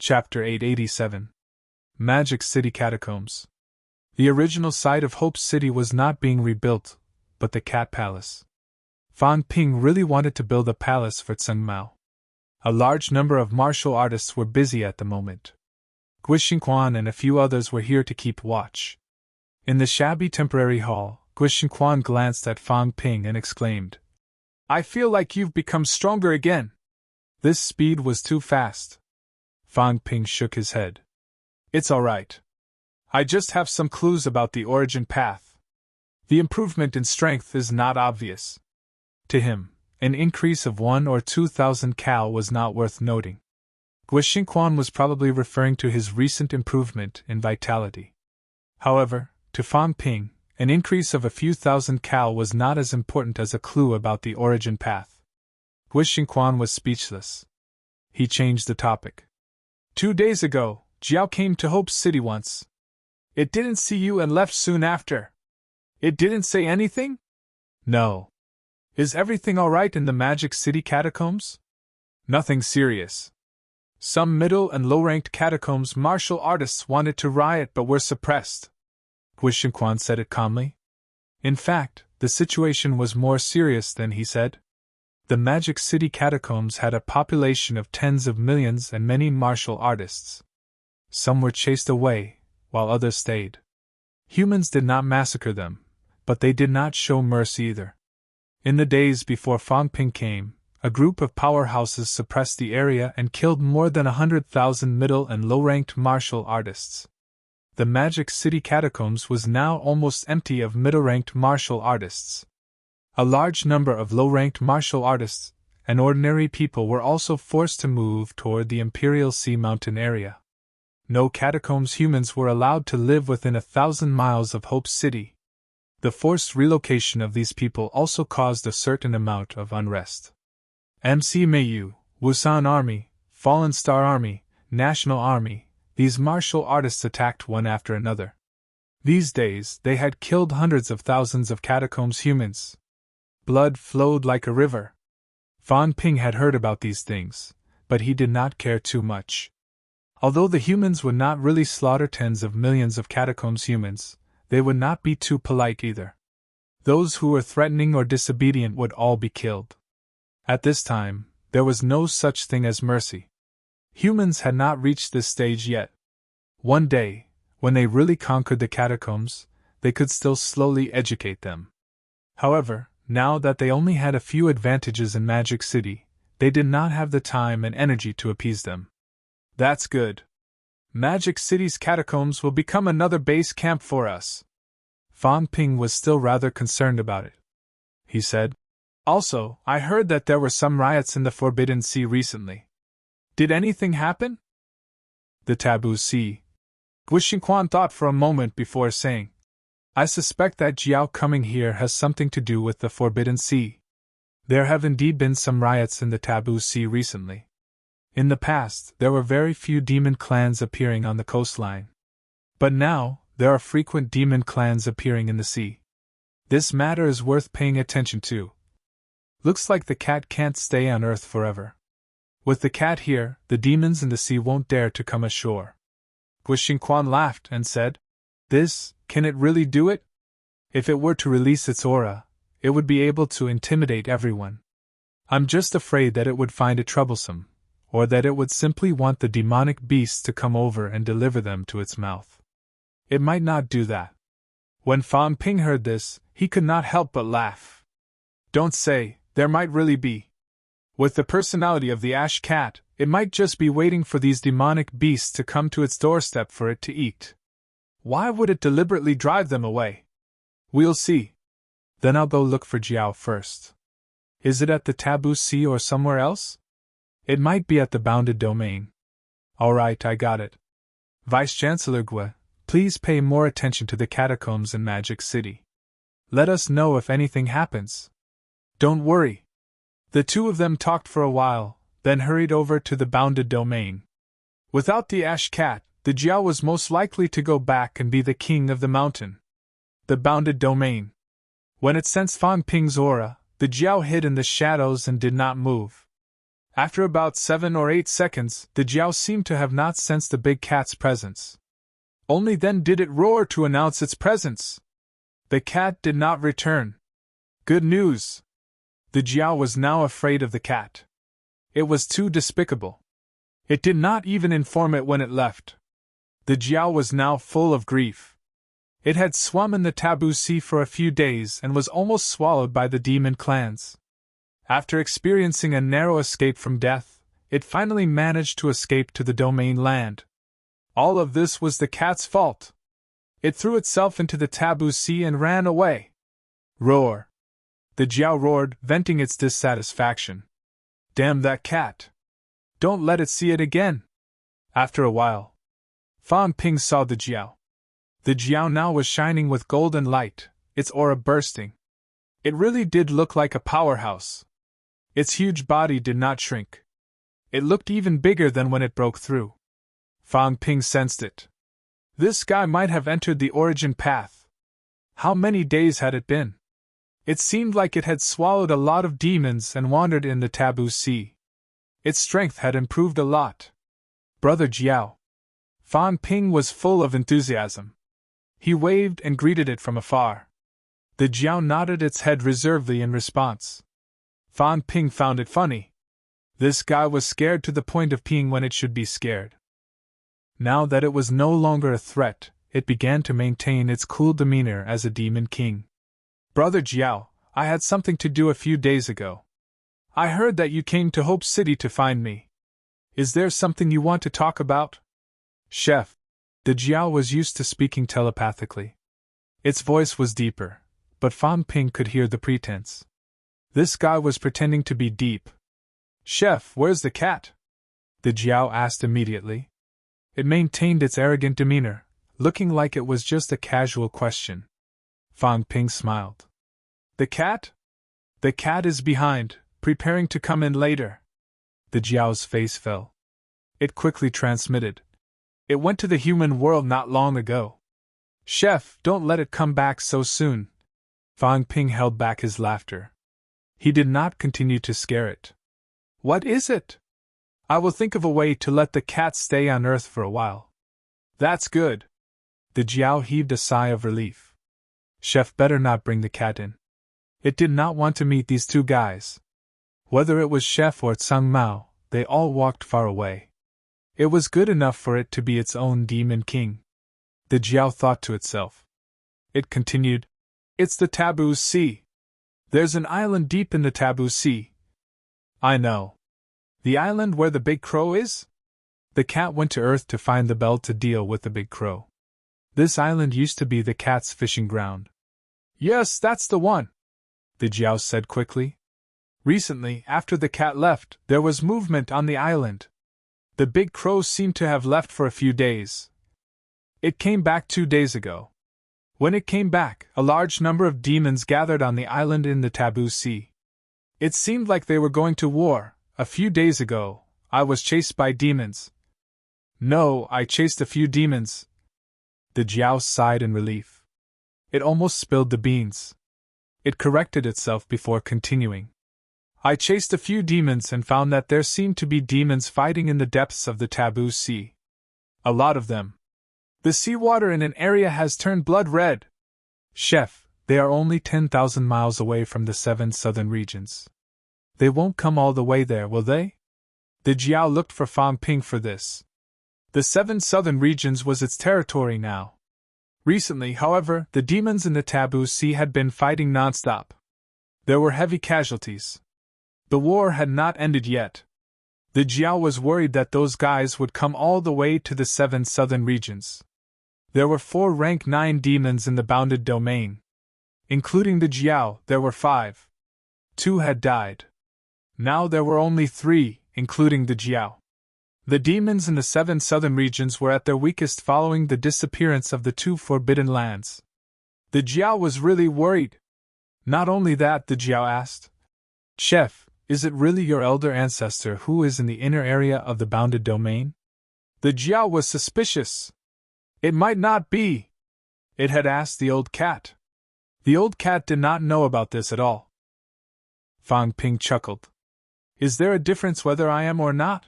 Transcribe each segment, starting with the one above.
Chapter 887. Magic City Catacombs. The original site of Hope City was not being rebuilt, but the Cat Palace. Fan Ping really wanted to build a palace for Tseng Mao. A large number of martial artists were busy at the moment. Guixinquan and a few others were here to keep watch. In the shabby temporary hall, Guixinquan glanced at Fan Ping and exclaimed, "I feel like you've become stronger again." This speed was too fast. Fan Ping shook his head. "It's all right. I just have some clues about the origin path. The improvement in strength is not obvious." To him, an increase of 1 or 2,000 cal was not worth noting. Guixinquan was probably referring to his recent improvement in vitality. However, to Fan Ping, an increase of a few thousand cal was not as important as a clue about the origin path. Guixinquan was speechless. He changed the topic. 2 days ago, Jiao came to Hope City once. It didn't see you and left soon after. It didn't say anything? No. Is everything all right in the Magic City catacombs? Nothing serious. Some middle and low-ranked catacombs martial artists wanted to riot but were suppressed. Guixinquan said it calmly. In fact, the situation was more serious than he said. The Magic City catacombs had a population of tens of millions and many martial artists. Some were chased away, while others stayed. Humans did not massacre them, but they did not show mercy either. In the days before Fan Ping came, a group of powerhouses suppressed the area and killed more than 100,000 middle and low-ranked martial artists. The Magic City catacombs was now almost empty of middle-ranked martial artists. A large number of low-ranked martial artists and ordinary people were also forced to move toward the Imperial Sea Mountain area. No catacombs humans were allowed to live within 1,000 miles of Hope City. The forced relocation of these people also caused a certain amount of unrest. MC Mayu, Wusan Army, Fallen Star Army, National Army, these martial artists attacked one after another. These days they had killed hundreds of thousands of catacombs humans. Blood flowed like a river. Fan Ping had heard about these things, but he did not care too much. Although the humans would not really slaughter tens of millions of catacombs humans, they would not be too polite either. Those who were threatening or disobedient would all be killed. At this time, there was no such thing as mercy. Humans had not reached this stage yet. One day, when they really conquered the catacombs, they could still slowly educate them. However, now that they only had a few advantages in Magic City, they did not have the time and energy to appease them. That's good. Magic City's catacombs will become another base camp for us. Fan Ping was still rather concerned about it. He said, "Also, I heard that there were some riots in the Forbidden Sea recently. Did anything happen?" The Taboo Sea. Guixinquan thought for a moment before saying, "I suspect that Jiao coming here has something to do with the Forbidden Sea. There have indeed been some riots in the Taboo Sea recently. In the past, there were very few demon clans appearing on the coastline. But now, there are frequent demon clans appearing in the sea. This matter is worth paying attention to. Looks like the cat can't stay on Earth forever. With the cat here, the demons in the sea won't dare to come ashore." Guixinquan laughed and said, Can it really do it? If it were to release its aura, it would be able to intimidate everyone. I'm just afraid that it would find it troublesome, or that it would simply want the demonic beasts to come over and deliver them to its mouth. It might not do that." When Fan Ping heard this, he could not help but laugh. "Don't say, there might really be. With the personality of the Ash Cat, it might just be waiting for these demonic beasts to come to its doorstep for it to eat. Why would it deliberately drive them away? We'll see. Then I'll go look for Jiao first. Is it at the Taboo Sea or somewhere else? It might be at the Bounded Domain. All right, I got it. Vice-Chancellor Gue, please pay more attention to the catacombs in Magic City. Let us know if anything happens. Don't worry." The two of them talked for a while, then hurried over to the Bounded Domain. Without the Ash Cat, the Jiao was most likely to go back and be the king of the mountain. The Bounded Domain. When it sensed Fan Ping's aura, the Jiao hid in the shadows and did not move. After about 7 or 8 seconds, the Jiao seemed to have not sensed the big cat's presence. Only then did it roar to announce its presence. The cat did not return. Good news! The Jiao was now afraid of the cat. It was too despicable. It did not even inform it when it left. The Jiao was now full of grief. It had swum in the taboo sea for a few days and was almost swallowed by the demon clans. After experiencing a narrow escape from death, it finally managed to escape to the domain land. All of this was the cat's fault. It threw itself into the taboo sea and ran away. Roar! The Jiao roared, venting its dissatisfaction. Damn that cat! Don't let it see it again! After a while, Fan Ping saw the Jiao. The Jiao now was shining with golden light, its aura bursting. It really did look like a powerhouse. Its huge body did not shrink. It looked even bigger than when it broke through. Fan Ping sensed it. This guy might have entered the origin path. How many days had it been? It seemed like it had swallowed a lot of demons and wandered in the taboo sea. Its strength had improved a lot. Brother Jiao. Fan Ping was full of enthusiasm. He waved and greeted it from afar. The Jiao nodded its head reservedly in response. Fan Ping found it funny. This guy was scared to the point of peeing when it should be scared. Now that it was no longer a threat, it began to maintain its cool demeanor as a demon king. Brother Jiao, I had something to do a few days ago. I heard that you came to Hope City to find me. Is there something you want to talk about? Chef. The Jiao was used to speaking telepathically. Its voice was deeper, but Fan Ping could hear the pretense. This guy was pretending to be deep. Chef, where's the cat? The Jiao asked immediately. It maintained its arrogant demeanor, looking like it was just a casual question. Fan Ping smiled. The cat? The cat is behind, preparing to come in later. The Jiao's face fell. It quickly transmitted. It went to the human world not long ago. Chef, don't let it come back so soon. Fan Ping held back his laughter. He did not continue to scare it. What is it? I will think of a way to let the cat stay on Earth for a while. That's good. The Jiao heaved a sigh of relief. Chef better not bring the cat in. It did not want to meet these two guys. Whether it was Chef or Tsang Mao, they all walked far away. It was good enough for it to be its own demon king. The Jiao thought to itself. It continued. It's the taboo sea. There's an island deep in the taboo sea. I know. The island where the big crow is? The cat went to Earth to find the bell to deal with the big crow. This island used to be the cat's fishing ground. Yes, that's the one, the Jiao said quickly. Recently, after the cat left, there was movement on the island. The big crow seemed to have left for a few days. It came back 2 days ago. When it came back, a large number of demons gathered on the island in the taboo sea. It seemed like they were going to war. A few days ago, I was chased by demons. No, I chased a few demons. The Jiao sighed in relief. It almost spilled the beans. It corrected itself before continuing. I chased a few demons and found that there seemed to be demons fighting in the depths of the taboo sea. A lot of them. The seawater in an area has turned blood red. Chef, they are only 10,000 miles away from the 7 southern regions. They won't come all the way there, will they? The Jiao looked for Fan Ping for this. The 7 southern regions was its territory now. Recently, however, the demons in the taboo sea had been fighting non-stop. There were heavy casualties. The war had not ended yet. The Jiao was worried that those guys would come all the way to the 7 southern regions. There were 4 rank 9 demons in the bounded domain. Including the Jiao, there were 5. 2 had died. Now there were only 3, including the Jiao. The demons in the 7 southern regions were at their weakest following the disappearance of the 2 forbidden lands. The Jiao was really worried. Not only that, the Jiao asked. Chef, is it really your elder ancestor who is in the inner area of the bounded domain? The Jiao was suspicious. It might not be. It had asked the old cat. The old cat did not know about this at all. Fan Ping chuckled. Is there a difference whether I am or not?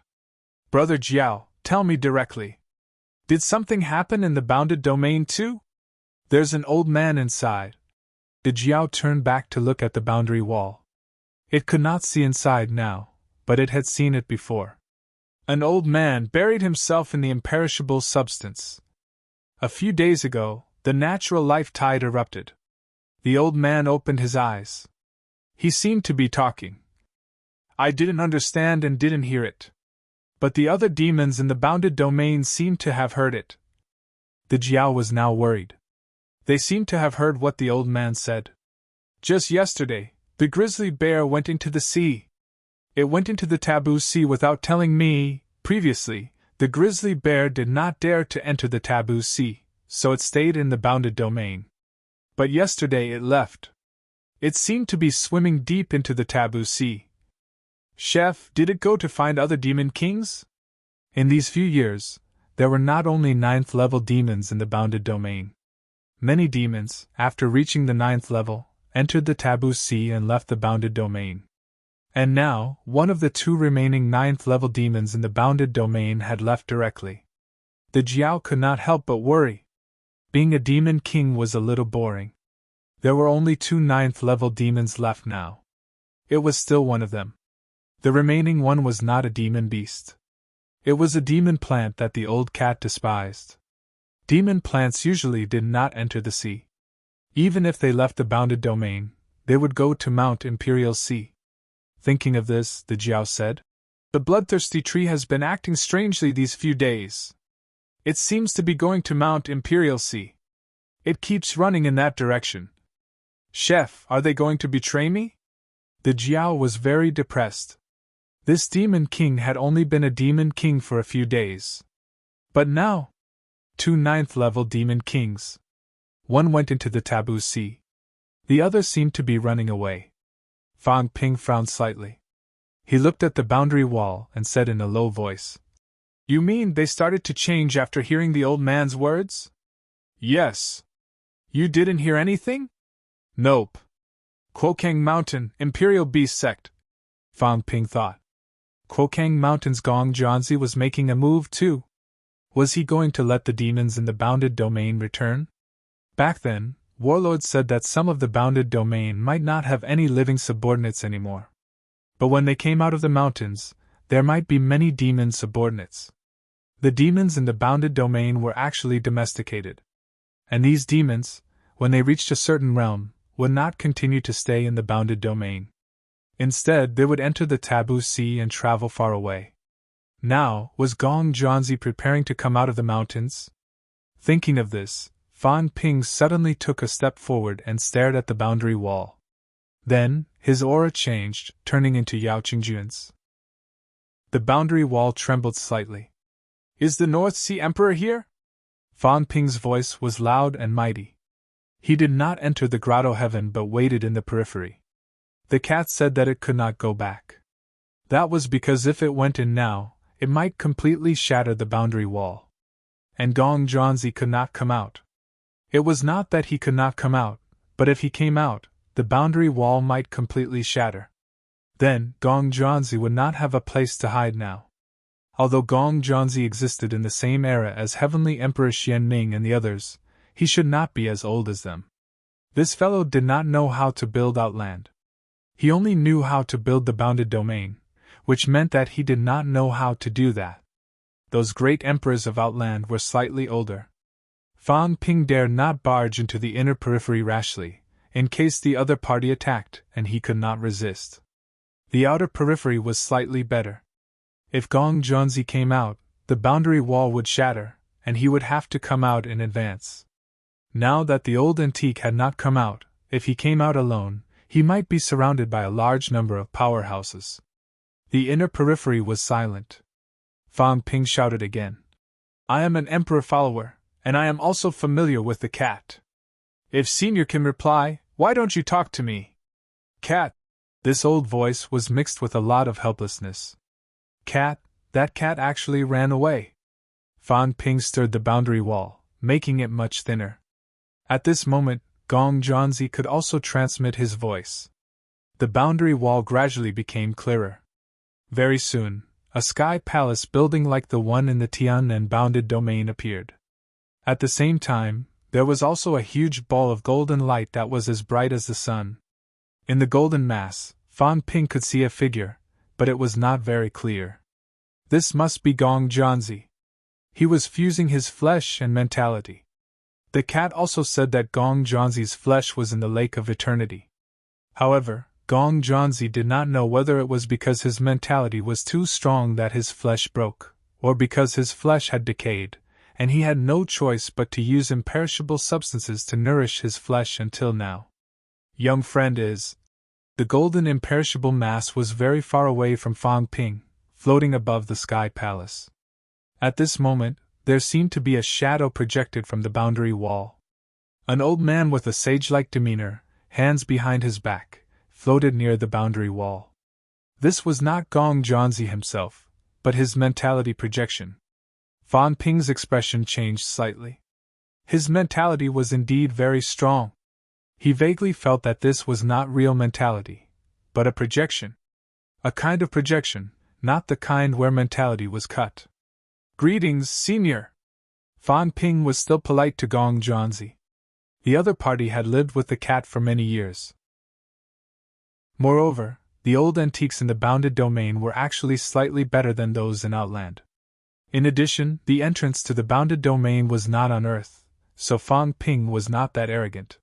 Brother Jiao, tell me directly. Did something happen in the bounded domain too? There's an old man inside. The Jiao turned back to look at the boundary wall. It could not see inside now, but it had seen it before. An old man buried himself in the imperishable substance. A few days ago, the natural life tide erupted. The old man opened his eyes. He seemed to be talking. I didn't understand and didn't hear it. But the other demons in the bounded domain seemed to have heard it. The Jiao was now worried. They seemed to have heard what the old man said. Just yesterday, the grizzly bear went into the sea. It went into the taboo sea without telling me. Previously, the grizzly bear did not dare to enter the taboo sea, so it stayed in the bounded domain. But yesterday it left. It seemed to be swimming deep into the taboo sea. Chef, did it go to find other demon kings? In these few years, there were not only 9th level demons in the bounded domain. Many demons, after reaching the 9th level, entered the taboo sea and left the bounded domain. And now, one of the 2 remaining 9th level demons in the bounded domain had left directly. The Jiao could not help but worry. Being a demon king was a little boring. There were only 2 9th level demons left now. It was still one of them. The remaining one was not a demon beast. It was a demon plant that the old cat despised. Demon plants usually did not enter the sea. Even if they left the bounded domain, they would go to Mount Imperial Sea. Thinking of this, the Jiao said, "The bloodthirsty tree has been acting strangely these few days. It seems to be going to Mount Imperial Sea. It keeps running in that direction. Chef, are they going to betray me?" The Jiao was very depressed. This demon king had only been a demon king for a few days. But now, 2 9th level demon kings. One went into the taboo sea. The other seemed to be running away. Fang Ping frowned slightly. He looked at the boundary wall and said in a low voice, "You mean they started to change after hearing the old man's words?" "Yes." "You didn't hear anything?" "Nope." Quokang Mountain, Imperial Beast Sect. Fang Ping thought. Quokang Mountain's Gong Zhanzi was making a move too. Was he going to let the demons in the bounded domain return? Back then, warlords said that some of the bounded domain might not have any living subordinates anymore. But when they came out of the mountains, there might be many demon subordinates. The demons in the bounded domain were actually domesticated. And these demons, when they reached a certain realm, would not continue to stay in the bounded domain. Instead, they would enter the taboo sea and travel far away. Now, was Gong Zhanzi preparing to come out of the mountains? Thinking of this, Fan Ping suddenly took a step forward and stared at the boundary wall. Then, his aura changed, turning into Yao Qingjuan's. The boundary wall trembled slightly. "Is the North Sea Emperor here?" Fan Ping's voice was loud and mighty. He did not enter the grotto heaven but waited in the periphery. The cat said that it could not go back. That was because if it went in now, it might completely shatter the boundary wall. And Gong Zhanzi could not come out. It was not that he could not come out, but if he came out, the boundary wall might completely shatter. Then, Gong Zhanzi would not have a place to hide now. Although Gong Zhanzi existed in the same era as Heavenly Emperor Xianming and the others, he should not be as old as them. This fellow did not know how to build Outland. He only knew how to build the bounded domain, which meant that he did not know how to do that. Those great emperors of Outland were slightly older. Fan Ping dared not barge into the inner periphery rashly, in case the other party attacked and he could not resist. The outer periphery was slightly better. If Gong Zhanzi came out, the boundary wall would shatter, and he would have to come out in advance. Now that the old antique had not come out, if he came out alone, he might be surrounded by a large number of powerhouses. The inner periphery was silent. Fang Ping shouted again. "I am an emperor follower, and I am also familiar with the cat. If Senior can reply, why don't you talk to me?" "Cat." This old voice was mixed with a lot of helplessness. "Cat, that cat actually ran away." Fang Ping stirred the boundary wall, making it much thinner. At this moment, Gong Zhanzi could also transmit his voice. The boundary wall gradually became clearer. Very soon, a sky palace building like the one in the Tian and bounded domain appeared. At the same time, there was also a huge ball of golden light that was as bright as the sun. In the golden mass, Fan Ping could see a figure, but it was not very clear. This must be Gong Jianzi. He was fusing his flesh and mentality. The cat also said that Gong Jianzi's flesh was in the lake of eternity. However, Gong Jianzi did not know whether it was because his mentality was too strong that his flesh broke, or because his flesh had decayed, and he had no choice but to use imperishable substances to nourish his flesh until now. Young friend is. The golden imperishable mass was very far away from Fan Ping, floating above the sky palace. At this moment, there seemed to be a shadow projected from the boundary wall. An old man with a sage-like demeanor, hands behind his back, floated near the boundary wall. This was not Gong Jianzi himself, but his mentality projection. Fan Ping's expression changed slightly. His mentality was indeed very strong. He vaguely felt that this was not real mentality, but a projection. A kind of projection, not the kind where mentality was cut. Greetings, senior! Fan Ping was still polite to Gong Jianzi. The other party had lived with the cat for many years. Moreover, the old antiques in the bounded domain were actually slightly better than those in Outland. In addition, the entrance to the bounded domain was not on Earth, so Fan Ping was not that arrogant.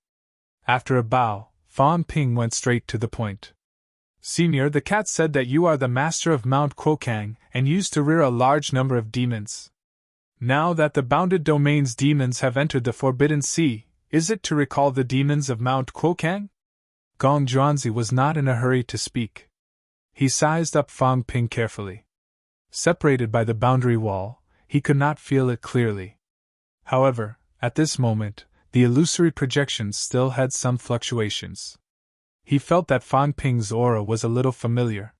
After a bow, Fan Ping went straight to the point. Senior, the cat said that you are the master of Mount Kuokang and used to rear a large number of demons. Now that the bounded domain's demons have entered the Forbidden Sea, is it to recall the demons of Mount Kuokang? Gong Jianzi was not in a hurry to speak. He sized up Fan Ping carefully. Separated by the boundary wall, he could not feel it clearly. However, at this moment, the illusory projections still had some fluctuations. He felt that Fan Ping's aura was a little familiar.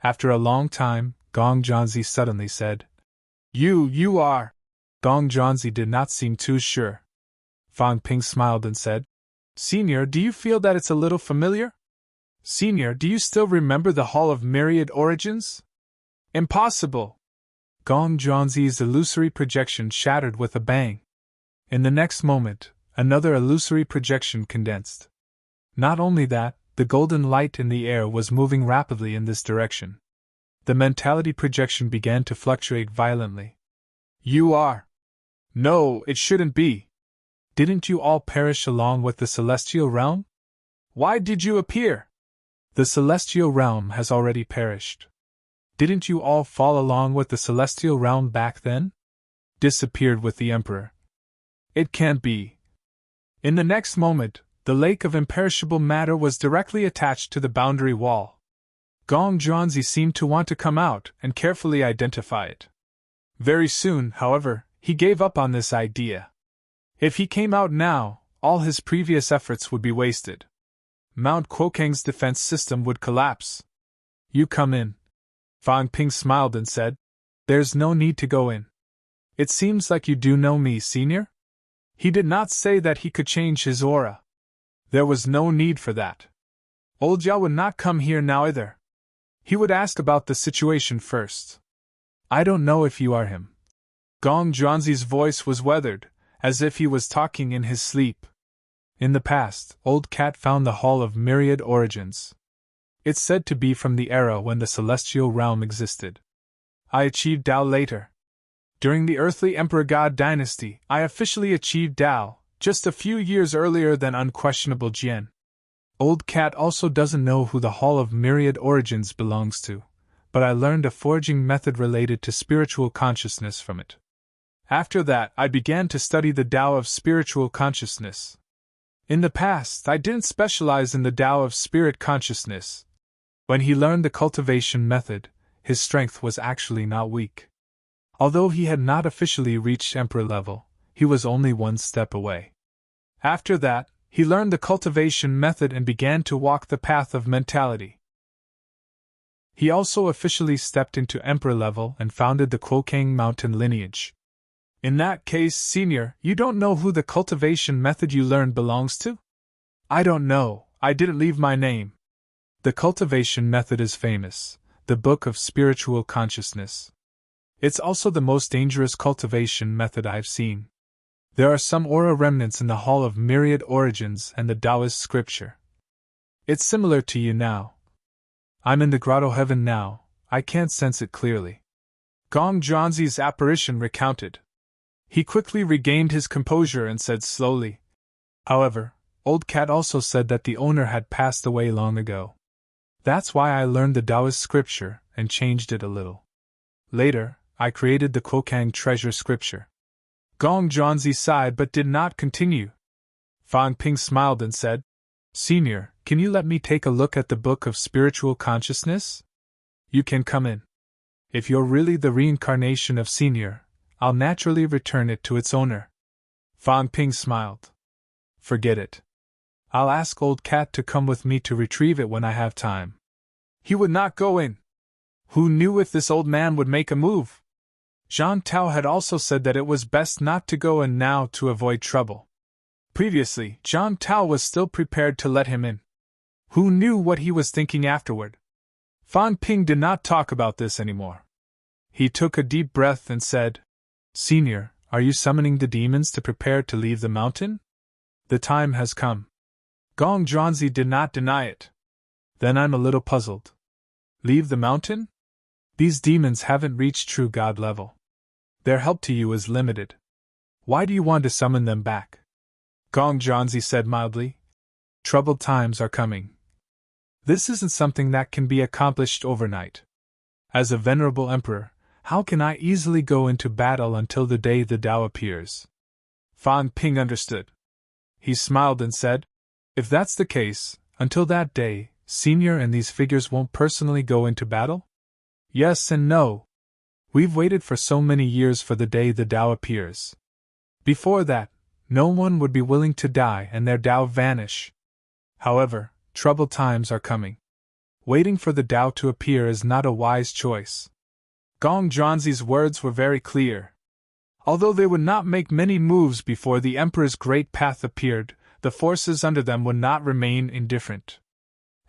After a long time, Gong Jianzi suddenly said, You are. Gong Jianzi did not seem too sure. Fan Ping smiled and said, Senior, do you feel that it's a little familiar? Senior, do you still remember the Hall of Myriad Origins? Impossible! Gong Jianzi's illusory projection shattered with a bang. In the next moment, another illusory projection condensed. Not only that, the golden light in the air was moving rapidly in this direction. The mentality projection began to fluctuate violently. You are. No, it shouldn't be. Didn't you all perish along with the celestial realm? Why did you appear? The celestial realm has already perished. Didn't you all fall along with the celestial realm back then? Disappeared with the emperor. It can't be. In the next moment, the lake of imperishable matter was directly attached to the boundary wall. Gong Jianzi seemed to want to come out and carefully identify it. Very soon, however, he gave up on this idea. If he came out now, all his previous efforts would be wasted. Mount Kuokang's defense system would collapse. You come in. Fan Ping smiled and said, There's no need to go in. It seems like you do know me, senior? He did not say that he could change his aura. There was no need for that. Old Jia would not come here now either. He would ask about the situation first. I don't know if you are him. Gong Jianzi's voice was weathered, as if he was talking in his sleep. In the past, Old Cat found the Hall of Myriad Origins. It's said to be from the era when the celestial realm existed. I achieved Tao later. During the earthly Emperor God dynasty, I officially achieved Tao, just a few years earlier than unquestionable Jian. Old Cat also doesn't know who the Hall of Myriad Origins belongs to, but I learned a foraging method related to spiritual consciousness from it. After that, I began to study the Tao of spiritual consciousness. In the past, I didn't specialize in the Tao of spirit consciousness. When he learned the cultivation method, his strength was actually not weak. Although he had not officially reached Emperor level, he was only one step away. After that, he learned the cultivation method and began to walk the path of mentality. He also officially stepped into Emperor level and founded the Kuokang mountain lineage. In that case, senior, you don't know who the cultivation method you learned belongs to? I don't know, I didn't leave my name. The cultivation method is famous, the Book of Spiritual Consciousness. It's also the most dangerous cultivation method I've seen. There are some aura remnants in the Hall of Myriad Origins and the Taoist scripture. It's similar to you now. I'm in the grotto heaven now, I can't sense it clearly. Gong Zhanzi's apparition recounted. He quickly regained his composure and said slowly, however, Old Cat also said that the owner had passed away long ago. That's why I learned the Taoist scripture and changed it a little. Later, I created the Kuokang treasure scripture. Gong Zhanzi sighed but did not continue. Fan Ping smiled and said, Senior, can you let me take a look at the Book of Spiritual Consciousness? You can come in. If you're really the reincarnation of Senior, I'll naturally return it to its owner. Fan Ping smiled. Forget it. I'll ask Old Cat to come with me to retrieve it when I have time. He would not go in. Who knew if this old man would make a move? Zhang Tao had also said that it was best not to go in now to avoid trouble. Previously, Zhang Tao was still prepared to let him in. Who knew what he was thinking afterward? Fan Ping did not talk about this anymore. He took a deep breath and said, Senior, are you summoning the demons to prepare to leave the mountain? The time has come. Gong Zhanzi did not deny it. Then I'm a little puzzled. Leave the mountain? These demons haven't reached true God level. Their help to you is limited. Why do you want to summon them back? Gong Zhanzi said mildly. Troubled times are coming. This isn't something that can be accomplished overnight. As a venerable emperor, how can I easily go into battle until the day the Tao appears? Fan Ping understood. He smiled and said, If that's the case, until that day, Senior and these figures won't personally go into battle? Yes and no. We've waited for so many years for the day the Tao appears. Before that, no one would be willing to die and their Tao vanish. However, troubled times are coming. Waiting for the Tao to appear is not a wise choice. Gong Zhanzi's words were very clear. Although they would not make many moves before the Emperor's great path appeared, the forces under them would not remain indifferent.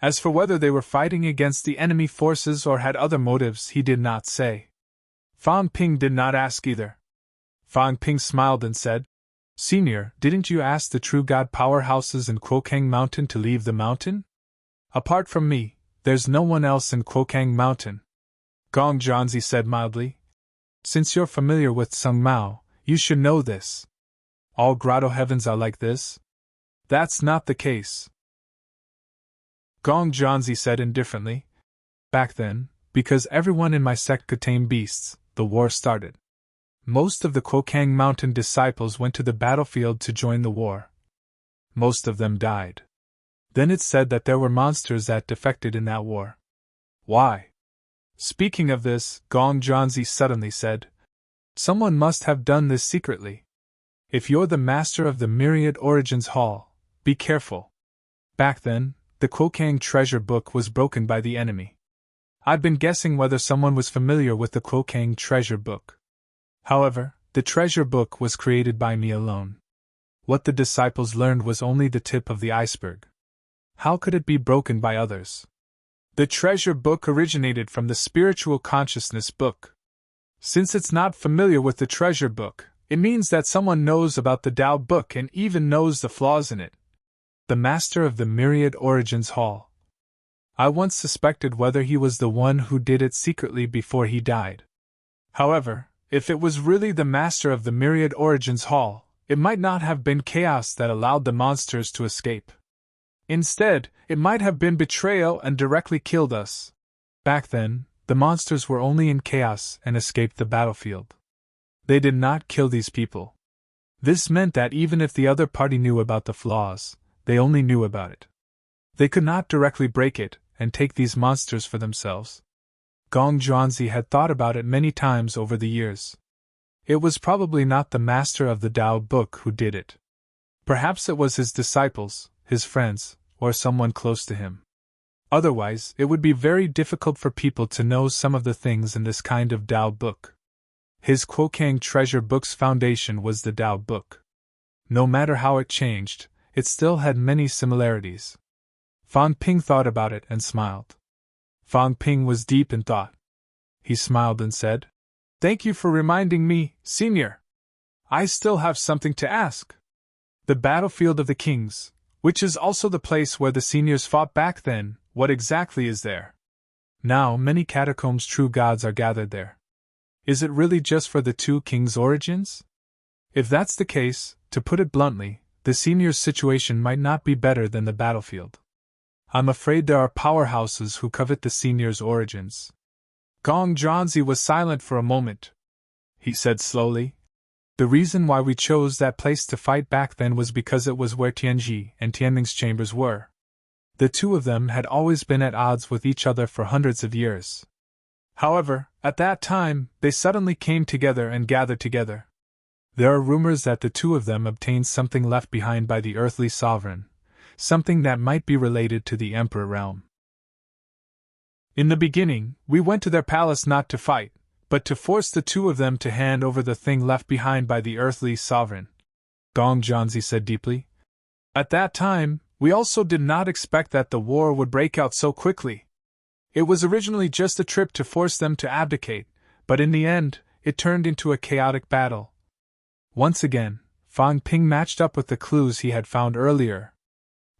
As for whether they were fighting against the enemy forces or had other motives, he did not say. Fan Ping did not ask either. Fan Ping smiled and said, Senior, didn't you ask the true God powerhouses in Kuokang Mountain to leave the mountain? Apart from me, there's no one else in Kuokang Mountain. Gong Zhanzi said mildly. Since you're familiar with Sung Mao, you should know this. All grotto heavens are like this? That's not the case. Gong Zhanzi said indifferently. Back then, because everyone in my sect could tame beasts, the war started. Most of the Kuokang Mountain disciples went to the battlefield to join the war. Most of them died. Then it's said that there were monsters that defected in that war. Why? Speaking of this, Gong Zhanzi suddenly said, Someone must have done this secretly. If you're the master of the Myriad Origins Hall, be careful. Back then, the Kuokang treasure book was broken by the enemy. I'd been guessing whether someone was familiar with the Kuokang treasure book. However, the treasure book was created by me alone. What the disciples learned was only the tip of the iceberg. How could it be broken by others? The treasure book originated from the spiritual consciousness book. Since it's not familiar with the treasure book, it means that someone knows about the Tao book and even knows the flaws in it. The master of the Myriad Origins Hall. I once suspected whether he was the one who did it secretly before he died. However, if it was really the master of the Myriad Origins Hall, it might not have been chaos that allowed the monsters to escape. Instead, it might have been betrayal and directly killed us. Back then, the monsters were only in chaos and escaped the battlefield. They did not kill these people. This meant that even if the other party knew about the flaws, they only knew about it. They could not directly break it and take these monsters for themselves. Gong Zhanzi had thought about it many times over the years. It was probably not the master of the Tao book who did it. Perhaps it was his disciples, his friends, or someone close to him. Otherwise, it would be very difficult for people to know some of the things in this kind of Tao book. His Kuokang treasure book's foundation was the Tao book. No matter how it changed, it still had many similarities. Fan Ping thought about it and smiled. Fang Ping was deep in thought. He smiled and said, "Thank you for reminding me, Senior. I still have something to ask. The battlefield of the kings, which is also the place where the seniors fought back then, what exactly is there? Now many catacombs true gods are gathered there. Is it really just for the two kings' origins? If that's the case, to put it bluntly, the seniors' situation might not be better than the battlefield. I'm afraid there are powerhouses who covet the seniors' origins." Gong Zhanzi was silent for a moment. He said slowly, "The reason why we chose that place to fight back then was because it was where Tianji and Tianming's chambers were. The two of them had always been at odds with each other for hundreds of years. However, at that time, they suddenly came together and gathered together. There are rumors that the two of them obtained something left behind by the earthly sovereign, something that might be related to the emperor realm. In the beginning, we went to their palace not to fight, but to force the two of them to hand over the thing left behind by the earthly sovereign," Gong Zhanzi said deeply. "At that time, we also did not expect that the war would break out so quickly. It was originally just a trip to force them to abdicate, but in the end, it turned into a chaotic battle." Once again, Fang Ping matched up with the clues he had found earlier.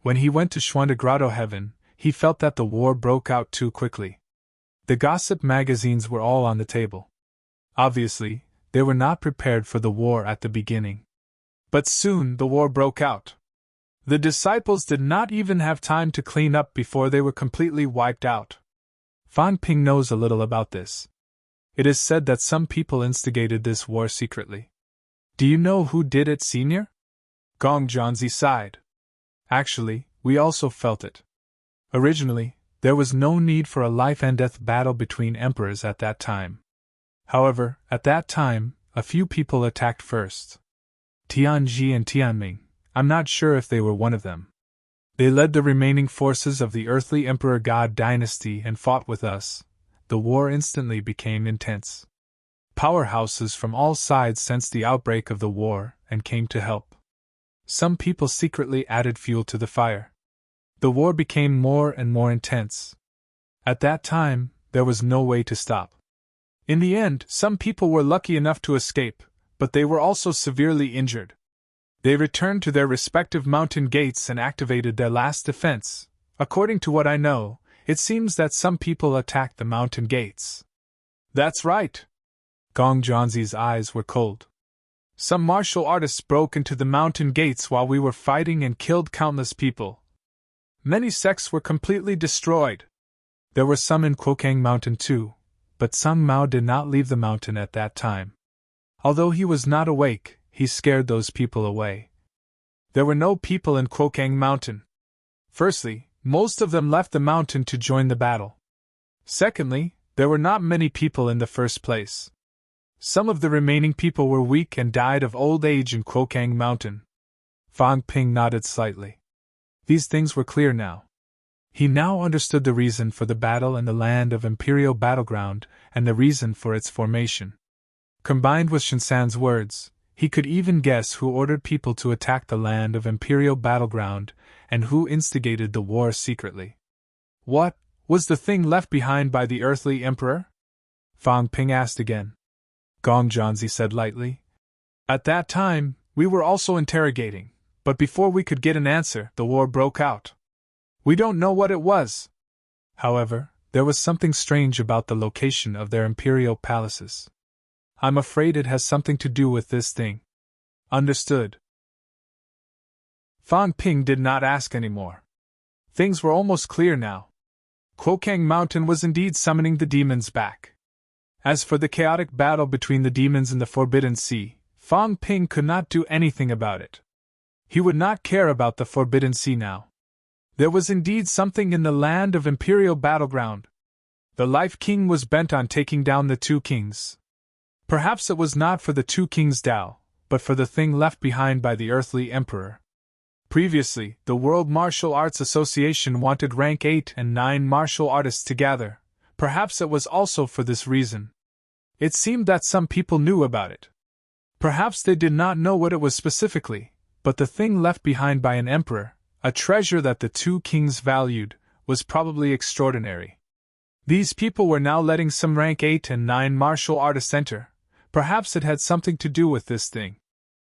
When he went to Xuanda Grotto Heaven, he felt that the war broke out too quickly. The gossip magazines were all on the table. Obviously, they were not prepared for the war at the beginning. But soon the war broke out. The disciples did not even have time to clean up before they were completely wiped out. Fang Ping knows a little about this. It is said that some people instigated this war secretly. Do you know who did it, Senior? Gong Zhanzi sighed. Actually, we also felt it. Originally, there was no need for a life-and-death battle between emperors at that time. However, at that time, a few people attacked first. Tianji and Tianming, I'm not sure if they were one of them. They led the remaining forces of the earthly emperor god dynasty and fought with us. The war instantly became intense. Powerhouses from all sides sensed the outbreak of the war and came to help. Some people secretly added fuel to the fire. The war became more and more intense. At that time, there was no way to stop. In the end, some people were lucky enough to escape, but they were also severely injured. They returned to their respective mountain gates and activated their last defense. According to what I know, it seems that some people attacked the mountain gates. That's right. Gong Zhanzi's eyes were cold. Some martial artists broke into the mountain gates while we were fighting and killed countless people. Many sects were completely destroyed. There were some in Quokang Mountain too, but Sung Mao did not leave the mountain at that time. Although he was not awake, he scared those people away. There were no people in Quokang Mountain. Firstly, most of them left the mountain to join the battle. Secondly, there were not many people in the first place. Some of the remaining people were weak and died of old age in Quokang Mountain. Fang Ping nodded slightly. These things were clear now. He now understood the reason for the battle in the land of Imperial Battleground and the reason for its formation. Combined with Shinsan's words, he could even guess who ordered people to attack the land of Imperial Battleground and who instigated the war secretly. What was the thing left behind by the earthly emperor? Fang Ping asked again. Gong Zhanzi said lightly. At that time, we were also interrogating. But before we could get an answer, the war broke out. We don't know what it was. However, there was something strange about the location of their imperial palaces. I'm afraid it has something to do with this thing. Understood. Fang Ping did not ask anymore. Things were almost clear now. Quokang Mountain was indeed summoning the demons back. As for the chaotic battle between the demons in the Forbidden Sea, Fang Ping could not do anything about it. He would not care about the Forbidden Sea now. There was indeed something in the land of Imperial Battleground. The Life King was bent on taking down the two kings. Perhaps it was not for the two kings' Dao, but for the thing left behind by the earthly emperor. Previously, the World Martial Arts Association wanted rank 8 and 9 martial artists to gather. Perhaps it was also for this reason. It seemed that some people knew about it. Perhaps they did not know what it was specifically. But the thing left behind by an emperor, a treasure that the two kings valued, was probably extraordinary. These people were now letting some rank 8 and 9 martial artists enter. Perhaps it had something to do with this thing.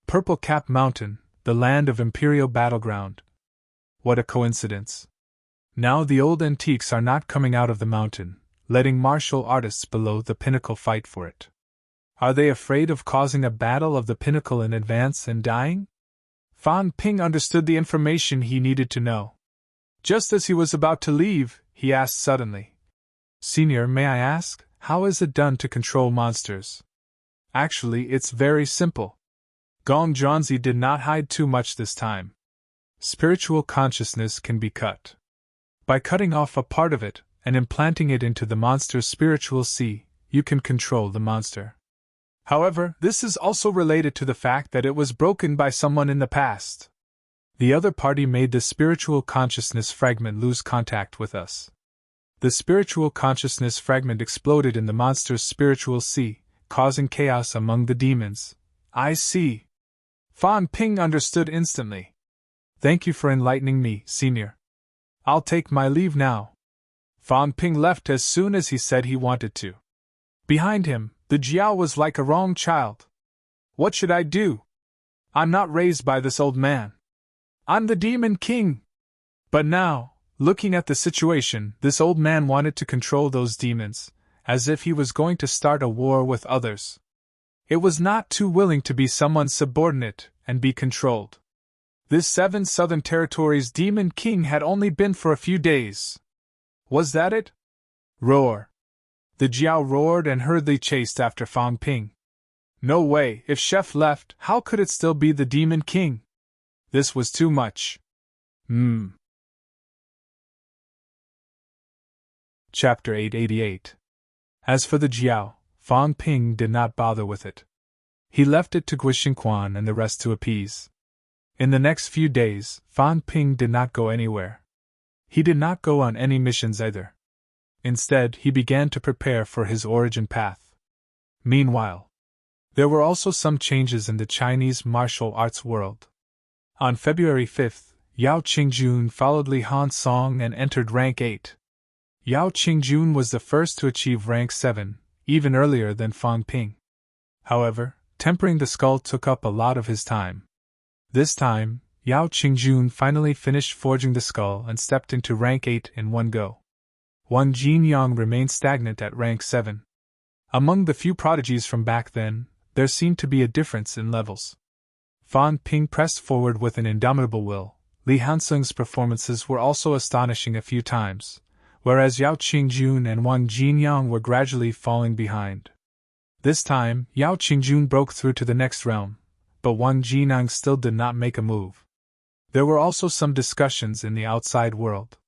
Purple Cap Mountain, the land of Imperial Battleground. What a coincidence. Now the old antiques are not coming out of the mountain, letting martial artists below the pinnacle fight for it. Are they afraid of causing a battle of the pinnacle in advance and dying? Fan Ping understood the information he needed to know. Just as he was about to leave, he asked suddenly, "Senior, may I ask, how is it done to control monsters?" "Actually, it's very simple." Gong Zhanzi did not hide too much this time. Spiritual consciousness can be cut. By cutting off a part of it and implanting it into the monster's spiritual sea, you can control the monster. However, this is also related to the fact that it was broken by someone in the past. The other party made the spiritual consciousness fragment lose contact with us. The spiritual consciousness fragment exploded in the monster's spiritual sea, causing chaos among the demons. I see. Fan Ping understood instantly. Thank you for enlightening me, Senior. I'll take my leave now. Fan Ping left as soon as he said he wanted to. Behind him, the Jiao was like a wrong child. What should I do? I'm not raised by this old man. I'm the Demon King. But now, looking at the situation, this old man wanted to control those demons, as if he was going to start a war with others. It was not too willing to be someone's subordinate and be controlled. This 7 Southern Territories Demon King had only been for a few days. Was that it? Roar. The Jiao roared and hurriedly chased after Fan Ping. No way, if Chef left, how could it still be the Demon King? This was too much. Chapter 888. As for the Jiao, Fan Ping did not bother with it. He left it to Guixingquan and the rest to appease. In the next few days, Fan Ping did not go anywhere. He did not go on any missions either. Instead, he began to prepare for his origin path. Meanwhile, there were also some changes in the Chinese martial arts world. On February 5th, Yao Qingjun followed Li Hansong and entered rank 8. Yao Qingjun was the first to achieve rank 7, even earlier than Fan Ping. However, tempering the skull took up a lot of his time. This time, Yao Qingjun finally finished forging the skull and stepped into rank 8 in one go. Wang Jinyang remained stagnant at rank 7. Among the few prodigies from back then, there seemed to be a difference in levels. Fan Ping pressed forward with an indomitable will. Li Hansong's performances were also astonishing a few times, whereas Yao Qingjun and Wang Jinyang were gradually falling behind. This time, Yao Qingjun broke through to the next realm, but Wang Jinyang still did not make a move. There were also some discussions in the outside world.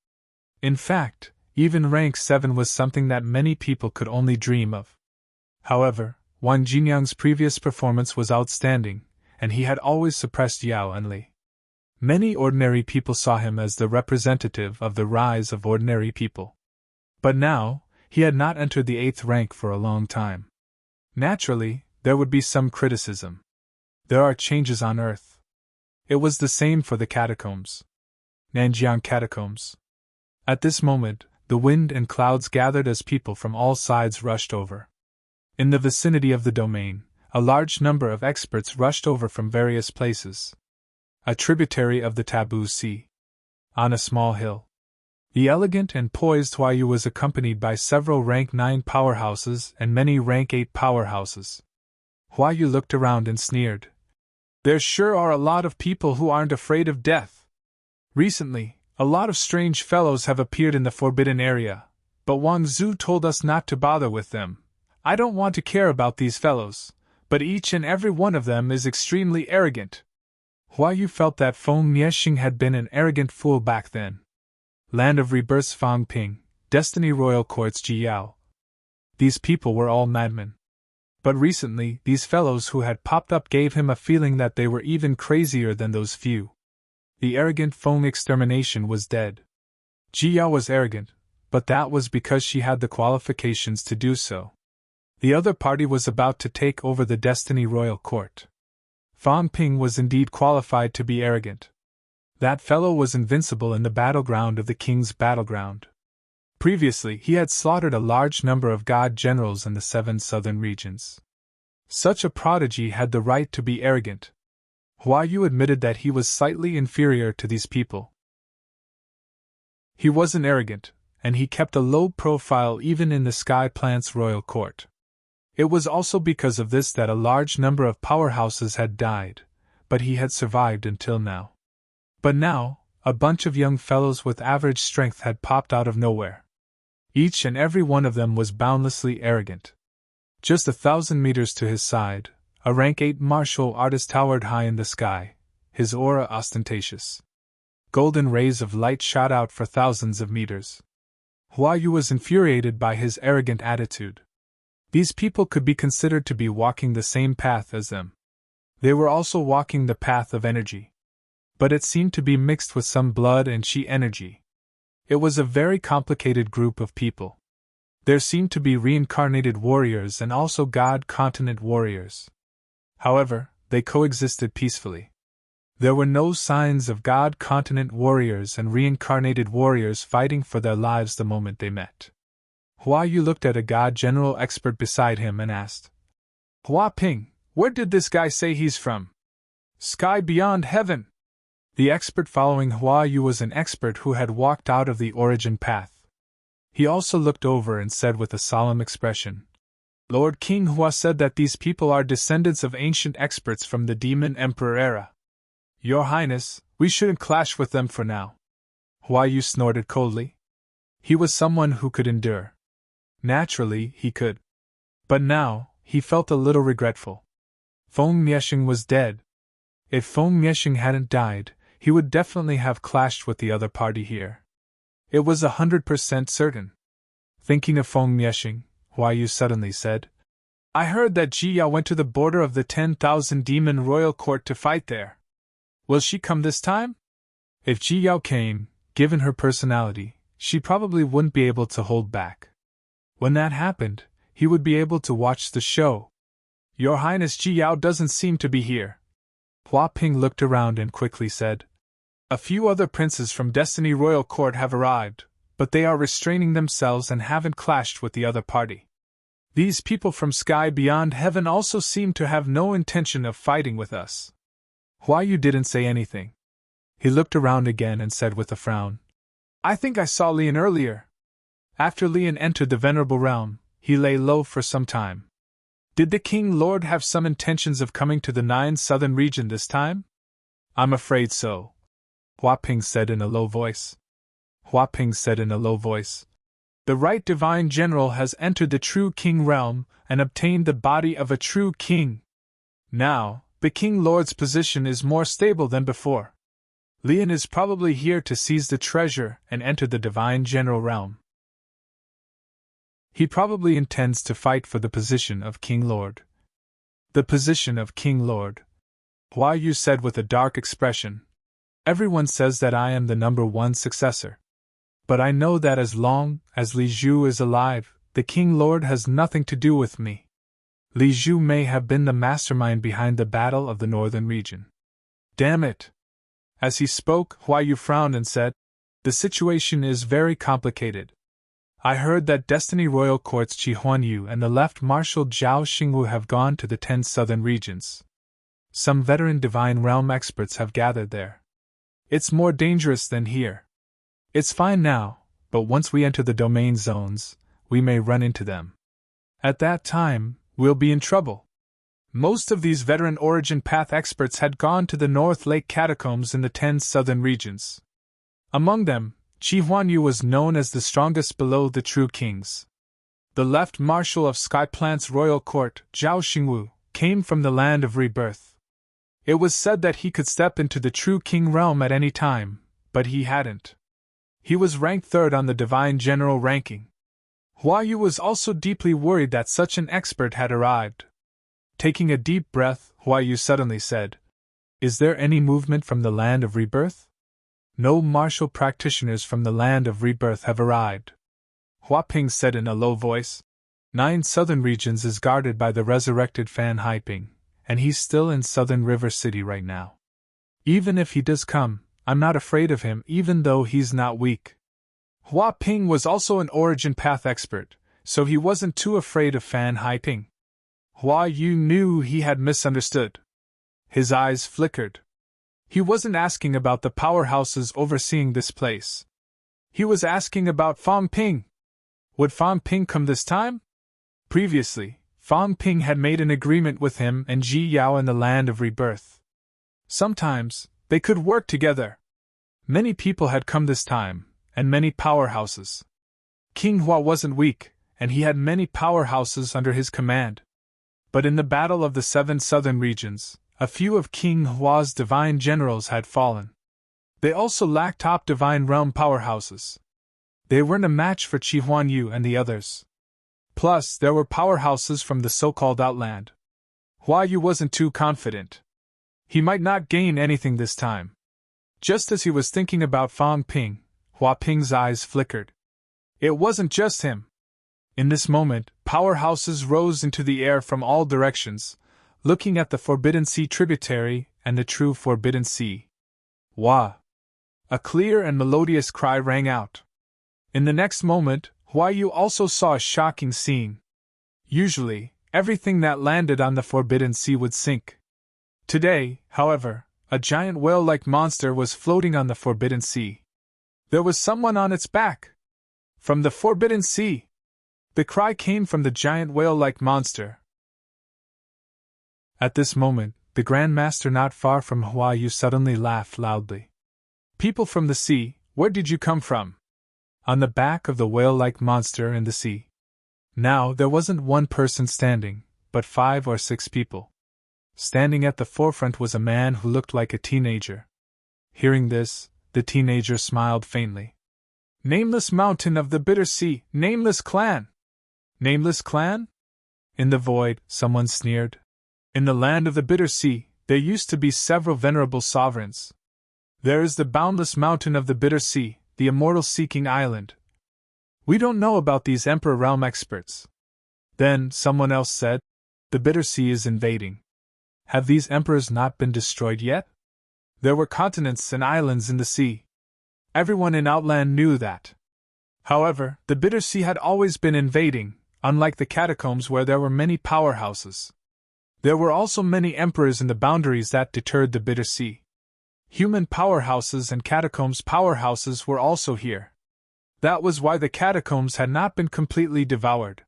In fact, even rank 7 was something that many people could only dream of. However, Wang Jinyang's previous performance was outstanding, and he had always suppressed Yao and Li. Many ordinary people saw him as the representative of the rise of ordinary people. But now, he had not entered the 8th rank for a long time. Naturally, there would be some criticism. There are changes on Earth. It was the same for the catacombs. Nanjiang Catacombs. At this moment, the wind and clouds gathered as people from all sides rushed over. In the vicinity of the domain, a large number of experts rushed over from various places. A tributary of the Taboo Sea. On a small hill. The elegant and poised Huayu was accompanied by several rank 9 powerhouses and many rank 8 powerhouses. Huayu looked around and sneered. There sure are a lot of people who aren't afraid of death. Recently, a lot of strange fellows have appeared in the forbidden area, but Wang Zhu told us not to bother with them. I don't want to care about these fellows, but each and every one of them is extremely arrogant. Huayu felt that Feng Niexing had been an arrogant fool back then. Land of Rebirths Fan Ping, Destiny Royal Courts Jiyao. These people were all madmen. But recently, these fellows who had popped up gave him a feeling that they were even crazier than those few. The arrogant Feng extermination was dead. Jiyao was arrogant, but that was because she had the qualifications to do so. The other party was about to take over the Destiny Royal Court. Fan Ping was indeed qualified to be arrogant. That fellow was invincible in the battleground of the king's battleground. Previously, he had slaughtered a large number of god generals in the 7 southern regions. Such a prodigy had the right to be arrogant. Hua Yu admitted that he was slightly inferior to these people. He wasn't arrogant, and he kept a low profile even in the Sky Plant's royal court. It was also because of this that a large number of powerhouses had died, but he had survived until now. But now, a bunch of young fellows with average strength had popped out of nowhere. Each and every one of them was boundlessly arrogant. Just 1,000 meters to his side, a rank 8 martial artist towered high in the sky, his aura ostentatious. Golden rays of light shot out for thousands of meters. Hua Yu was infuriated by his arrogant attitude. These people could be considered to be walking the same path as them. They were also walking the path of energy. But it seemed to be mixed with some blood and chi energy. It was a very complicated group of people. There seemed to be reincarnated warriors and also god continent warriors. However, they coexisted peacefully. There were no signs of god continent warriors and reincarnated warriors fighting for their lives the moment they met. Hua Yu looked at a god general expert beside him and asked, "Hua Ping, where did this guy say he's from?" "Sky beyond heaven." The expert following Hua Yu was an expert who had walked out of the origin path. He also looked over and said with a solemn expression, "Lord King Hua said that these people are descendants of ancient experts from the Demon Emperor era. Your Highness, we shouldn't clash with them for now." Hua Yu snorted coldly. He was someone who could endure. Naturally, he could. But now, he felt a little regretful. Feng Miesheng was dead. If Feng Miesheng hadn't died, he would definitely have clashed with the other party here. It was 100% certain. Thinking of Feng Miesheng, Hua Yu suddenly said, "I heard that Ji Yao went to the border of the 10,000 demon royal court to fight there. Will she come this time?" If Ji Yao came, given her personality, she probably wouldn't be able to hold back. When that happened, he would be able to watch the show. "Your Highness, Ji Yao doesn't seem to be here." Hua Ping looked around and quickly said, "A few other princes from Destiny Royal Court have arrived, but they are restraining themselves and haven't clashed with the other party. These people from Sky Beyond Heaven also seem to have no intention of fighting with us." Hua Yu didn't say anything. He looked around again and said with a frown, "I think I saw Lian earlier." After Lian entered the Venerable Realm, he lay low for some time. Did the King Lord have some intentions of coming to the 9 southern region this time? "I'm afraid so," Hua Ping said in a low voice. Hua Ping said in a low voice, "The right divine general has entered the true king realm and obtained the body of a true king. Now, the King Lord's position is more stable than before. Lian is probably here to seize the treasure and enter the divine general realm. He probably intends to fight for the position of King Lord." "The position of King Lord," Hua Yu said with a dark expression. "Everyone says that I am the #1 successor. But I know that as long as Li Zhu is alive, the King Lord has nothing to do with me. Li Zhu may have been the mastermind behind the Battle of the Northern Region. Damn it!" As he spoke, Hua Yu frowned and said, "The situation is very complicated. I heard that Destiny Royal Court's Qi Huanyu and the Left Marshal Zhao Xingwu have gone to the 10 southern regions. Some veteran Divine Realm experts have gathered there. It's more dangerous than here. It's fine now, but once we enter the domain zones, we may run into them. At that time, we'll be in trouble." Most of these veteran Origin Path experts had gone to the North Lake Catacombs in the 10 southern regions. Among them, Qi Huanyu was known as the strongest below the true kings. The Left Marshal of Skyplant's royal court, Zhao Xingwu, came from the land of rebirth. It was said that he could step into the true king realm at any time, but he hadn't. He was ranked 3rd on the divine general ranking. Hua Yu was also deeply worried that such an expert had arrived. Taking a deep breath, Hua Yu suddenly said, "Is there any movement from the land of rebirth?" "No martial practitioners from the land of rebirth have arrived," Hua Ping said in a low voice. 9 southern regions is guarded by the resurrected Fan Haiping, and he's still in Southern River City right now. Even if he does come, I'm not afraid of him even though he's not weak. Hua Ping was also an origin path expert, so he wasn't too afraid of Fan Hai Ping. Hua Yu knew he had misunderstood. His eyes flickered. He wasn't asking about the powerhouses overseeing this place. He was asking about Fang Ping. Would Fang Ping come this time? Previously, Fang Ping had made an agreement with him and Ji Yao in the land of rebirth. Sometimes, they could work together. Many people had come this time, and many powerhouses. King Hua wasn't weak, and he had many powerhouses under his command. But in the Battle of the 7 Southern Regions, a few of King Hua's divine generals had fallen. They also lacked top divine realm powerhouses. They weren't a match for Qi Huanyu and the others. Plus, there were powerhouses from the so-called Outland. Hua Yu wasn't too confident. He might not gain anything this time. Just as he was thinking about Fang Ping, Hua Ping's eyes flickered. It wasn't just him. In this moment, powerhouses rose into the air from all directions, looking at the Forbidden Sea tributary and the true Forbidden Sea. Wah! A clear and melodious cry rang out. In the next moment, Hua Yu also saw a shocking scene. Usually, everything that landed on the Forbidden Sea would sink. Today, however, a giant whale-like monster was floating on the Forbidden Sea. There was someone on its back. From the Forbidden Sea! The cry came from the giant whale-like monster. At this moment, the Grand Master not far from Hua Yu suddenly laughed loudly. People from the sea, where did you come from? On the back of the whale-like monster in the sea. Now there wasn't one person standing, but 5 or 6 people. Standing at the forefront was a man who looked like a teenager. Hearing this, the teenager smiled faintly. Nameless Mountain of the Bitter Sea, Nameless Clan! Nameless Clan? In the void, someone sneered. In the land of the Bitter Sea, there used to be several venerable sovereigns. There is the boundless mountain of the Bitter Sea, the immortal-seeking island. We don't know about these Emperor Realm experts. Then, someone else said, the Bitter Sea is invading. Have these emperors not been destroyed yet? There were continents and islands in the sea. Everyone in Outland knew that. However, the Bitter Sea had always been invading, unlike the catacombs where there were many powerhouses. There were also many emperors in the boundaries that deterred the Bitter Sea. Human powerhouses and catacombs powerhouses were also here. That was why the catacombs had not been completely devoured.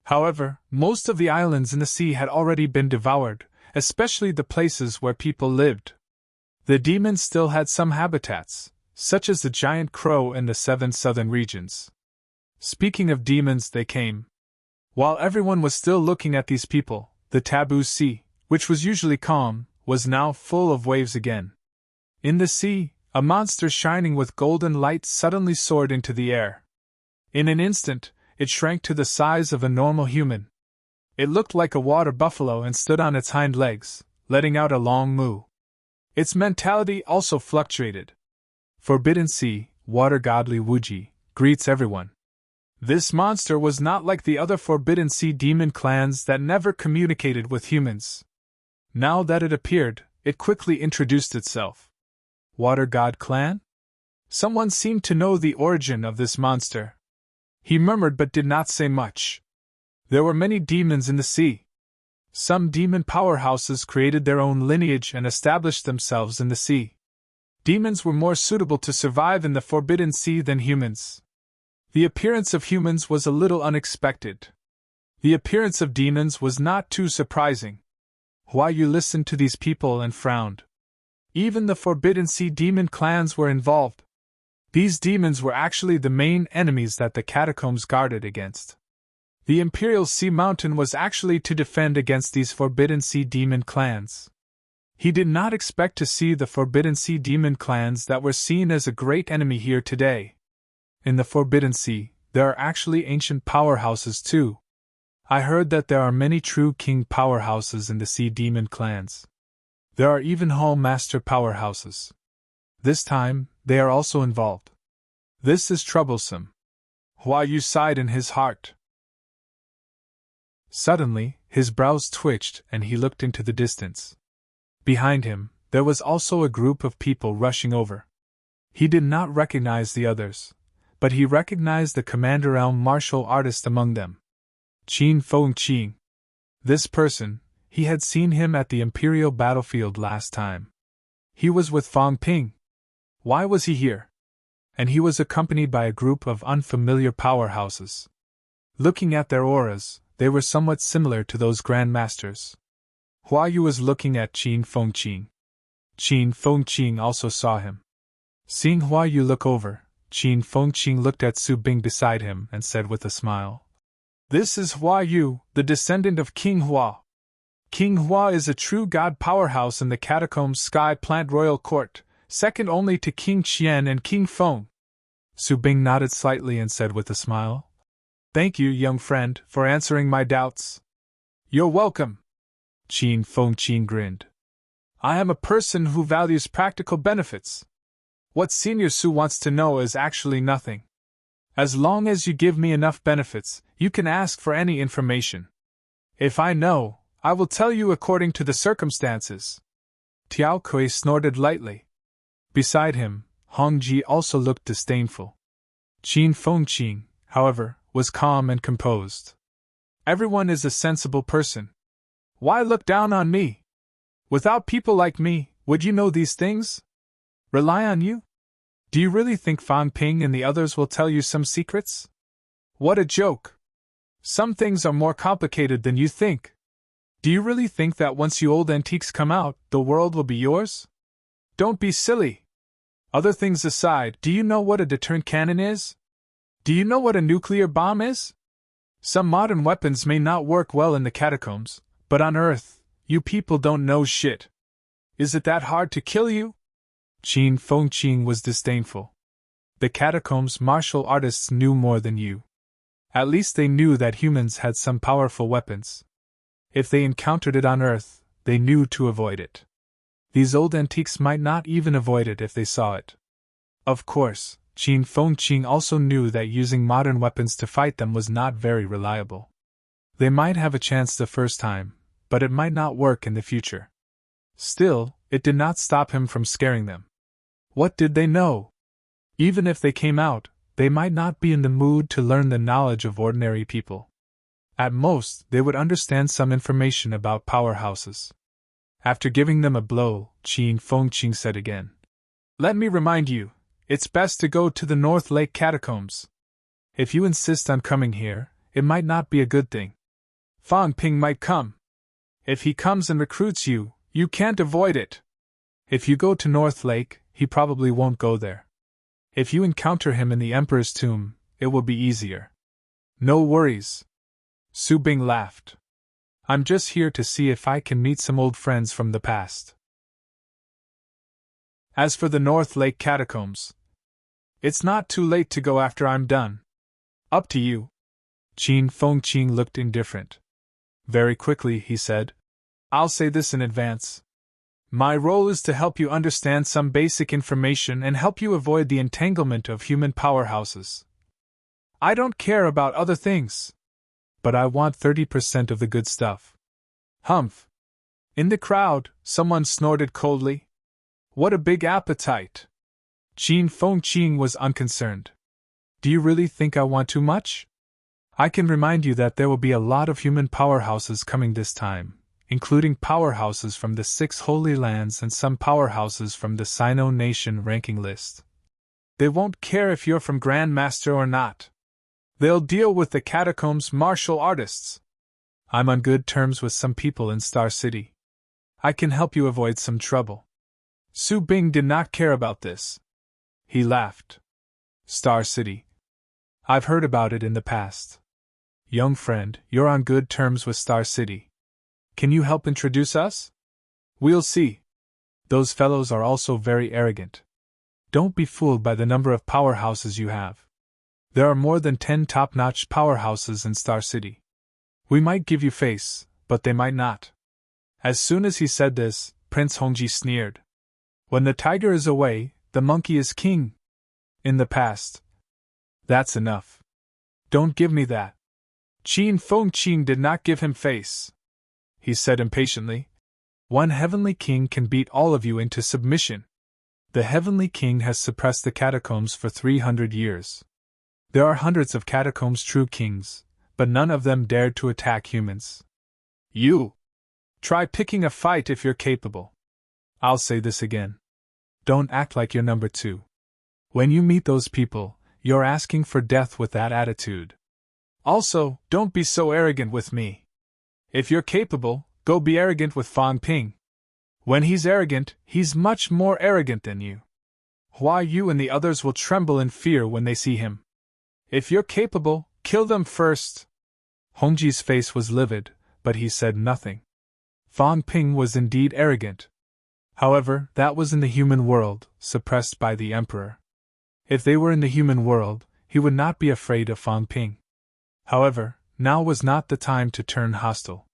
However, most of the islands in the sea had already been devoured, especially the places where people lived. The demons still had some habitats, such as the giant crow in the 7 southern regions. Speaking of demons, they came. While everyone was still looking at these people, the taboo sea, which was usually calm, was now full of waves again. In the sea, a monster shining with golden light suddenly soared into the air. In an instant, it shrank to the size of a normal human. It looked like a water buffalo and stood on its hind legs, letting out a long moo. Its mentality also fluctuated. Forbidden Sea, water godly Wuji, greets everyone. This monster was not like the other Forbidden Sea demon clans that never communicated with humans. Now that it appeared, it quickly introduced itself. Water God Clan? Someone seemed to know the origin of this monster. He murmured but did not say much. There were many demons in the sea. Some demon powerhouses created their own lineage and established themselves in the sea. Demons were more suitable to survive in the Forbidden Sea than humans. The appearance of humans was a little unexpected. The appearance of demons was not too surprising. Hua Yu listened to these people and frowned. Even the Forbidden Sea demon clans were involved. These demons were actually the main enemies that the catacombs guarded against. The Imperial Sea Mountain was actually to defend against these Forbidden Sea demon clans. He did not expect to see the Forbidden Sea demon clans that were seen as a great enemy here today. In the Forbidden Sea, there are actually ancient powerhouses too. I heard that there are many true king powerhouses in the sea demon clans. There are even hall master powerhouses. This time, they are also involved. This is troublesome. Hua Yu sighed in his heart. Suddenly, his brows twitched and he looked into the distance. Behind him, there was also a group of people rushing over. He did not recognize the others, but he recognized the Commander Elm martial artist among them. Qin Fengqing. This person, he had seen him at the Imperial battlefield last time. He was with Fang Ping. Why was he here? And he was accompanied by a group of unfamiliar powerhouses. Looking at their auras, they were somewhat similar to those grandmasters. Hua Yu was looking at Qin Fengqing. Qin Fengqing also saw him. Seeing Hua Yu look over, Qin Fengqing looked at Su Bing beside him and said with a smile, "This is Hua Yu, the descendant of King Hua. King Hua is a true god powerhouse in the Catacombs Sky Plant Royal Court, second only to King Qian and King Feng." Su Bing nodded slightly and said with a smile, "Thank you, young friend, for answering my doubts." "You're welcome." Qin Fengqing grinned. "I am a person who values practical benefits. What Senior Su wants to know is actually nothing. As long as you give me enough benefits, you can ask for any information. If I know, I will tell you according to the circumstances." Tiao Kui snorted lightly. Beside him, Hong Ji also looked disdainful. Qin Fengqing, however, was calm and composed. "Everyone is a sensible person. Why look down on me? Without people like me, would you know these things? Rely on you? Do you really think Fan Ping and the others will tell you some secrets? What a joke! Some things are more complicated than you think. Do you really think that once you old antiques come out, the world will be yours? Don't be silly. Other things aside, do you know what a deterrent cannon is? Do you know what a nuclear bomb is? Some modern weapons may not work well in the catacombs, but on Earth, you people don't know shit. Is it that hard to kill you?" Qin Fengqing was disdainful. "The catacombs martial artists knew more than you. At least they knew that humans had some powerful weapons. If they encountered it on Earth, they knew to avoid it. These old antiques might not even avoid it if they saw it." Of course, Qin Fengqing also knew that using modern weapons to fight them was not very reliable. They might have a chance the first time, but it might not work in the future. Still, it did not stop him from scaring them. What did they know? Even if they came out, they might not be in the mood to learn the knowledge of ordinary people. At most, they would understand some information about powerhouses. After giving them a blow, Qin Fengqing said again, "Let me remind you, it's best to go to the North Lake Catacombs. If you insist on coming here, it might not be a good thing. Fang Ping might come. If he comes and recruits you, you can't avoid it. If you go to North Lake, he probably won't go there. If you encounter him in the Emperor's tomb, it will be easier." "No worries." Su Bing laughed. "I'm just here to see if I can meet some old friends from the past. As for the North Lake Catacombs, it's not too late to go after I'm done. Up to you." Qin Fengqing looked indifferent. Very quickly, he said, "I'll say this in advance. My role is to help you understand some basic information and help you avoid the entanglement of human powerhouses. I don't care about other things. But I want 30% of the good stuff." "Humph." In the crowd, someone snorted coldly. "What a big appetite." Qin Fengqing was unconcerned. "Do you really think I want too much? I can remind you that there will be a lot of human powerhouses coming this time, including powerhouses from the 6 Holy Lands and some powerhouses from the Sino Nation ranking list. They won't care if you're from Grandmaster or not. They'll deal with the catacombs martial artists. I'm on good terms with some people in Star City. I can help you avoid some trouble." Su Bing did not care about this. He laughed. "Star City. I've heard about it in the past. Young friend, you're on good terms with Star City. Can you help introduce us? We'll see. Those fellows are also very arrogant. Don't be fooled by the number of powerhouses you have. There are more than 10 top-notch powerhouses in Star City. We might give you face, but they might not." As soon as he said this, Prince Hongji sneered. "When the tiger is away, the monkey is king. In the past. That's enough. Don't give me that." Qin Fengqing did not give him face. He said impatiently, "One heavenly king can beat all of you into submission. The heavenly king has suppressed the catacombs for 300 years. There are hundreds of catacombs true kings, but none of them dared to attack humans. You! Try picking a fight if you're capable. I'll say this again. Don't act like you're number 2. When you meet those people, you're asking for death with that attitude. Also, don't be so arrogant with me. If you're capable, go be arrogant with Fan Ping. When he's arrogant, he's much more arrogant than you. Why, you and the others will tremble in fear when they see him. If you're capable, kill them first. Hongji's face was livid, but he said nothing. Fan Ping was indeed arrogant. However, that was in the human world, suppressed by the emperor. If they were in the human world, he would not be afraid of Fan Ping. However, now was not the time to turn hostile.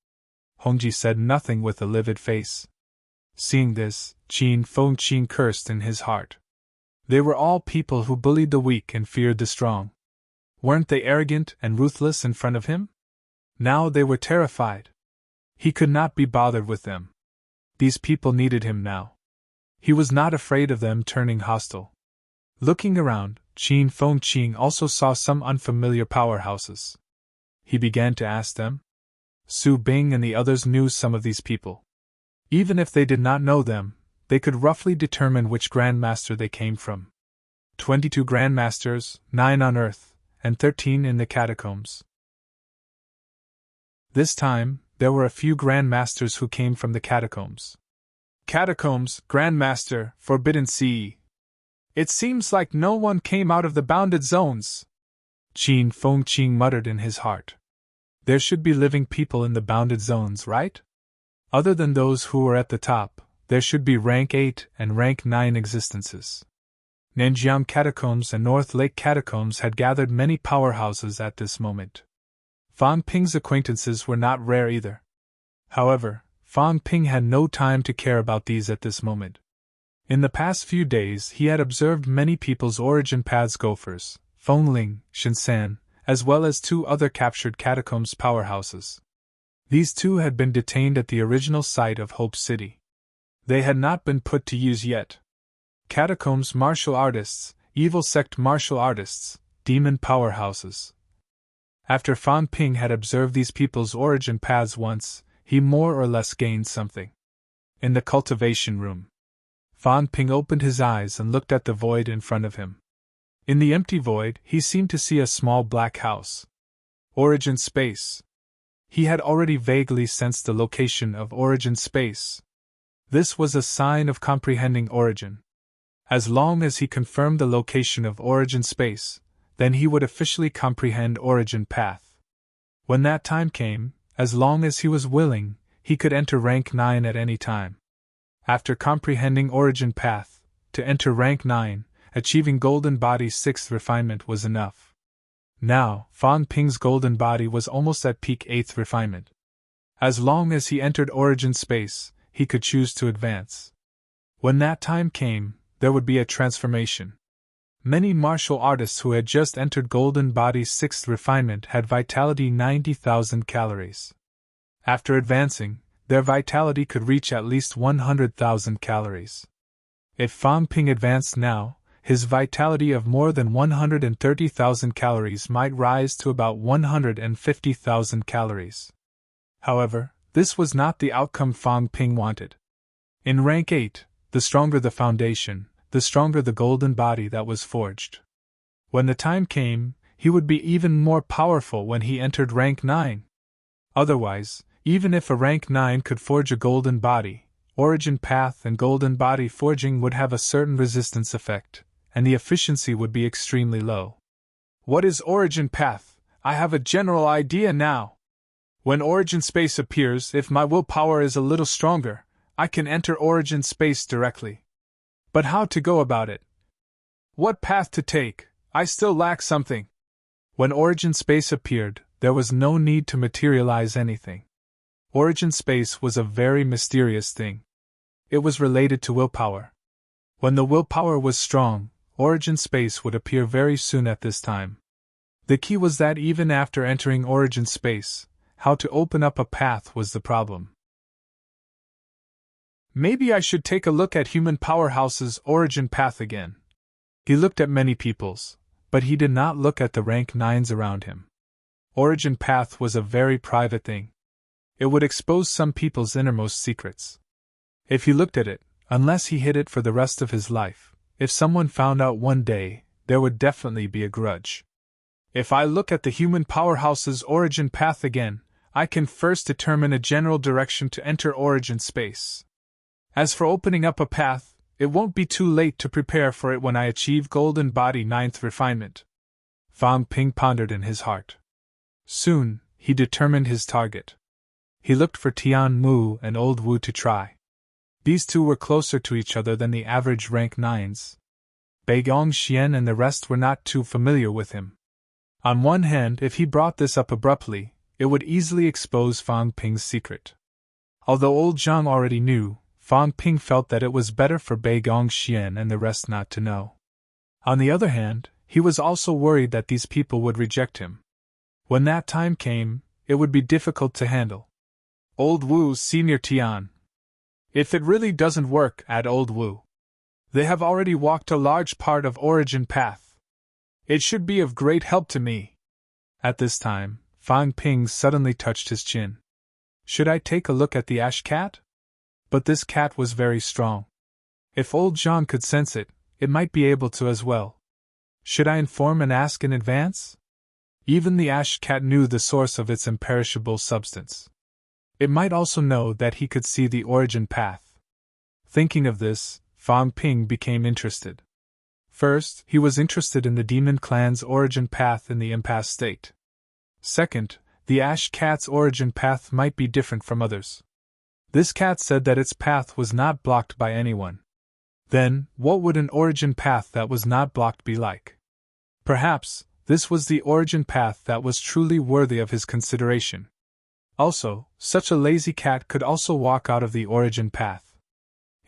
Hongji said nothing with a livid face. Seeing this, Qin Fengqin cursed in his heart. They were all people who bullied the weak and feared the strong. Weren't they arrogant and ruthless in front of him? Now they were terrified. He could not be bothered with them. These people needed him now. He was not afraid of them turning hostile. Looking around, Qin Fengqin also saw some unfamiliar powerhouses. He began to ask them. Su Bing and the others knew some of these people. Even if they did not know them, they could roughly determine which Grandmaster they came from. 22 Grandmasters, 9 on Earth, and 13 in the catacombs. This time, there were a few Grandmasters who came from the catacombs. Catacombs, Grandmaster, Forbidden Sea. It seems like no one came out of the bounded zones. Qin Fengqin muttered in his heart. There should be living people in the bounded zones, right? Other than those who were at the top, there should be rank 8 and rank 9 existences. Nanjiang Catacombs and North Lake Catacombs had gathered many powerhouses at this moment. Fan Ping's acquaintances were not rare either. However, Fan Ping had no time to care about these at this moment. In the past few days he had observed many people's origin paths gophers, Fengling, Shinsan, as well as 2 other captured catacombs powerhouses. These 2 had been detained at the original site of Hope City. They had not been put to use yet. Catacombs martial artists, evil sect martial artists, demon powerhouses. After Fan Ping had observed these people's origin paths once, he more or less gained something. In the cultivation room, Fan Ping opened his eyes and looked at the void in front of him. In the empty void, he seemed to see a small black house. Origin space. He had already vaguely sensed the location of origin space. This was a sign of comprehending origin. As long as he confirmed the location of origin space, then he would officially comprehend origin path. When that time came, as long as he was willing, he could enter rank 9 at any time. After comprehending origin path, to enter rank 9, achieving Golden Body's 6th refinement was enough. Now, Fan Ping's Golden Body was almost at peak 8th refinement. As long as he entered origin space, he could choose to advance. When that time came, there would be a transformation. Many martial artists who had just entered Golden Body's 6th refinement had vitality 90,000 calories. After advancing, their vitality could reach at least 100,000 calories. If Fan Ping advanced now, his vitality of more than 130,000 calories might rise to about 150,000 calories. However, this was not the outcome Fan Ping wanted. In rank 8, the stronger the foundation, the stronger the golden body that was forged. When the time came, he would be even more powerful when he entered rank 9. Otherwise, even if a rank 9 could forge a golden body, origin path and golden body forging would have a certain resistance effect, and the efficiency would be extremely low. What is origin path? I have a general idea now. When origin space appears, if my willpower is a little stronger, I can enter origin space directly. But how to go about it? What path to take? I still lack something. When origin space appeared, there was no need to materialize anything. Origin space was a very mysterious thing. It was related to willpower. When the willpower was strong, origin space would appear very soon at this time. The key was that even after entering origin space, how to open up a path was the problem. Maybe I should take a look at human powerhouse's origin path again. He looked at many people's, But he did not look at the rank 9s around him. Origin path was a very private thing. It would expose some people's innermost secrets. If he looked at it, unless he hid it for the rest of his life, if someone found out one day, there would definitely be a grudge. If I look at the human powerhouse's origin path again, I can first determine a general direction to enter origin space. As for opening up a path, it won't be too late to prepare for it when I achieve golden body 9th refinement. Fang Ping pondered in his heart. Soon, he determined his target. He looked for Tian Mu and Old Wu to try. These two were closer to each other than the average rank 9s. Beigong Xian and the rest were not too familiar with him. On one hand, if he brought this up abruptly, it would easily expose Fang Ping's secret. Although old Zhang already knew, Fang Ping felt that it was better for Beigong Xian and the rest not to know. On the other hand, he was also worried that these people would reject him. When that time came, it would be difficult to handle. Old Wu, Senior Tian. If it really doesn't work, add Old Wu. They have already walked a large part of origin path. It should be of great help to me. At this time, Fang Ping suddenly touched his chin. Should I take a look at the ash cat? But this cat was very strong. If old Zhang could sense it, it might be able to as well. Should I inform and ask in advance? Even the ash cat knew the source of its imperishable substance. It might also know that he could see the origin path. Thinking of this, Fang Ping became interested. First, he was interested in the demon clan's origin path in the impasse state. Second, the ash cat's origin path might be different from others. This cat said that its path was not blocked by anyone. Then, what would an origin path that was not blocked be like? Perhaps, this was the origin path that was truly worthy of his consideration. Also, such a lazy cat could also walk out of the origin path.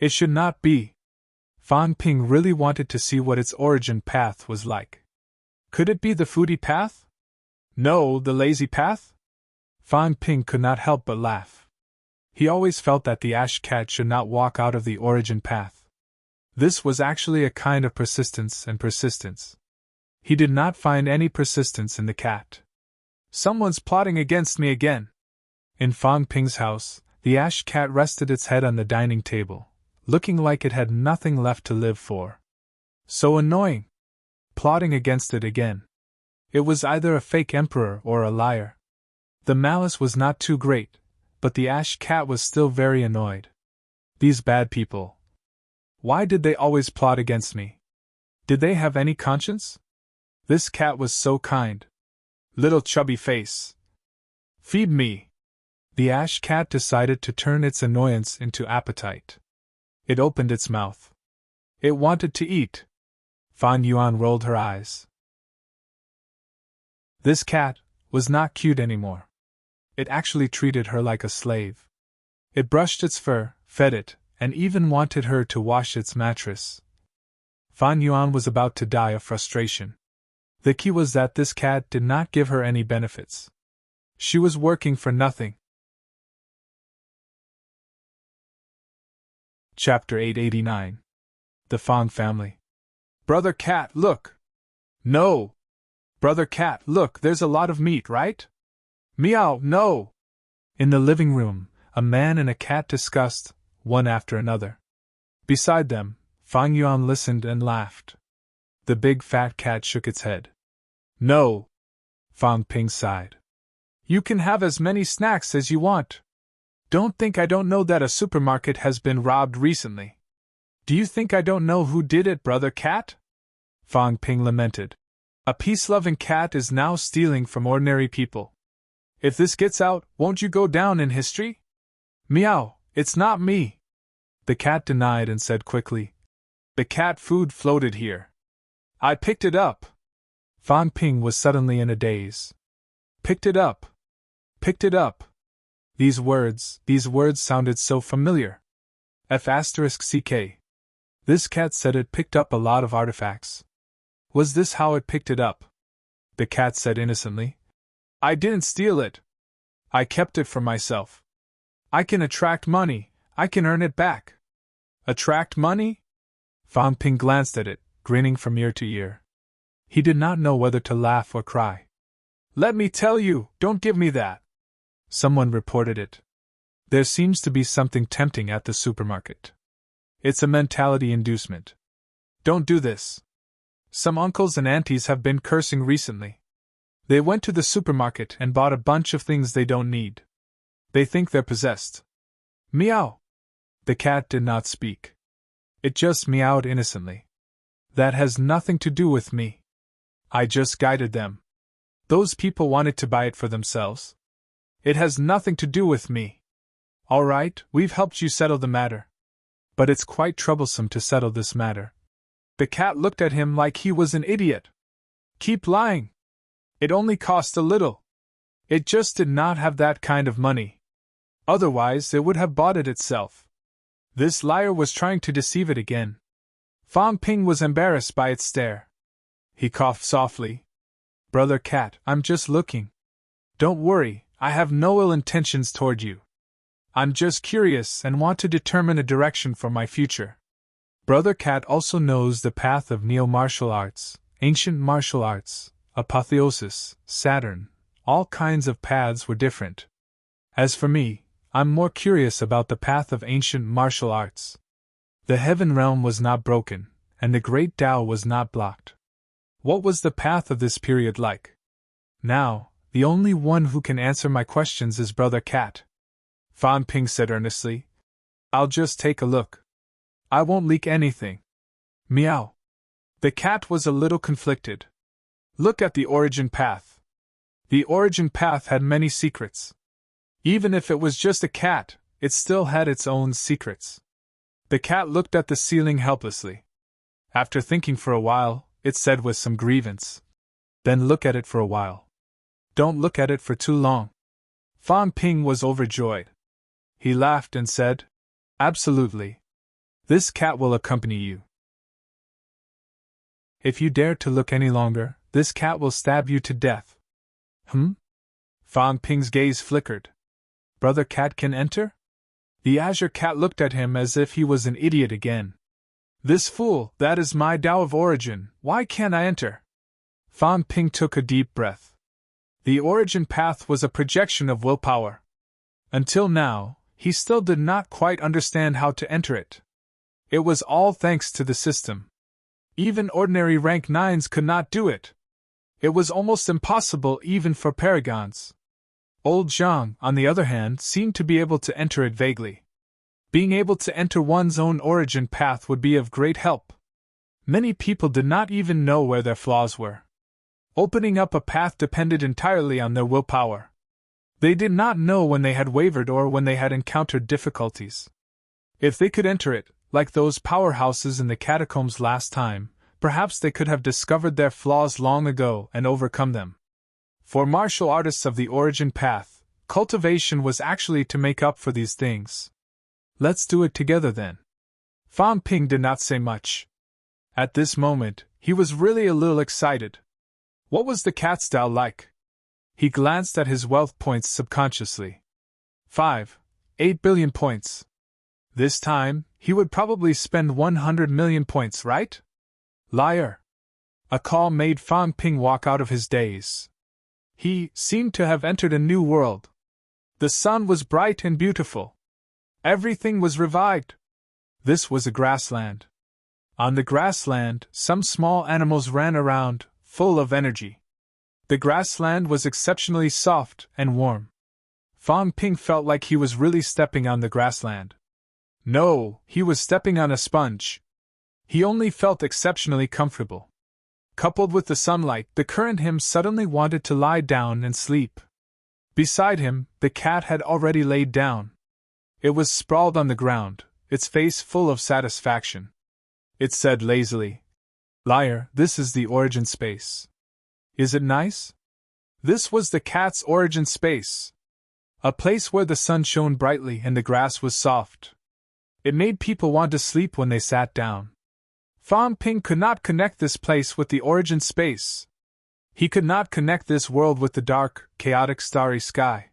It should not be. Fang Ping really wanted to see what its origin path was like. Could it be the foodie path? No, the lazy path? Fang Ping could not help but laugh. He always felt that the ash cat should not walk out of the origin path. This was actually a kind of persistence and persistence. He did not find any persistence in the cat. Someone's plotting against me again. In Fang Ping's house, the ash cat rested its head on the dining table, looking like it had nothing left to live for. So annoying! Plotting against it again. It was either a fake emperor or a liar. The malice was not too great, but the ash cat was still very annoyed. These bad people. Why did they always plot against me? Did they have any conscience? This cat was so kind. Little chubby face. Feed me. The ash cat decided to turn its annoyance into appetite. It opened its mouth. It wanted to eat. Fan Yuan rolled her eyes. This cat was not cute anymore. It actually treated her like a slave. It brushed its fur, fed it, and even wanted her to wash its mattress. Fan Yuan was about to die of frustration. The key was that this cat did not give her any benefits. She was working for nothing. Chapter 889. The Fang Family. Brother Cat, look! No! Brother Cat, look, there's a lot of meat, right? Meow, no! In the living room, a man and a cat discussed, one after another. Beside them, Fang Yuan listened and laughed. The big fat cat shook its head. No! Fang Ping sighed. You can have as many snacks as you want. Don't think I don't know that a supermarket has been robbed recently. Do you think I don't know who did it, Brother Cat? Fang Ping lamented. A peace-loving cat is now stealing from ordinary people. If this gets out, won't you go down in history? Meow, it's not me. The cat denied and said quickly. The cat food floated here. I picked it up. Fang Ping was suddenly in a daze. Picked it up. Picked it up. These words sounded so familiar. F***CK. This cat said it picked up a lot of artifacts. Was this how it picked it up? The cat said innocently. I didn't steal it. I kept it for myself. I can attract money, I can earn it back. Attract money? Fang Ping glanced at it, grinning from ear to ear. He did not know whether to laugh or cry. "Let me tell you, don't give me that," someone reported it. "There seems to be something tempting at the supermarket. It's a mentality inducement. Don't do this. Some uncles and aunties have been cursing recently. They went to the supermarket and bought a bunch of things they don't need. They think they're possessed." Meow. The cat did not speak. It just meowed innocently. "That has nothing to do with me. I just guided them. Those people wanted to buy it for themselves. It has nothing to do with me. All right, we've helped you settle the matter. But it's quite troublesome to settle this matter." The cat looked at him like he was an idiot. "Keep lying. It only cost a little. It just did not have that kind of money. Otherwise, it would have bought it itself." This liar was trying to deceive it again. Fang Ping was embarrassed by its stare. He coughed softly. "Brother Cat, I'm just looking. Don't worry, I have no ill intentions toward you. I'm just curious and want to determine a direction for my future." Brother Cat also knows the path of neo-martial arts, ancient martial arts, apotheosis, Saturn. All kinds of paths were different. As for me, I'm more curious about the path of ancient martial arts. The heaven realm was not broken, and the great Tao was not blocked. What was the path of this period like? Now, the only one who can answer my questions is Brother Cat. Fan Ping said earnestly. "I'll just take a look. I won't leak anything." Meow. The cat was a little conflicted. Look at the origin path. The origin path had many secrets. Even if it was just a cat, it still had its own secrets. The cat looked at the ceiling helplessly. After thinking for a while, it said with some grievance, "Then look at it for a while. Don't look at it for too long." Fan Ping was overjoyed. He laughed and said, "Absolutely. This cat will accompany you. If you dare to look any longer, this cat will stab you to death." Fan Ping's gaze flickered. "Brother Cat can enter?" The Azure Cat looked at him as if he was an idiot again. "This fool, that is my Tao of origin, why can't I enter?" Fan Ping took a deep breath. The origin path was a projection of willpower. Until now, he still did not quite understand how to enter it. It was all thanks to the system. Even ordinary rank 9s could not do it. It was almost impossible even for paragons. Old Zhang, on the other hand, seemed to be able to enter it vaguely. Being able to enter one's own origin path would be of great help. Many people did not even know where their flaws were. Opening up a path depended entirely on their willpower. They did not know when they had wavered or when they had encountered difficulties. If they could enter it, like those powerhouses in the catacombs last time, perhaps they could have discovered their flaws long ago and overcome them. For martial artists of the origin path, cultivation was actually to make up for these things. "Let's do it together then." Fan Ping did not say much. At this moment, he was really a little excited. What was the cat's style like? He glanced at his wealth points subconsciously. 8 billion points. This time, he would probably spend 100 million points, right? Liar. A call made Fan Ping walk out of his daze. He seemed to have entered a new world. The sun was bright and beautiful. Everything was revived. This was a grassland. On the grassland, some small animals ran around, full of energy. The grassland was exceptionally soft and warm. Fan Ping felt like he was really stepping on the grassland. No, he was stepping on a sponge. He only felt exceptionally comfortable. Coupled with the sunlight, the current him suddenly wanted to lie down and sleep. Beside him, the cat had already laid down. It was sprawled on the ground, its face full of satisfaction. It said lazily, "Liar, this is the origin space. Is it nice?" This was the cat's origin space. A place where the sun shone brightly and the grass was soft. It made people want to sleep when they sat down. Fan Ping could not connect this place with the origin space. He could not connect this world with the dark, chaotic starry sky.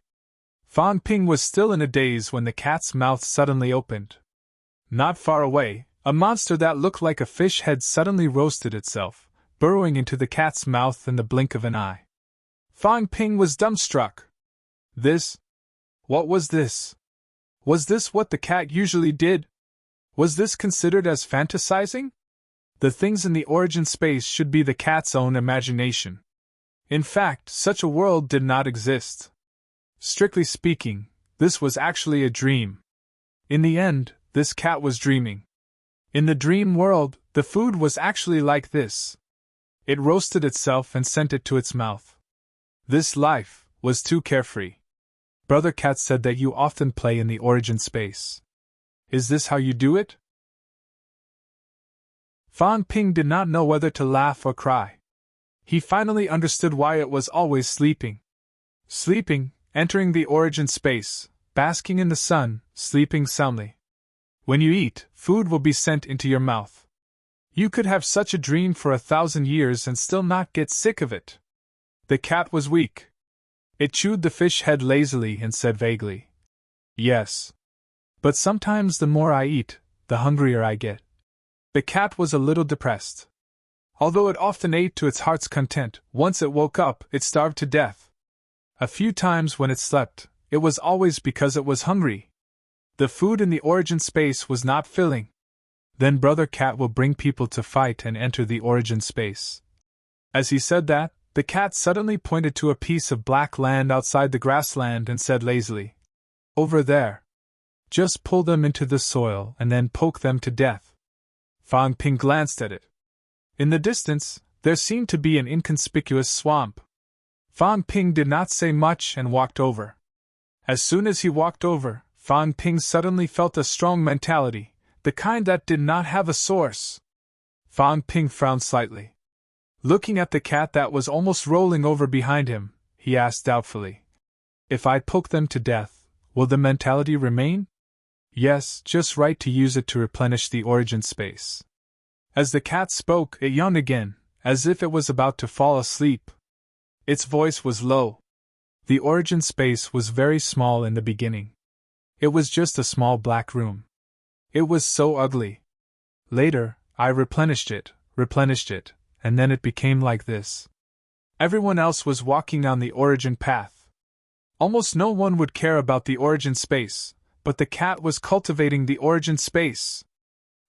Fan Ping was still in a daze when the cat's mouth suddenly opened. Not far away, a monster that looked like a fish had suddenly roasted itself, burrowing into the cat's mouth in the blink of an eye. Fang Ping was dumbstruck. What was this? Was this what the cat usually did? Was this considered as fantasizing? The things in the origin space should be the cat's own imagination. In fact, such a world did not exist. Strictly speaking, this was actually a dream. In the end, this cat was dreaming. In the dream world, the food was actually like this. It roasted itself and sent it to its mouth. This life was too carefree. Brother Cat said that you often play in the origin space. Is this how you do it? Fang Ping did not know whether to laugh or cry. He finally understood why it was always sleeping. Sleeping, entering the origin space, basking in the sun, sleeping soundly. When you eat, food will be sent into your mouth. You could have such a dream for 1,000 years and still not get sick of it. The cat was weak. It chewed the fish head lazily and said vaguely, "Yes. But sometimes the more I eat, the hungrier I get." The cat was a little depressed. Although it often ate to its heart's content, once it woke up, it starved to death. A few times when it slept, it was always because it was hungry. The food in the origin space was not filling. Then Brother Cat will bring people to fight and enter the origin space. As he said that, the cat suddenly pointed to a piece of black land outside the grassland and said lazily, "Over there. Just pull them into the soil and then poke them to death." Fang Ping glanced at it. In the distance, there seemed to be an inconspicuous swamp. Fang Ping did not say much and walked over. As soon as he walked over, Fang Ping suddenly felt a strong mentality, the kind that did not have a source. Fang Ping frowned slightly. Looking at the cat that was almost rolling over behind him, he asked doubtfully, "If I poke them to death, will the mentality remain?" "Yes, just right to use it to replenish the origin space." As the cat spoke, it yawned again, as if it was about to fall asleep. Its voice was low. The origin space was very small in the beginning. It was just a small black room. It was so ugly. Later, I replenished it, and then it became like this. Everyone else was walking on the origin path. Almost no one would care about the origin space, but the cat was cultivating the origin space.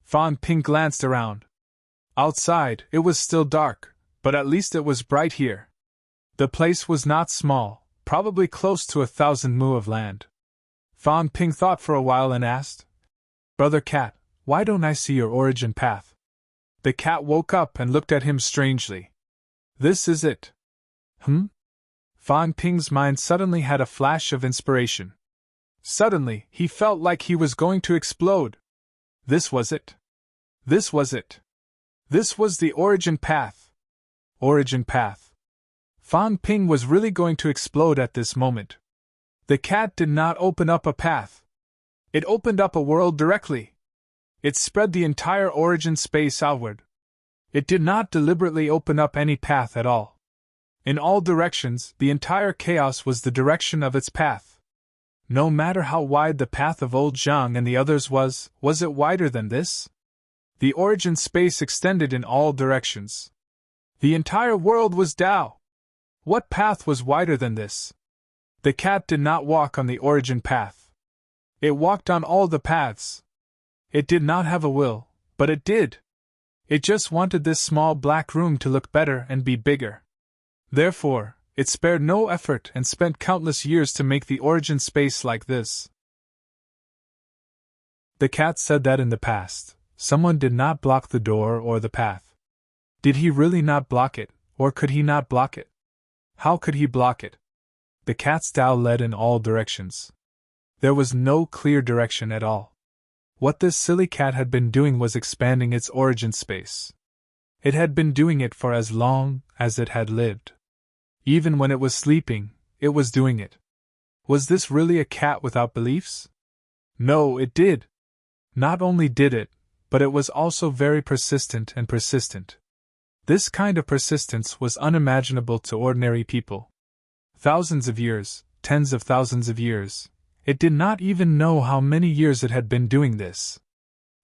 Fang Ping glanced around. Outside, it was still dark, but at least it was bright here. The place was not small, probably close to 1,000 mu of land. Fang Ping thought for a while and asked, "Brother Cat, why don't I see your origin path?" The cat woke up and looked at him strangely. "This is it." Fang Ping's mind suddenly had a flash of inspiration. Suddenly, he felt like he was going to explode. This was it. This was it. This was the origin path. Origin path. Fang Ping was really going to explode at this moment. The cat did not open up a path. It opened up a world directly. It spread the entire origin space outward. It did not deliberately open up any path at all. In all directions, the entire chaos was the direction of its path. No matter how wide the path of old Zhang and the others was it wider than this? The origin space extended in all directions. The entire world was Tao. What path was wider than this? The cat did not walk on the origin path. It walked on all the paths. It did not have a will, but it did. It just wanted this small black room to look better and be bigger. Therefore, it spared no effort and spent countless years to make the origin space like this. The cat said that in the past, someone did not block the door or the path. Did he really not block it, or could he not block it? How could he block it? The cat's Tao led in all directions. There was no clear direction at all. What this silly cat had been doing was expanding its origin space. It had been doing it for as long as it had lived. Even when it was sleeping, it was doing it. Was this really a cat without beliefs? No, it did. Not only did it, but it was also very persistent and persistent. This kind of persistence was unimaginable to ordinary people. Thousands of years, tens of thousands of years, it did not even know how many years it had been doing this.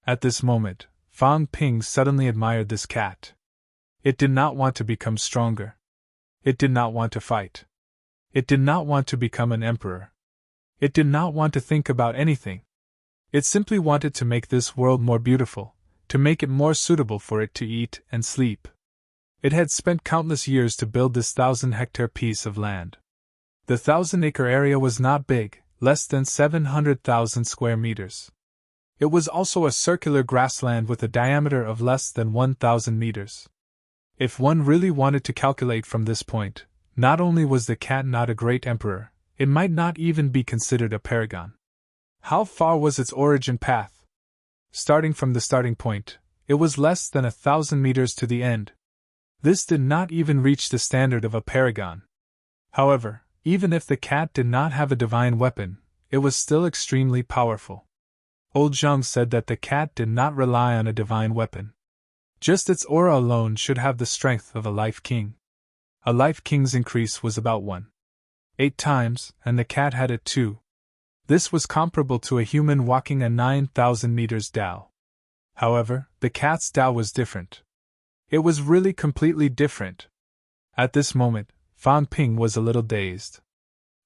At this moment, Fang Ping suddenly admired this cat. It did not want to become stronger. It did not want to fight. It did not want to become an emperor. It did not want to think about anything. It simply wanted to make this world more beautiful, to make it more suitable for it to eat and sleep. It had spent countless years to build this 1,000-hectare piece of land. The 1,000-acre area was not big, less than 700,000 square meters. It was also a circular grassland with a diameter of less than 1,000 meters. If one really wanted to calculate from this point, not only was the cat not a great emperor, it might not even be considered a paragon. How far was its origin path? Starting from the starting point, it was less than 1,000 meters to the end. This did not even reach the standard of a paragon. However, even if the cat did not have a divine weapon, it was still extremely powerful. Old Zhang said that the cat did not rely on a divine weapon. Just its aura alone should have the strength of a life king. A life king's increase was about 1.8 times, and the cat had it too. This was comparable to a human walking a 9,000 meters Tao. However, the cat's Tao was different. It was really completely different. At this moment, Fan Ping was a little dazed.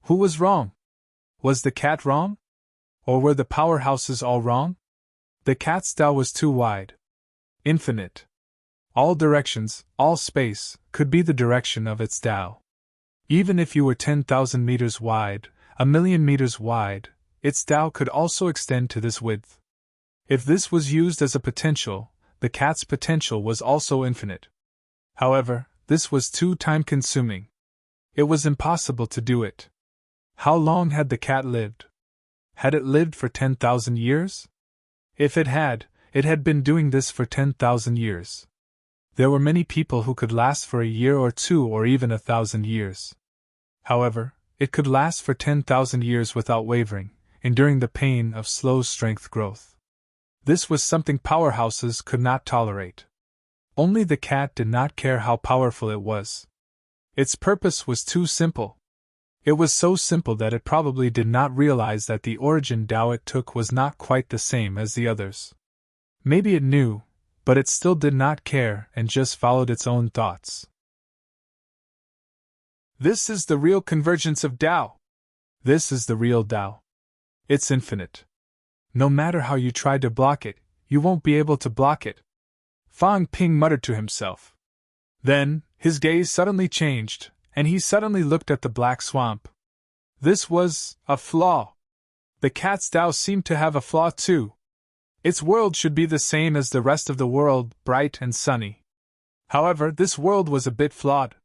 Who was wrong? Was the cat wrong? Or were the powerhouses all wrong? The cat's Tao was too wide. Infinite. All directions, all space, could be the direction of its Tao. Even if you were 10,000 meters wide, 1,000,000 meters wide, its Tao could also extend to this width. If this was used as a potential, the cat's potential was also infinite. However, this was too time-consuming. It was impossible to do it. How long had the cat lived? Had it lived for 10,000 years? If it had been doing this for 10,000 years. There were many people who could last for a year or two or even 1,000 years. However, it could last for 10,000 years without wavering, enduring the pain of slow strength growth. This was something powerhouses could not tolerate. Only the cat did not care how powerful it was. Its purpose was too simple. It was so simple that it probably did not realize that the origin Tao it took was not quite the same as the others. Maybe it knew, but it still did not care and just followed its own thoughts. This is the real convergence of Tao. This is the real Tao. It's infinite. No matter how you try to block it, you won't be able to block it. Fan Ping muttered to himself. Then, his gaze suddenly changed, and he suddenly looked at the black swamp. This was a flaw. The cat's Tao seemed to have a flaw too. Its world should be the same as the rest of the world, bright and sunny. However, this world was a bit flawed.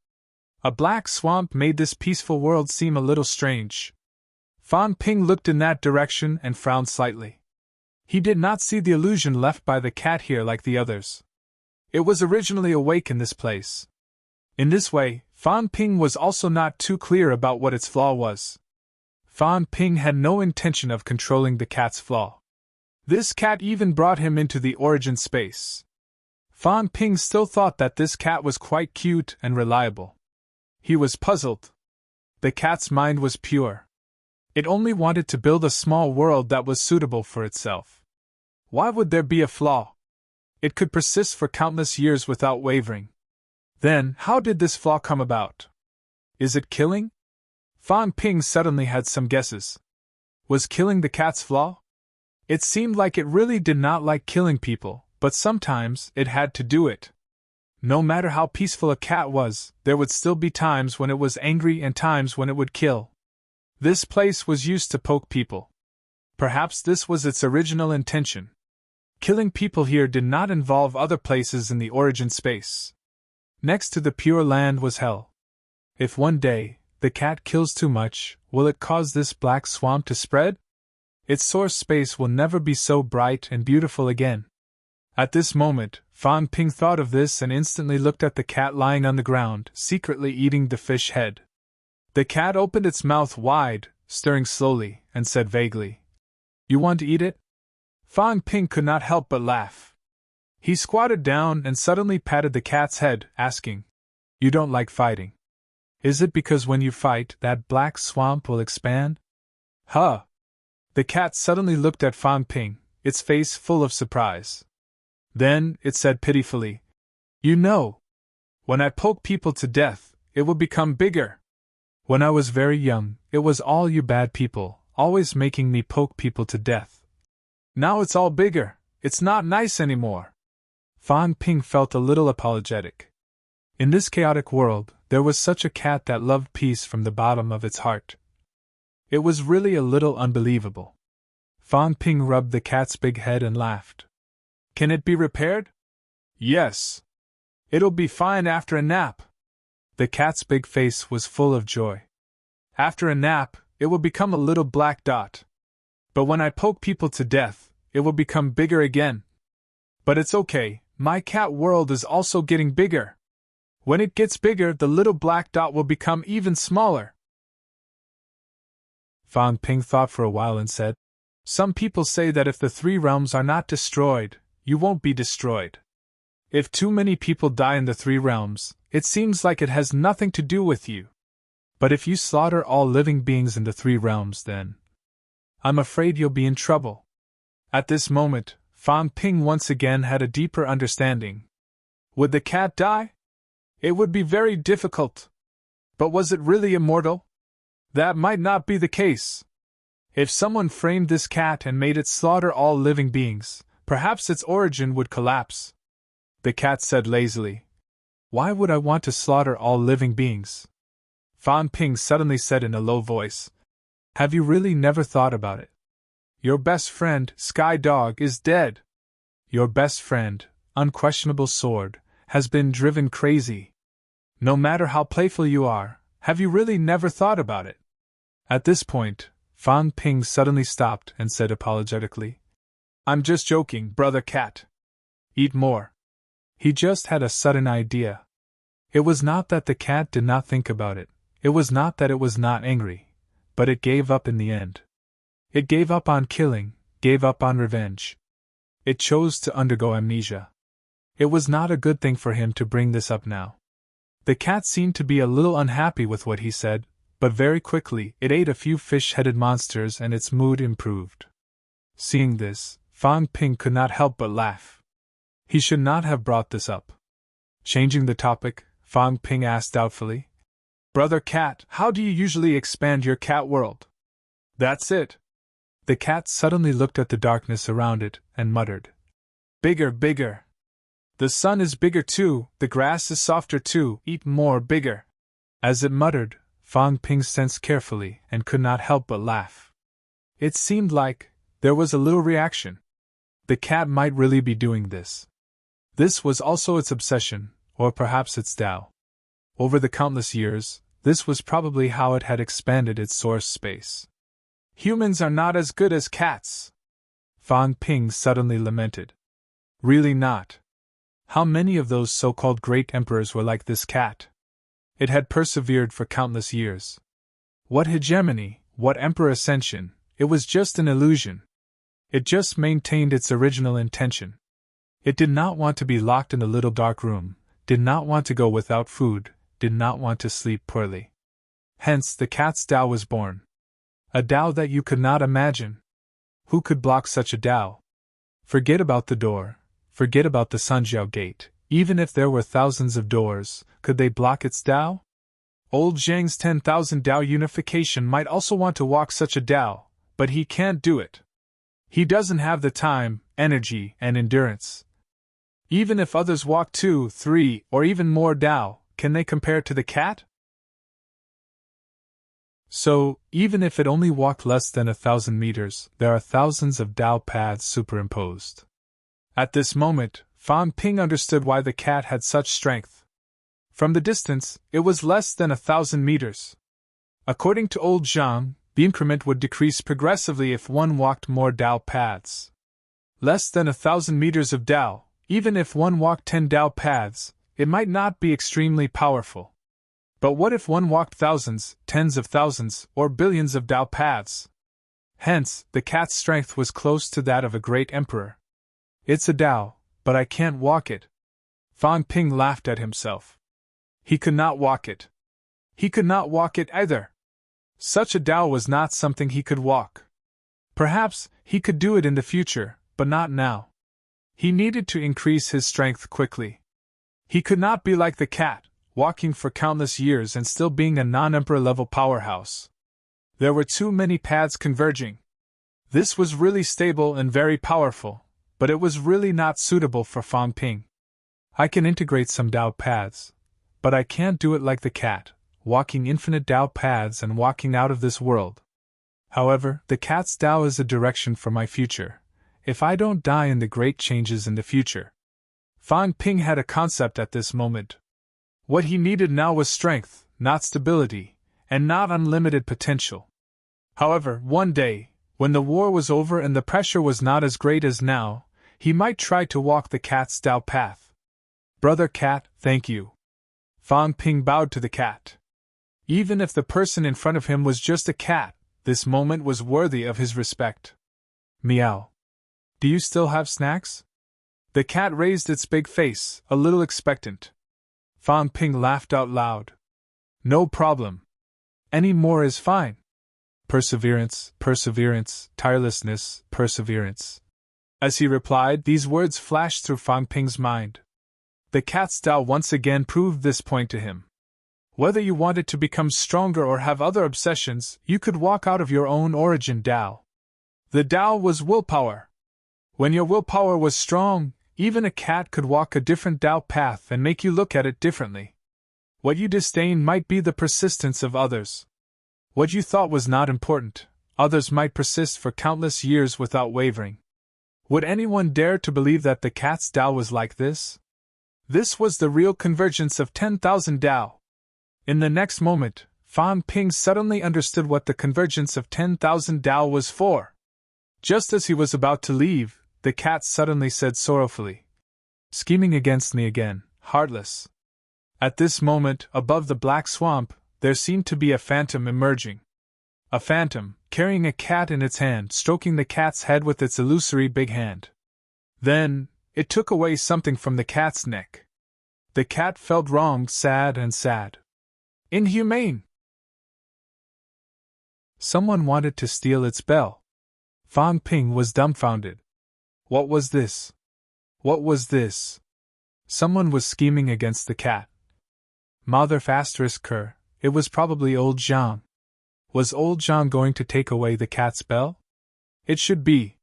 A black swamp made this peaceful world seem a little strange. Fan Ping looked in that direction and frowned slightly. He did not see the illusion left by the cat here like the others. It was originally awake in this place. In this way, Fan Ping was also not too clear about what its flaw was. Fan Ping had no intention of controlling the cat's flaw. This cat even brought him into the origin space. Fan Ping still thought that this cat was quite cute and reliable. He was puzzled. The cat's mind was pure. It only wanted to build a small world that was suitable for itself. Why would there be a flaw? It could persist for countless years without wavering. Then, how did this flaw come about? Is it killing? Fan Ping suddenly had some guesses. Was killing the cat's flaw? It seemed like it really did not like killing people, but sometimes it had to do it. No matter how peaceful a cat was, there would still be times when it was angry and times when it would kill. This place was used to poke people. Perhaps this was its original intention. Killing people here did not involve other places in the origin space. Next to the Pure Land was hell. If one day, the cat kills too much, will it cause this black swamp to spread? Its source space will never be so bright and beautiful again. At this moment, Fan Ping thought of this and instantly looked at the cat lying on the ground, secretly eating the fish head. The cat opened its mouth wide, stirring slowly, and said vaguely, "You want to eat it?" Fan Ping could not help but laugh. He squatted down and suddenly patted the cat's head, asking, "You don't like fighting. Is it because when you fight, that black swamp will expand?" Huh! The cat suddenly looked at Fan Ping, its face full of surprise. Then, it said pitifully, "You know, When I poke people to death, it will become bigger. When I was very young, it was all you bad people, always making me poke people to death. Now it's all bigger, it's not nice anymore. Fan Ping felt a little apologetic. In this chaotic world, there was such a cat that loved peace from the bottom of its heart. It was really a little unbelievable. Fan Ping rubbed the cat's big head and laughed. Can it be repaired? Yes. It'll be fine after a nap. The cat's big face was full of joy. After a nap, it will become a little black dot. But when I poke people to death, it will become bigger again. But it's okay, my cat world is also getting bigger. When it gets bigger, the little black dot will become even smaller. Fan Ping thought for a while and said, Some people say that if the three realms are not destroyed, you won't be destroyed. If too many people die in the three realms, it seems like it has nothing to do with you. But if you slaughter all living beings in the three realms, then I'm afraid you'll be in trouble. At this moment, Fan Ping once again had a deeper understanding. Would the cat die? It would be very difficult. But was it really immortal? That might not be the case. If someone framed this cat and made it slaughter all living beings, perhaps its origin would collapse. The cat said lazily. Why would I want to slaughter all living beings? Fan Ping suddenly said in a low voice. Have you really never thought about it? Your best friend, Sky Dog, is dead. Your best friend, Unquestionable Sword, has been driven crazy. No matter how playful you are, have you really never thought about it? At this point, Fan Ping suddenly stopped and said apologetically. I'm just joking, brother cat. Eat more. He just had a sudden idea. It was not that the cat did not think about it, it was not that it was not angry, but it gave up in the end. It gave up on killing, gave up on revenge. It chose to undergo amnesia. It was not a good thing for him to bring this up now. The cat seemed to be a little unhappy with what he said, but very quickly it ate a few fish-headed monsters and its mood improved. Seeing this, Fan Ping could not help but laugh. He should not have brought this up. Changing the topic, Fan Ping asked doubtfully. Brother cat, how do you usually expand your cat world? That's it. The cat suddenly looked at the darkness around it and muttered. Bigger, bigger. The sun is bigger too, the grass is softer too, eat more, bigger. As it muttered, Fan Ping sensed carefully and could not help but laugh. It seemed like there was a little reaction. The cat might really be doing this. This was also its obsession, or perhaps its Tao. Over the countless years, this was probably how it had expanded its source space. Humans are not as good as cats. Fan Ping suddenly lamented. Really not. How many of those so-called great emperors were like this cat? It had persevered for countless years. What hegemony, what emperor ascension, it was just an illusion. It just maintained its original intention. It did not want to be locked in a little dark room, did not want to go without food, did not want to sleep poorly. Hence the cat's Tao was born. A Tao that you could not imagine. Who could block such a Tao? Forget about the door, forget about the Sunjiao gate, even if there were thousands of doors, could they block its Tao? Old Zhang's 10,000 Tao unification might also want to walk such a Tao, but he can't do it. He doesn't have the time, energy, and endurance. Even if others walk 2, 3, or even more Tao, can they compare to the cat? So, even if it only walked less than 1,000 meters, there are thousands of Tao paths superimposed. At this moment, Fan Ping understood why the cat had such strength. From the distance, it was less than 1,000 meters. According to old Zhang, the increment would decrease progressively if one walked more Tao paths. Less than 1,000 meters of Tao, even if one walked 10 Tao paths, it might not be extremely powerful. But what if one walked thousands, tens of thousands, or billions of Tao paths? Hence, the cat's strength was close to that of a great emperor. It's a Tao, but I can't walk it. Fan Ping laughed at himself. He could not walk it. He could not walk it either. Such a Tao was not something he could walk. Perhaps he could do it in the future, but not now. He needed to increase his strength quickly. He could not be like the cat, walking for countless years and still being a non-emperor level powerhouse. There were too many paths converging. This was really stable and very powerful, but it was really not suitable for Fang Ping. I can integrate some Dao paths, but I can't do it like the cat, walking infinite Dao paths and walking out of this world. However, the cat's Dao is a direction for my future, if I don't die in the great changes in the future. Fang Ping had a concept at this moment. What he needed now was strength, not stability, and not unlimited potential. However, one day, when the war was over and the pressure was not as great as now, he might try to walk the cat's Dao path. Brother Cat, thank you. Fang Ping bowed to the cat. Even if the person in front of him was just a cat, this moment was worthy of his respect. Meow. Do you still have snacks? The cat raised its big face, a little expectant. Fang Ping laughed out loud. No problem. Any more is fine. Perseverance, perseverance, tirelessness, perseverance. As he replied, these words flashed through Fang Ping's mind. The cat's Dao once again proved this point to him. Whether you wanted to become stronger or have other obsessions, you could walk out of your own origin Dao. The Dao was willpower. When your willpower was strong, even a cat could walk a different Dao path and make you look at it differently. What you disdained might be the persistence of others. What you thought was not important, others might persist for countless years without wavering. Would anyone dare to believe that the cat's Dao was like this? This was the real convergence of 10,000 Dao. In the next moment, Fang Ping suddenly understood what the convergence of 10,000 Dao was for. Just as he was about to leave, the cat suddenly said sorrowfully, "Scheming against me again, heartless." At this moment, above the black swamp, there seemed to be a phantom emerging. A phantom, carrying a cat in its hand, stroking the cat's head with its illusory big hand. Then, it took away something from the cat's neck. The cat felt wronged, sad and sad. Inhumane! Someone wanted to steal its bell. Fang Ping was dumbfounded. What was this? What was this? Someone was scheming against the cat. Mother ***, it was probably old Zhang. Was old Zhang going to take away the cat's bell? It should be.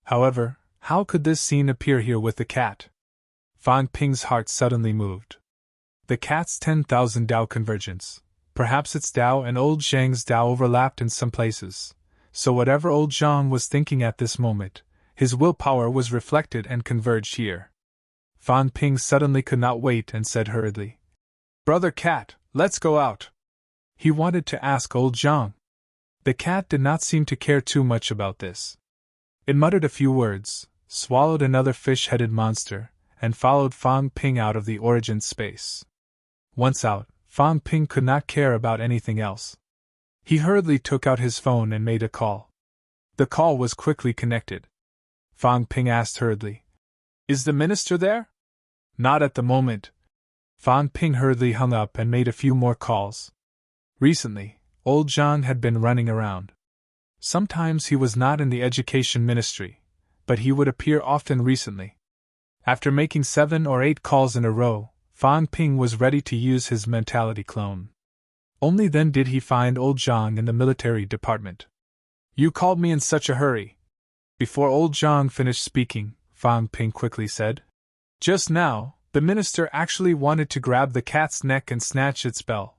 However, how could this scene appear here with the cat? Fang Ping's heart suddenly moved. The cat's 10,000 Dao convergence. Perhaps its Dao and old Zhang's Dao overlapped in some places. So whatever old Zhang was thinking at this moment, his willpower was reflected and converged here. Fang Ping suddenly could not wait and said hurriedly, "Brother Cat, let's go out." He wanted to ask old Zhang. The cat did not seem to care too much about this. It muttered a few words, swallowed another fish-headed monster, and followed Fang Ping out of the origin space. Once out, Fang Ping could not care about anything else. He hurriedly took out his phone and made a call. The call was quickly connected. Fang Ping asked hurriedly, "Is the minister there?" "Not at the moment." Fang Ping hurriedly hung up and made a few more calls. Recently, old Zhang had been running around. Sometimes he was not in the education ministry, but he would appear often recently. After making 7 or 8 calls in a row, Fang Ping was ready to use his mentality clone. Only then did he find old Zhang in the military department. "You called me in such a hurry." Before old Zhang finished speaking, Fang Ping quickly said, "Just now, the minister actually wanted to grab the cat's neck and snatch its bell.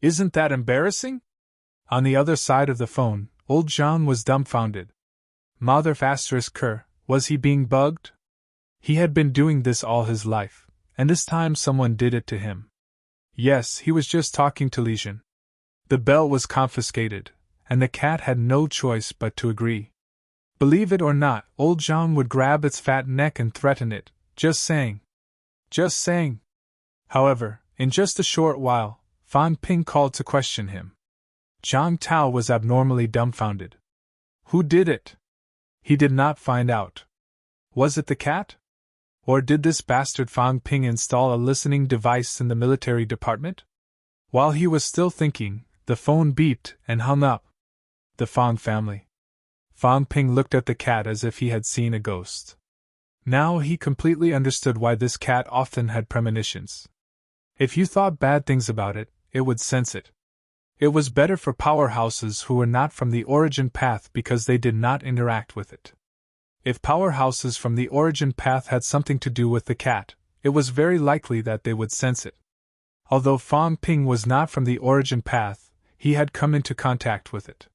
Isn't that embarrassing?" On the other side of the phone, old Zhang was dumbfounded. Mother ***, was he being bugged? He had been doing this all his life, and this time someone did it to him. Yes, he was just talking to Lijian. The bell was confiscated, and the cat had no choice but to agree. Believe it or not, old Zhang would grab its fat neck and threaten it, just saying. Just saying. However, in just a short while, Fang Ping called to question him. Zhang Tao was abnormally dumbfounded. Who did it? He did not find out. Was it the cat? Or did this bastard Fang Ping install a listening device in the military department? While he was still thinking, the phone beeped and hung up. The Fang family. Fang Ping looked at the cat as if he had seen a ghost. Now he completely understood why this cat often had premonitions. If you thought bad things about it, it would sense it. It was better for powerhouses who were not from the origin path because they did not interact with it. If powerhouses from the origin path had something to do with the cat, it was very likely that they would sense it. Although Fang Ping was not from the origin path, he had come into contact with it.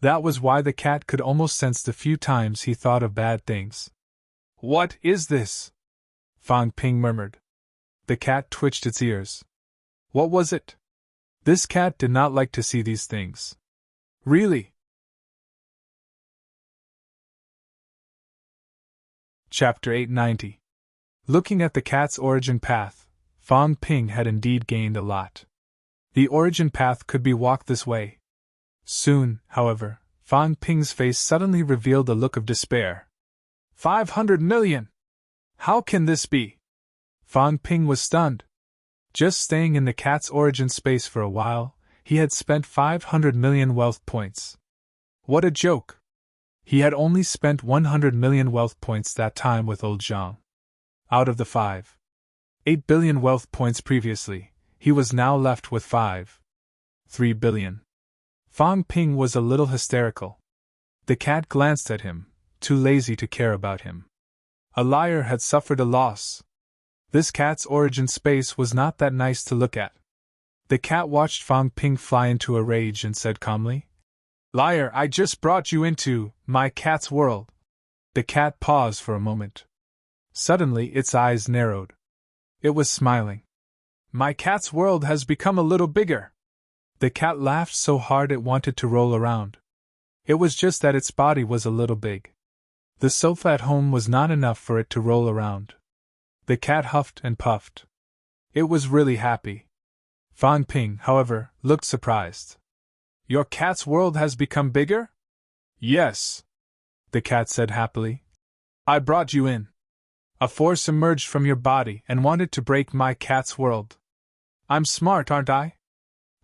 That was why the cat could almost sense the few times he thought of bad things. "What is this?" Fang Ping murmured. The cat twitched its ears. What was it? This cat did not like to see these things. Really? Chapter 890. Looking at the cat's origin path, Fang Ping had indeed gained a lot. The origin path could be walked this way. Soon, however, Fang Ping's face suddenly revealed a look of despair. 500 million! How can this be? Fang Ping was stunned. Just staying in the cat's origin space for a while, he had spent 500 million wealth points. What a joke! He had only spent 100 million wealth points that time with old Zhang. Out of the 5.8 billion wealth points previously, he was now left with 5.3 billion. Fang Ping was a little hysterical. The cat glanced at him, too lazy to care about him. A liar had suffered a loss. This cat's origin space was not that nice to look at. The cat watched Fang Ping fly into a rage and said calmly, "Liar, I just brought you into my cat's world." The cat paused for a moment. Suddenly its eyes narrowed. It was smiling. "My cat's world has become a little bigger." The cat laughed so hard it wanted to roll around. It was just that its body was a little big. The sofa at home was not enough for it to roll around. The cat huffed and puffed. It was really happy. Fang Ping, however, looked surprised. "Your cat's world has become bigger?" "Yes," the cat said happily. "I brought you in. A force emerged from your body and wanted to break my cat's world. I'm smart, aren't I?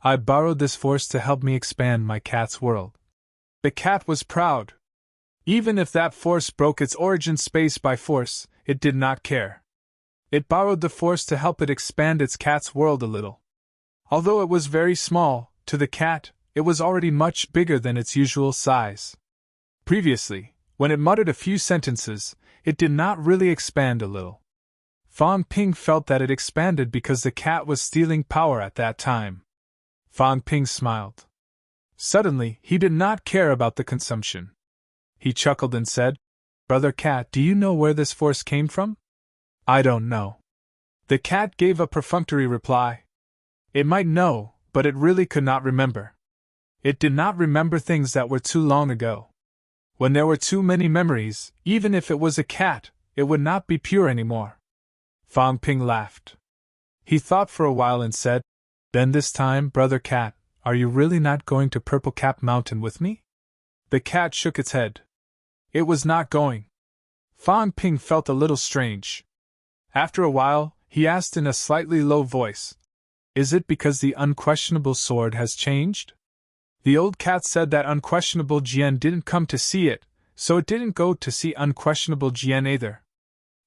I borrowed this force to help me expand my cat's world." The cat was proud. Even if that force broke its origin space by force, it did not care. It borrowed the force to help it expand its cat's world a little. Although it was very small, to the cat, it was already much bigger than its usual size. Previously, when it muttered a few sentences, it did not really expand a little. Fang Ping felt that it expanded because the cat was stealing power at that time. Fang Ping smiled. Suddenly, he did not care about the consumption. He chuckled and said, "Brother Cat, do you know where this force came from?" "I don't know." The cat gave a perfunctory reply. It might know, but it really could not remember. It did not remember things that were too long ago. When there were too many memories, even if it was a cat, it would not be pure anymore. Fang Ping laughed. He thought for a while and said, "Then this time, Brother Cat, are you really not going to Purple Cap Mountain with me?" The cat shook its head. It was not going. Fang Ping felt a little strange. After a while, he asked in a slightly low voice, "Is it because the unquestionable sword has changed?" The old cat said that unquestionable Jian didn't come to see it, so it didn't go to see unquestionable Jian either.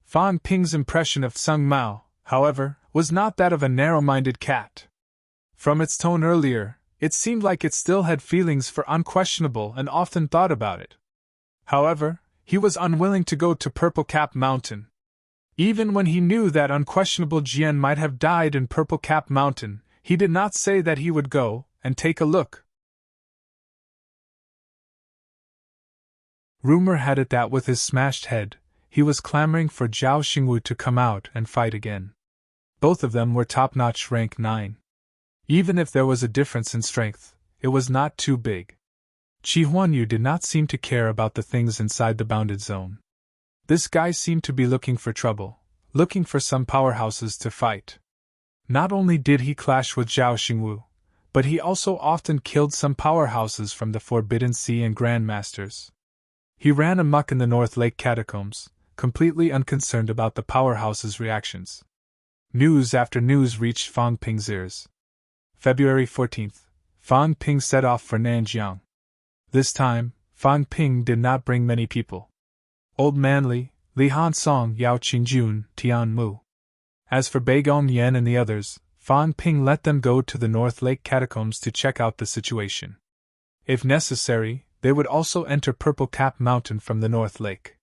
Fang Ping's impression of Sung Mao, however, was not that of a narrow-minded cat. From its tone earlier, it seemed like it still had feelings for unquestionable and often thought about it. However, he was unwilling to go to Purple Cap Mountain. Even when he knew that unquestionable Jian might have died in Purple Cap Mountain, he did not say that he would go and take a look. Rumor had it that with his smashed head, he was clamoring for Zhao Xingwu to come out and fight again. Both of them were top-notch rank 9. Even if there was a difference in strength, it was not too big. Qi Huanyu did not seem to care about the things inside the bounded zone. This guy seemed to be looking for trouble, looking for some powerhouses to fight. Not only did he clash with Zhao Xingwu, but he also often killed some powerhouses from the Forbidden Sea and Grandmasters. He ran amok in the North Lake catacombs, completely unconcerned about the powerhouses' reactions. News after news reached Fang Ping's ears. February 14th, Fang Ping set off for Nanjiang. This time, Fang Ping did not bring many people. Old Man Li, Li Han Song, Yao Qingjun, Tian Mu. As for Bai Gong Yan and the others, Fan Ping let them go to the North Lake Catacombs to check out the situation. If necessary, they would also enter Purple Cap Mountain from the North Lake.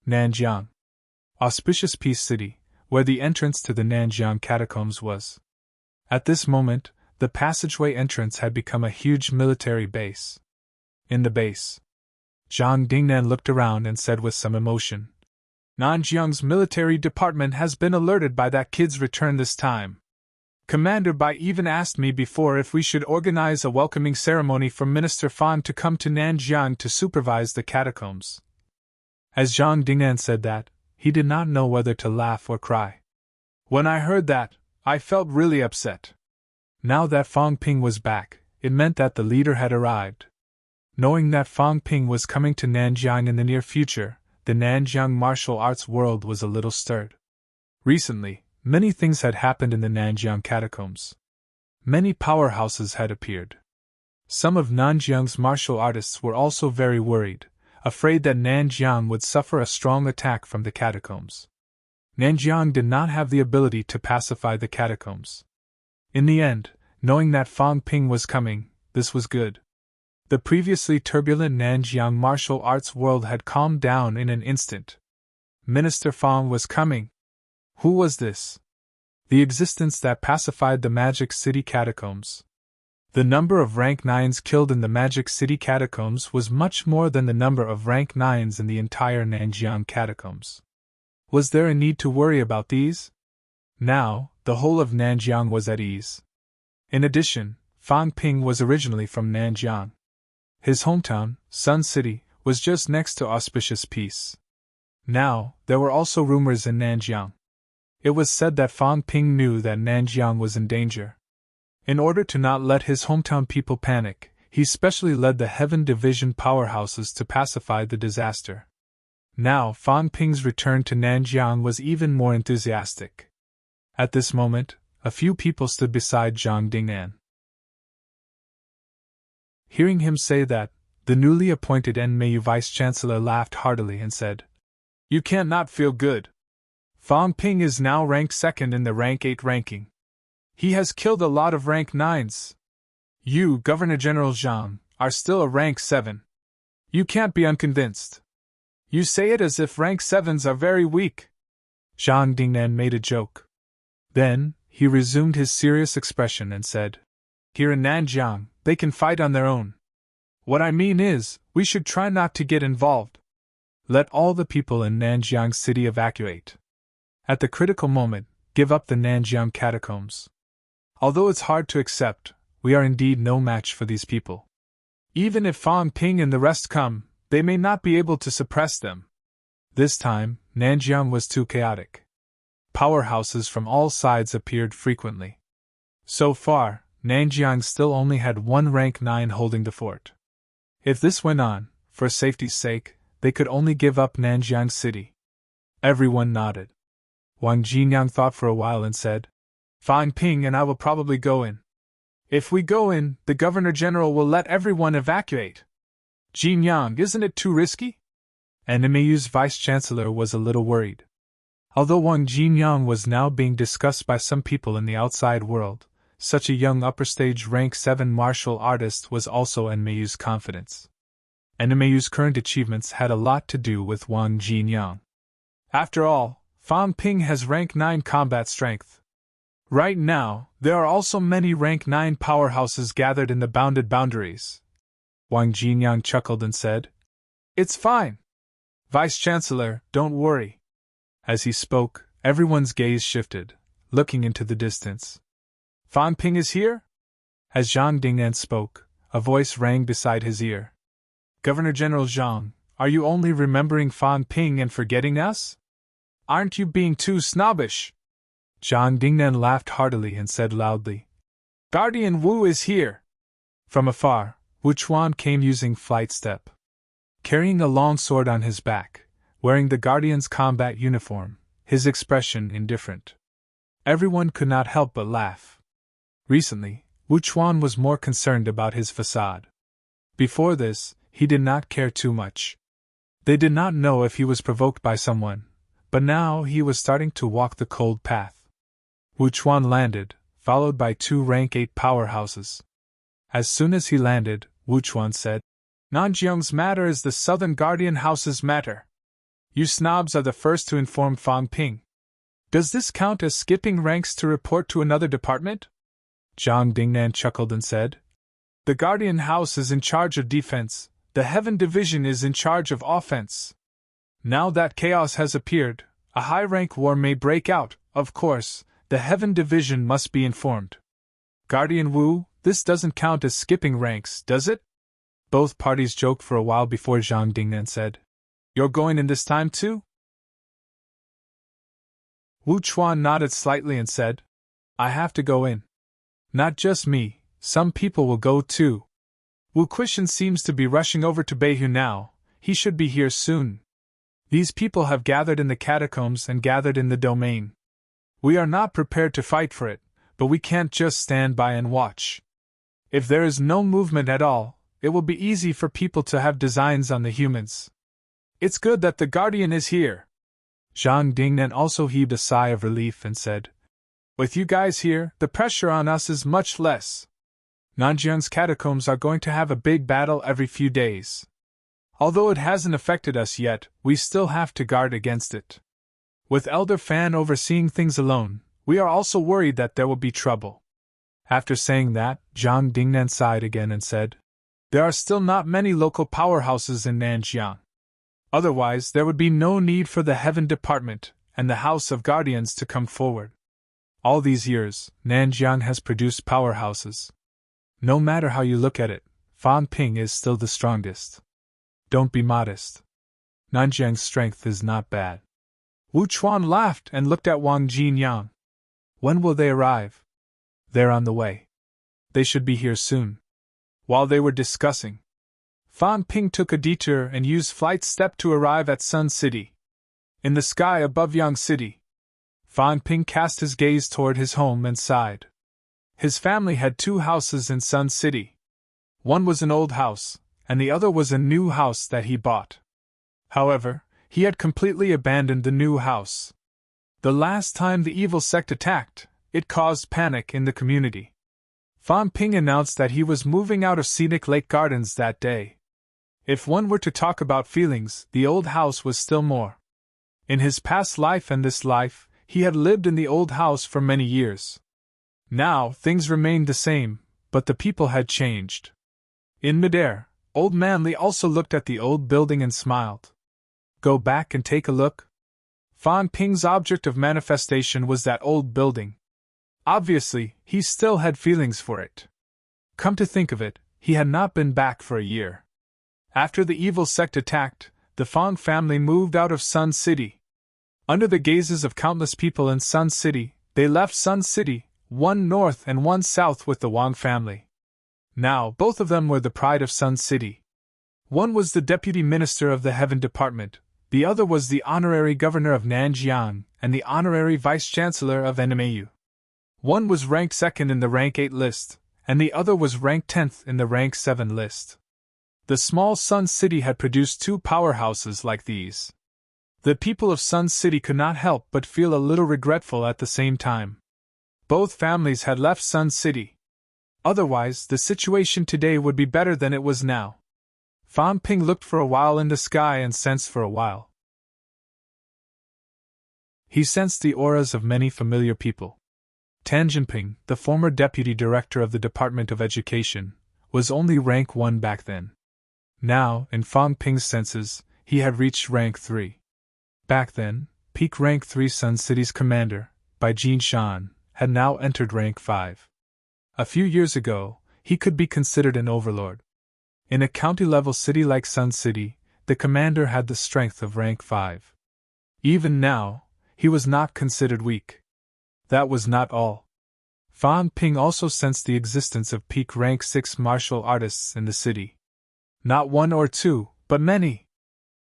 Nanjiang. Auspicious Peace City, where the entrance to the Nanjiang Catacombs was. At this moment, the passageway entrance had become a huge military base. In the base, Zhang Dingnan looked around and said with some emotion, Nanjiang's military department has been alerted by that kid's return this time. Commander Bai even asked me before if we should organize a welcoming ceremony for Minister Fan to come to Nanjiang to supervise the catacombs. As Zhang Dingnan said that, he did not know whether to laugh or cry. When I heard that, I felt really upset. Now that Fang Ping was back, it meant that the leader had arrived. Knowing that Fang Ping was coming to Nanjiang in the near future, the Nanjiang martial arts world was a little stirred. Recently, many things had happened in the Nanjiang catacombs. Many powerhouses had appeared. Some of Nanjiang's martial artists were also very worried, afraid that Nanjiang would suffer a strong attack from the catacombs. Nanjiang did not have the ability to pacify the catacombs. In the end, knowing that Fang Ping was coming, this was good. The previously turbulent Nanjiang martial arts world had calmed down in an instant. Minister Fang was coming. Who was this? The existence that pacified the Magic City catacombs. The number of rank 9s killed in the Magic City catacombs was much more than the number of rank 9s in the entire Nanjiang catacombs. Was there a need to worry about these? Now, the whole of Nanjiang was at ease. In addition, Fang Ping was originally from Nanjiang. His hometown, Sun City, was just next to Auspicious Peace. Now, there were also rumors in Nanjiang. It was said that Fang Ping knew that Nanjiang was in danger. In order to not let his hometown people panic, he specially led the Heaven Division powerhouses to pacify the disaster. Now, Fang Ping's return to Nanjiang was even more enthusiastic. At this moment, a few people stood beside Zhang Dingnan. Hearing him say that, the newly appointed Enmayu Vice-Chancellor laughed heartily and said, "You can't not feel good. Fang Ping is now rank 2nd in the rank 8 ranking. He has killed a lot of rank 9s. You, Governor General Zhang, are still a rank 7. You can't be unconvinced. You say it as if rank 7s are very weak." Zhang Dingnan made a joke. Then, he resumed his serious expression and said, "Here in Nanjiang, they can fight on their own. What I mean is, we should try not to get involved. Let all the people in Nanjiang City evacuate. At the critical moment, give up the Nanjiang catacombs. Although it's hard to accept, we are indeed no match for these people. Even if Fang Ping and the rest come, they may not be able to suppress them." This time, Nanjiang was too chaotic. Powerhouses from all sides appeared frequently. So far, Nanjiang still only had one rank 9 holding the fort. If this went on, for safety's sake, they could only give up Nanjiang City. Everyone nodded. Wang Jinyang thought for a while and said, "Fang Ping and I will probably go in. If we go in, the Governor General will let everyone evacuate. Jinyang, isn't it too risky?" Enmayu's Vice-Chancellor was a little worried. Although Wang Jinyang was now being discussed by some people in the outside world, such a young upper-stage rank 7 martial artist was also Enmayu's confidence. Enmayu's current achievements had a lot to do with Wang Jinyang. After all, Fang Ping has rank 9 combat strength. Right now, there are also many rank 9 powerhouses gathered in the bounded boundaries. Wang Jinyang chuckled and said, "It's fine. Vice-Chancellor, don't worry." As he spoke, everyone's gaze shifted, looking into the distance. "Fang Ping is here?" As Zhang Dingnan spoke, a voice rang beside his ear. "Governor General Zhang, are you only remembering Fang Ping and forgetting us? Aren't you being too snobbish?" Zhang Dingnan laughed heartily and said loudly, "Guardian Wu is here." From afar, Wu Chuan came using flight step. Carrying a long sword on his back, wearing the Guardian's combat uniform, his expression indifferent. Everyone could not help but laugh. Recently, Wu Chuan was more concerned about his facade. Before this, he did not care too much. They did not know if he was provoked by someone, but now he was starting to walk the cold path. Wu Chuan landed, followed by 2 rank 8 powerhouses. As soon as he landed, Wu Chuan said, "Nanjiang's matter is the Southern Guardian House's matter. You snobs are the first to inform Fang Ping. Does this count as skipping ranks to report to another department?" Zhang Dingnan chuckled and said, "The Guardian House is in charge of defense, the Heaven Division is in charge of offense. Now that chaos has appeared, a high-rank war may break out. Of course, the Heaven Division must be informed. Guardian Wu, this doesn't count as skipping ranks, does it?" Both parties joked for a while before Zhang Dingnan said, "You're going in this time too?" Wu Chuan nodded slightly and said, "I have to go in. Not just me, some people will go too. Wu Quishan seems to be rushing over to Beihu now, he should be here soon. These people have gathered in the catacombs and gathered in the domain. We are not prepared to fight for it, but we can't just stand by and watch. If there is no movement at all, it will be easy for people to have designs on the humans. It's good that the Guardian is here." Zhang Dingnan also heaved a sigh of relief and said, "With you guys here, the pressure on us is much less. Nanjiang's catacombs are going to have a big battle every few days. Although it hasn't affected us yet, we still have to guard against it. With Elder Fan overseeing things alone, we are also worried that there will be trouble." After saying that, Zhang Dingnan sighed again and said, "There are still not many local powerhouses in Nanjiang. Otherwise, there would be no need for the Heaven Department and the House of Guardians to come forward. All these years, Nanjiang has produced powerhouses. No matter how you look at it, Fan Ping is still the strongest. Don't be modest. Nanjiang's strength is not bad." Wu Chuan laughed and looked at Wang Jinyang. "When will they arrive?" "They're on the way. They should be here soon." While they were discussing, Fan Ping took a detour and used flight step to arrive at Sun City. In the sky above Yang City, Fan Ping cast his gaze toward his home and sighed. His family had 2 houses in Sun City. One was an old house, and the other was a new house that he bought. However, he had completely abandoned the new house. The last time the evil sect attacked, it caused panic in the community. Fan Ping announced that he was moving out of Scenic Lake Gardens that day. If one were to talk about feelings, the old house was still more. In his past life and this life, he had lived in the old house for many years. Now, things remained the same, but the people had changed. In midair, Old Manly also looked at the old building and smiled. "Go back and take a look?" Fan Ping's object of manifestation was that old building. Obviously, he still had feelings for it. Come to think of it, he had not been back for a year. After the evil sect attacked, the Fang family moved out of Sun City. Under the gazes of countless people in Sun City, they left Sun City, one north and one south with the Wang family. Now, both of them were the pride of Sun City. One was the deputy minister of the Heaven Department, the other was the honorary governor of Nanjiang and the honorary vice-chancellor of NMAU. One was ranked 2nd in the rank 8 list, and the other was ranked 10th in the rank 7 list. The small Sun City had produced 2 powerhouses like these. The people of Sun City could not help but feel a little regretful at the same time. Both families had left Sun City. Otherwise, the situation today would be better than it was now. Fan Ping looked for a while in the sky and sensed for a while. He sensed the auras of many familiar people. Tan Jinping, the former deputy director of the Department of Education, was only rank 1 back then. Now, in Fan Ping's senses, he had reached rank 3. Back then, peak rank 3 Sun City's commander, Bai Jin Shan, had now entered rank 5. A few years ago, he could be considered an overlord. In a county-level city like Sun City, the commander had the strength of rank 5. Even now, he was not considered weak. That was not all. Fan Ping also sensed the existence of peak rank 6 martial artists in the city. Not 1 or 2, but many.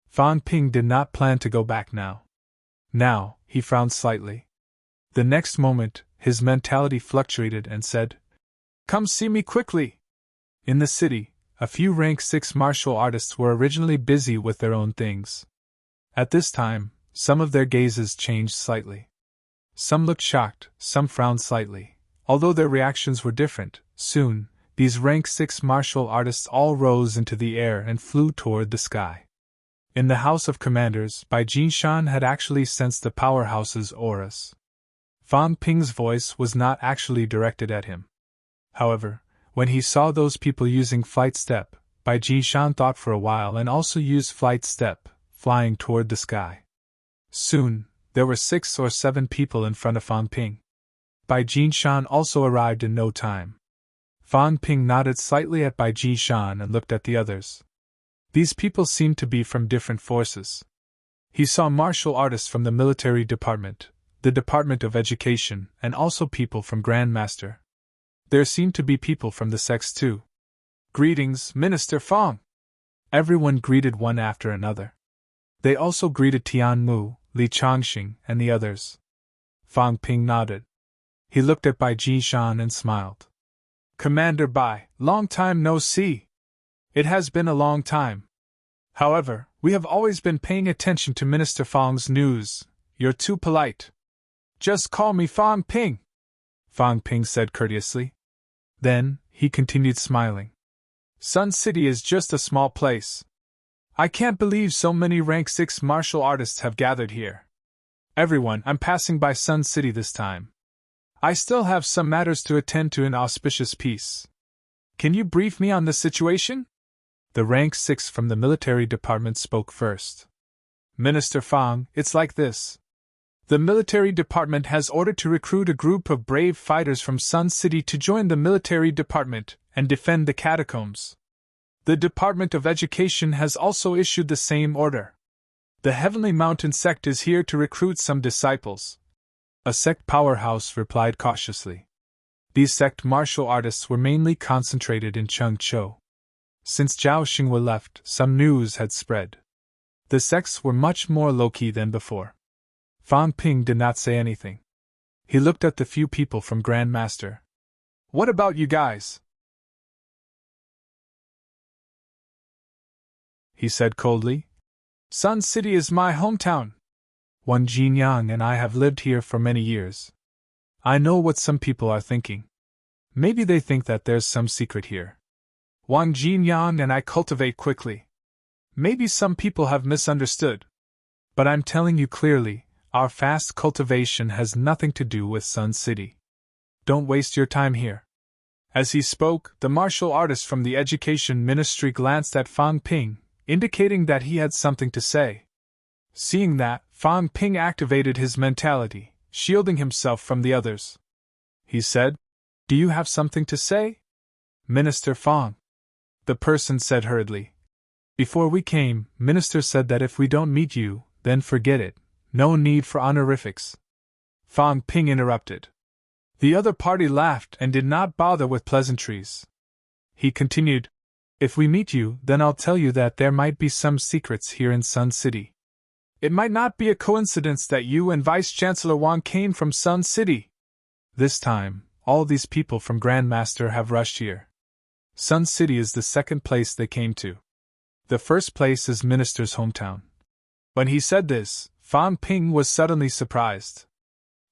Fan Ping did not plan to go back now. Now, he frowned slightly. The next moment, his mentality fluctuated and said, "Come see me quickly." In the city, a few rank 6 martial artists were originally busy with their own things. At this time, Some of their gazes changed slightly. Some looked shocked, some frowned slightly. Although their reactions were different, soon, these rank 6 martial artists all rose into the air and flew toward the sky. In the House of Commanders, Bai Jinshan had actually sensed the powerhouse's auras. Fan Ping's voice was not actually directed at him. However, when he saw those people using flight step, Bai Jinshan thought for a while and also used flight step, flying toward the sky. Soon, there were 6 or 7 people in front of Fan Ping. Bai Jinshan also arrived in no time. Fan Ping nodded slightly at Bai Jinshan and looked at the others. These people seemed to be from different forces. He saw martial artists from the military department, the Department of Education, and also people from Grandmaster. There seemed to be people from the sects too. "Greetings, Minister Fang!" Everyone greeted one after another. They also greeted Tian Mu, Li Changxing, and the others. Fan Ping nodded. He looked at Bai Jinshan and smiled. "Commander Bai, long time no see. It has been a long time. However, we have always been paying attention to Minister Fang's news. You're too polite. Just call me Fan Ping," Fan Ping said courteously. Then, he continued smiling. "Sun City is just a small place. I can't believe so many rank 6 martial artists have gathered here. Everyone, I'm passing by Sun City this time. I still have some matters to attend to in auspicious peace. Can you brief me on the situation?" The rank 6 from the military department spoke first. "Minister Fang, it's like this. The military department has ordered to recruit a group of brave fighters from Sun City to join the military department and defend the catacombs. The Department of Education has also issued the same order. The Heavenly Mountain sect is here to recruit some disciples." A sect powerhouse replied cautiously. These sect martial artists were mainly concentrated in Chengzhou. Since Zhao Xinghua left, some news had spread. The sects were much more low-key than before. Fan Ping did not say anything. He looked at the few people from Grandmaster. "What about you guys?" he said coldly. "Sun City is my hometown. Wang Jinyang and I have lived here for many years. I know what some people are thinking. Maybe they think that there's some secret here. Wang Jinyang and I cultivate quickly. Maybe some people have misunderstood. But I'm telling you clearly, our fast cultivation has nothing to do with Sun City. Don't waste your time here." As he spoke, the martial artist from the Education Ministry glanced at Fan Ping, indicating that he had something to say. Seeing that, Fan Ping activated his mentality, shielding himself from the others. He said, "Do you have something to say?" "Minister Fang," the person said hurriedly. "Before we came, Minister said that if we don't meet you, then forget it. No need for honorifics." Fan Ping interrupted. The other party laughed and did not bother with pleasantries. He continued, "If we meet you, then I'll tell you that there might be some secrets here in Sun City. It might not be a coincidence that you and Vice-Chancellor Wang came from Sun City. This time, all these people from Grandmaster have rushed here. Sun City is the second place they came to. The first place is Minister's hometown." When he said this, Fan Ping was suddenly surprised.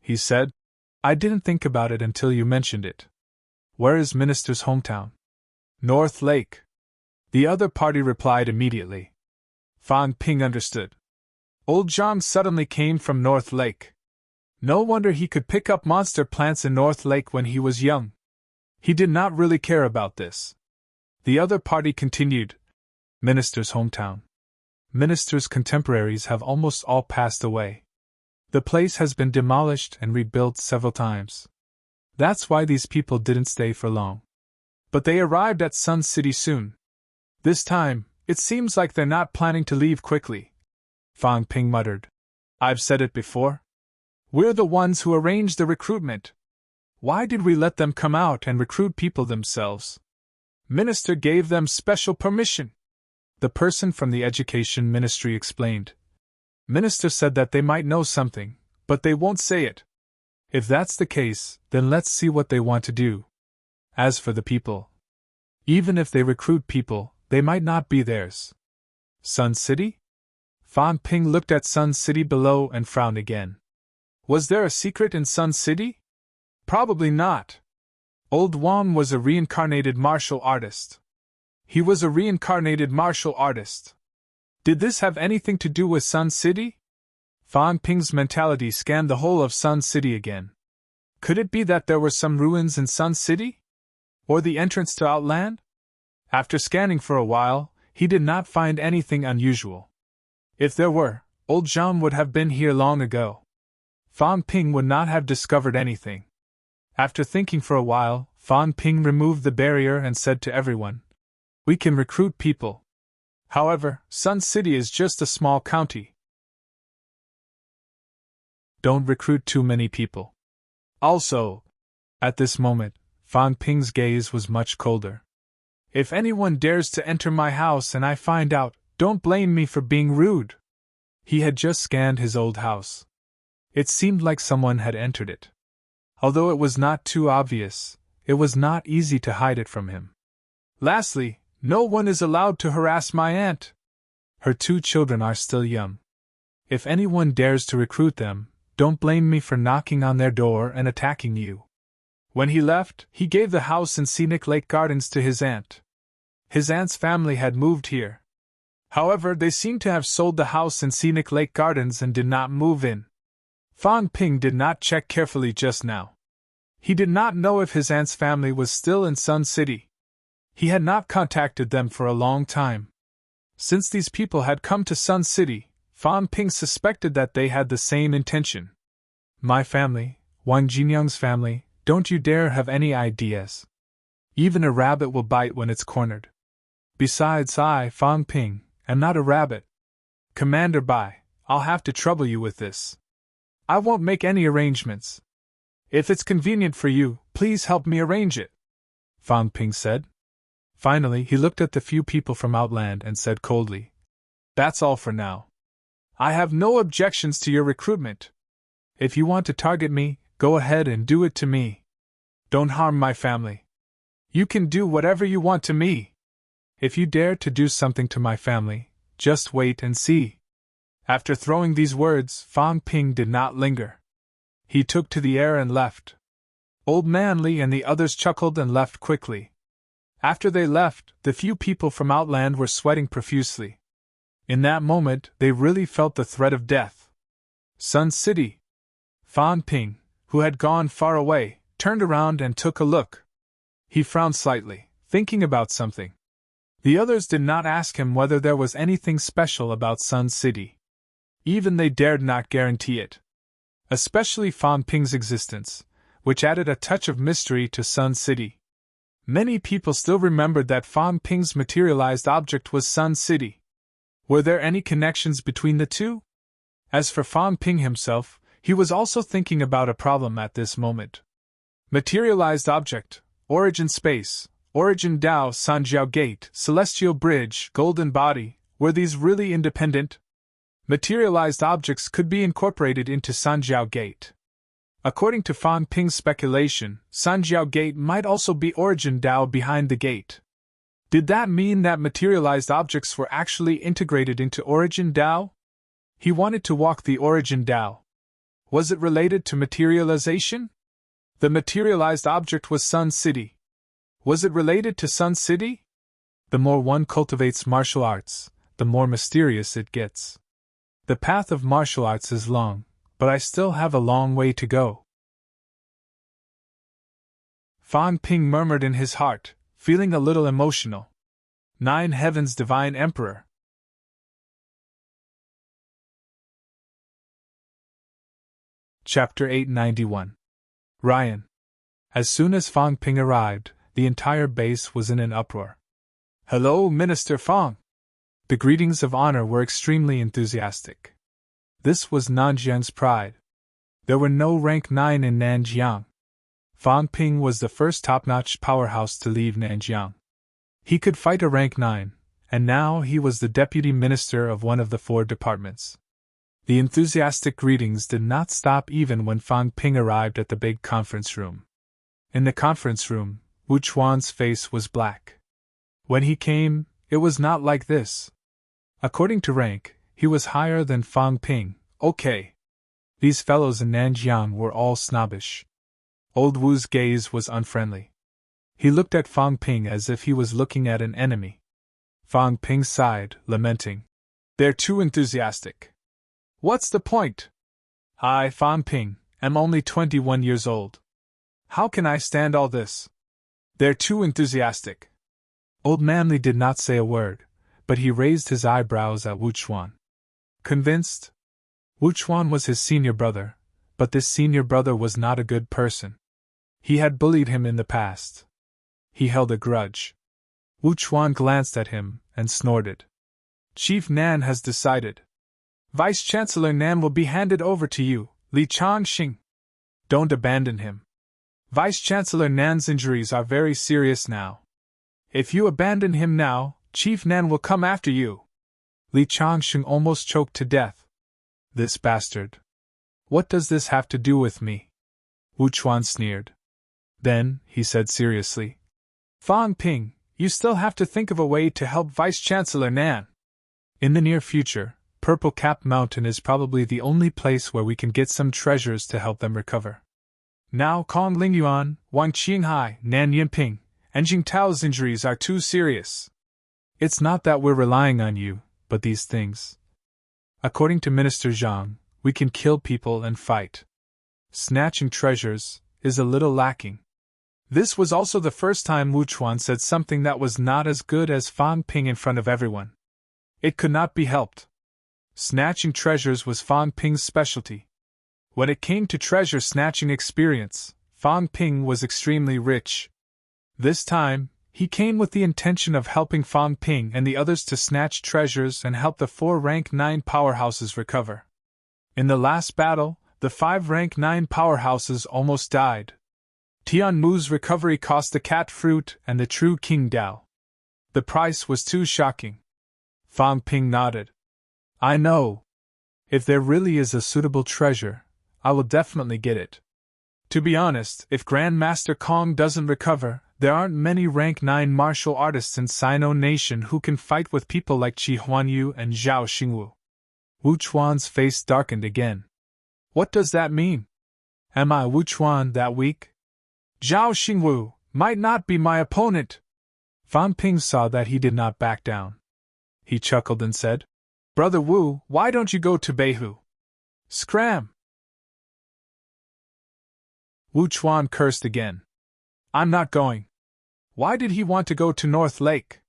He said, "I didn't think about it until you mentioned it. Where is Minister's hometown?" "North Lake." The other party replied immediately. Fan Ping understood. Old Zhang suddenly came from North Lake. No wonder he could pick up monster plants in North Lake when he was young. He did not really care about this. The other party continued. Minister's hometown. Minister's contemporaries have almost all passed away. The place has been demolished and rebuilt several times. That's why these people didn't stay for long. But they arrived at Sun City soon. This time, it seems like they're not planning to leave quickly. Fan Ping muttered. "I've said it before. We're the ones who arranged the recruitment. Why did we let them come out and recruit people themselves? Minister gave them special permission." The person from the Education Ministry explained. "Minister said that they might know something, but they won't say it. If that's the case, then let's see what they want to do. As for the people, even if they recruit people, they might not be theirs." "Sun City?" Fan Ping looked at Sun City below and frowned again. Was there a secret in Sun City? Probably not. Old Wang was a reincarnated martial artist. He was a reincarnated martial artist. Did this have anything to do with Sun City? Fan Ping's mentality scanned the whole of Sun City again. Could it be that there were some ruins in Sun City? Or the entrance to Outland? After scanning for a while, he did not find anything unusual. If there were, old Zhang would have been here long ago. Fan Ping would not have discovered anything. After thinking for a while, Fan Ping removed the barrier and said to everyone, "We can recruit people. However, Sun City is just a small county. Don't recruit too many people. Also," at this moment, Fan Ping's gaze was much colder. "If anyone dares to enter my house and I find out, don't blame me for being rude." He had just scanned his old house. It seemed like someone had entered it. Although it was not too obvious, it was not easy to hide it from him. Lastly, no one is allowed to harass my aunt. Her 2 children are still young. If anyone dares to recruit them, don't blame me for knocking on their door and attacking you. When he left, he gave the house in Scenic Lake Gardens to his aunt. His aunt's family had moved here. However, they seemed to have sold the house in Scenic Lake Gardens and did not move in. Fan Ping did not check carefully just now. He did not know if his aunt's family was still in Sun City. He had not contacted them for a long time. Since these people had come to Sun City, Fan Ping suspected that they had the same intention. "My family, Wang Jinyang's family, don't you dare have any ideas. Even a rabbit will bite when it's cornered. Besides, I, Fan Ping, am not a rabbit. Commander Bai, I'll have to trouble you with this. I won't make any arrangements. If it's convenient for you, please help me arrange it," Fan Ping said. Finally, he looked at the few people from Outland and said coldly, "That's all for now. I have no objections to your recruitment. If you want to target me, go ahead and do it to me. Don't harm my family. You can do whatever you want to me. If you dare to do something to my family, just wait and see." After throwing these words, Fan Ping did not linger. He took to the air and left. Old Man Li and the others chuckled and left quickly. After they left, the few people from Outland were sweating profusely. In that moment, they really felt the threat of death. Sun City. Fan Ping, who had gone far away, turned around and took a look. He frowned slightly, thinking about something. The others did not ask him whether there was anything special about Sun City. Even they dared not guarantee it. Especially Fan Ping's existence, which added a touch of mystery to Sun City. Many people still remembered that Fan Ping's materialized object was Sun City. Were there any connections between the two? As for Fan Ping himself, he was also thinking about a problem at this moment. Materialized object, origin space, origin Tao, Sanjiao Gate, celestial bridge, golden body, were these really independent? Materialized objects could be incorporated into Sanjiao Gate. According to Fan Ping's speculation, Sanjiao Gate might also be origin Tao behind the gate. Did that mean that materialized objects were actually integrated into origin Tao? He wanted to walk the origin Tao. Was it related to materialization? The materialized object was Sun City. Was it related to Sun City? The more one cultivates martial arts, the more mysterious it gets. The path of martial arts is long, but I still have a long way to go. Fan Ping murmured in his heart, feeling a little emotional. 9 Heavens Divine Emperor. Chapter 891. Ryan. As soon as Fan Ping arrived, the entire base was in an uproar. "Hello, Minister Fang!" The greetings of honor were extremely enthusiastic. This was Nanjiang's pride. There were no rank 9 in Nanjiang. Fan Ping was the first top-notch powerhouse to leave Nanjiang. He could fight a rank 9, and now he was the deputy minister of one of the 4 departments. The enthusiastic greetings did not stop even when Fan Ping arrived at the big conference room. In the conference room, Wu Chuan's face was black. When he came, it was not like this. According to rank, He was higher than Fang Ping. Okay. These fellows in Nanjiang were all snobbish. Old Wu's gaze was unfriendly. He looked at Fang Ping as if he was looking at an enemy. Fang Ping sighed, lamenting. They're too enthusiastic. What's the point? I, Fang Ping, am only 21 years old. How can I stand all this? They're too enthusiastic. Old Manly did not say a word, but he raised his eyebrows at Wu Chuan. Convinced? Wu Chuan was his senior brother, but this senior brother was not a good person. He had bullied him in the past. He held a grudge. Wu Chuan glanced at him and snorted. Chief Nan has decided. Vice-Chancellor Nan will be handed over to you, Li Changxing. Don't abandon him. Vice-Chancellor Nan's injuries are very serious now. If you abandon him now, Chief Nan will come after you. Li Changxing almost choked to death. This bastard. What does this have to do with me? Wu Chuan sneered. Then, he said seriously. Fang Ping, you still have to think of a way to help Vice-Chancellor Nan. In the near future, Purple Cap Mountain is probably the only place where we can get some treasures to help them recover. Now Kong Lingyuan, Wang Qinghai, Nan Yinping, and Jing Tao's injuries are too serious. It's not that we're relying on you, but these things. According to Minister Zhang, we can kill people and fight. Snatching treasures is a little lacking. This was also the first time Wu Chuan said something that was not as good as Fang Ping in front of everyone. It could not be helped. Snatching treasures was Fang Ping's specialty. When it came to treasure snatching experience, Fang Ping was extremely rich. This time, he came with the intention of helping Fang Ping and the others to snatch treasures and help the 4 rank 9 powerhouses recover. In the last battle, the 5 rank 9 powerhouses almost died. Tian Mu's recovery cost the cat fruit and the true King Dao. The price was too shocking. Fang Ping nodded. I know. If there really is a suitable treasure, I will definitely get it. To be honest, if Grandmaster Kong doesn't recover, there aren't many rank 9 martial artists in Sino Nation who can fight with people like Qi Huanyu and Zhao Xingwu. Wu Chuan's face darkened again. What does that mean? Am I, Wu Chuan, that weak? Zhao Xingwu might not be my opponent. Fang Ping saw that he did not back down. He chuckled and said, Brother Wu, why don't you go to Beihu? Scram! Wu Chuan cursed again. I'm not going. Why did he want to go to North Lake?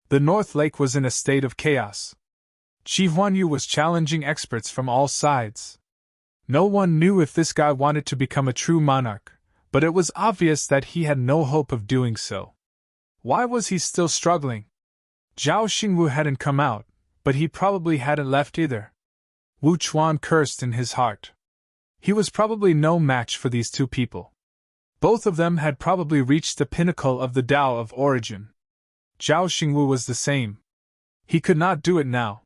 The North Lake was in a state of chaos. Qi Huanyu was challenging experts from all sides. No one knew if this guy wanted to become a true monarch, but it was obvious that he had no hope of doing so. Why was he still struggling? Zhao Xingwu hadn't come out, but he probably hadn't left either. Wu Chuan cursed in his heart. He was probably no match for these two people. Both of them had probably reached the pinnacle of the Tao of origin. Zhao Xingwu was the same. He could not do it now.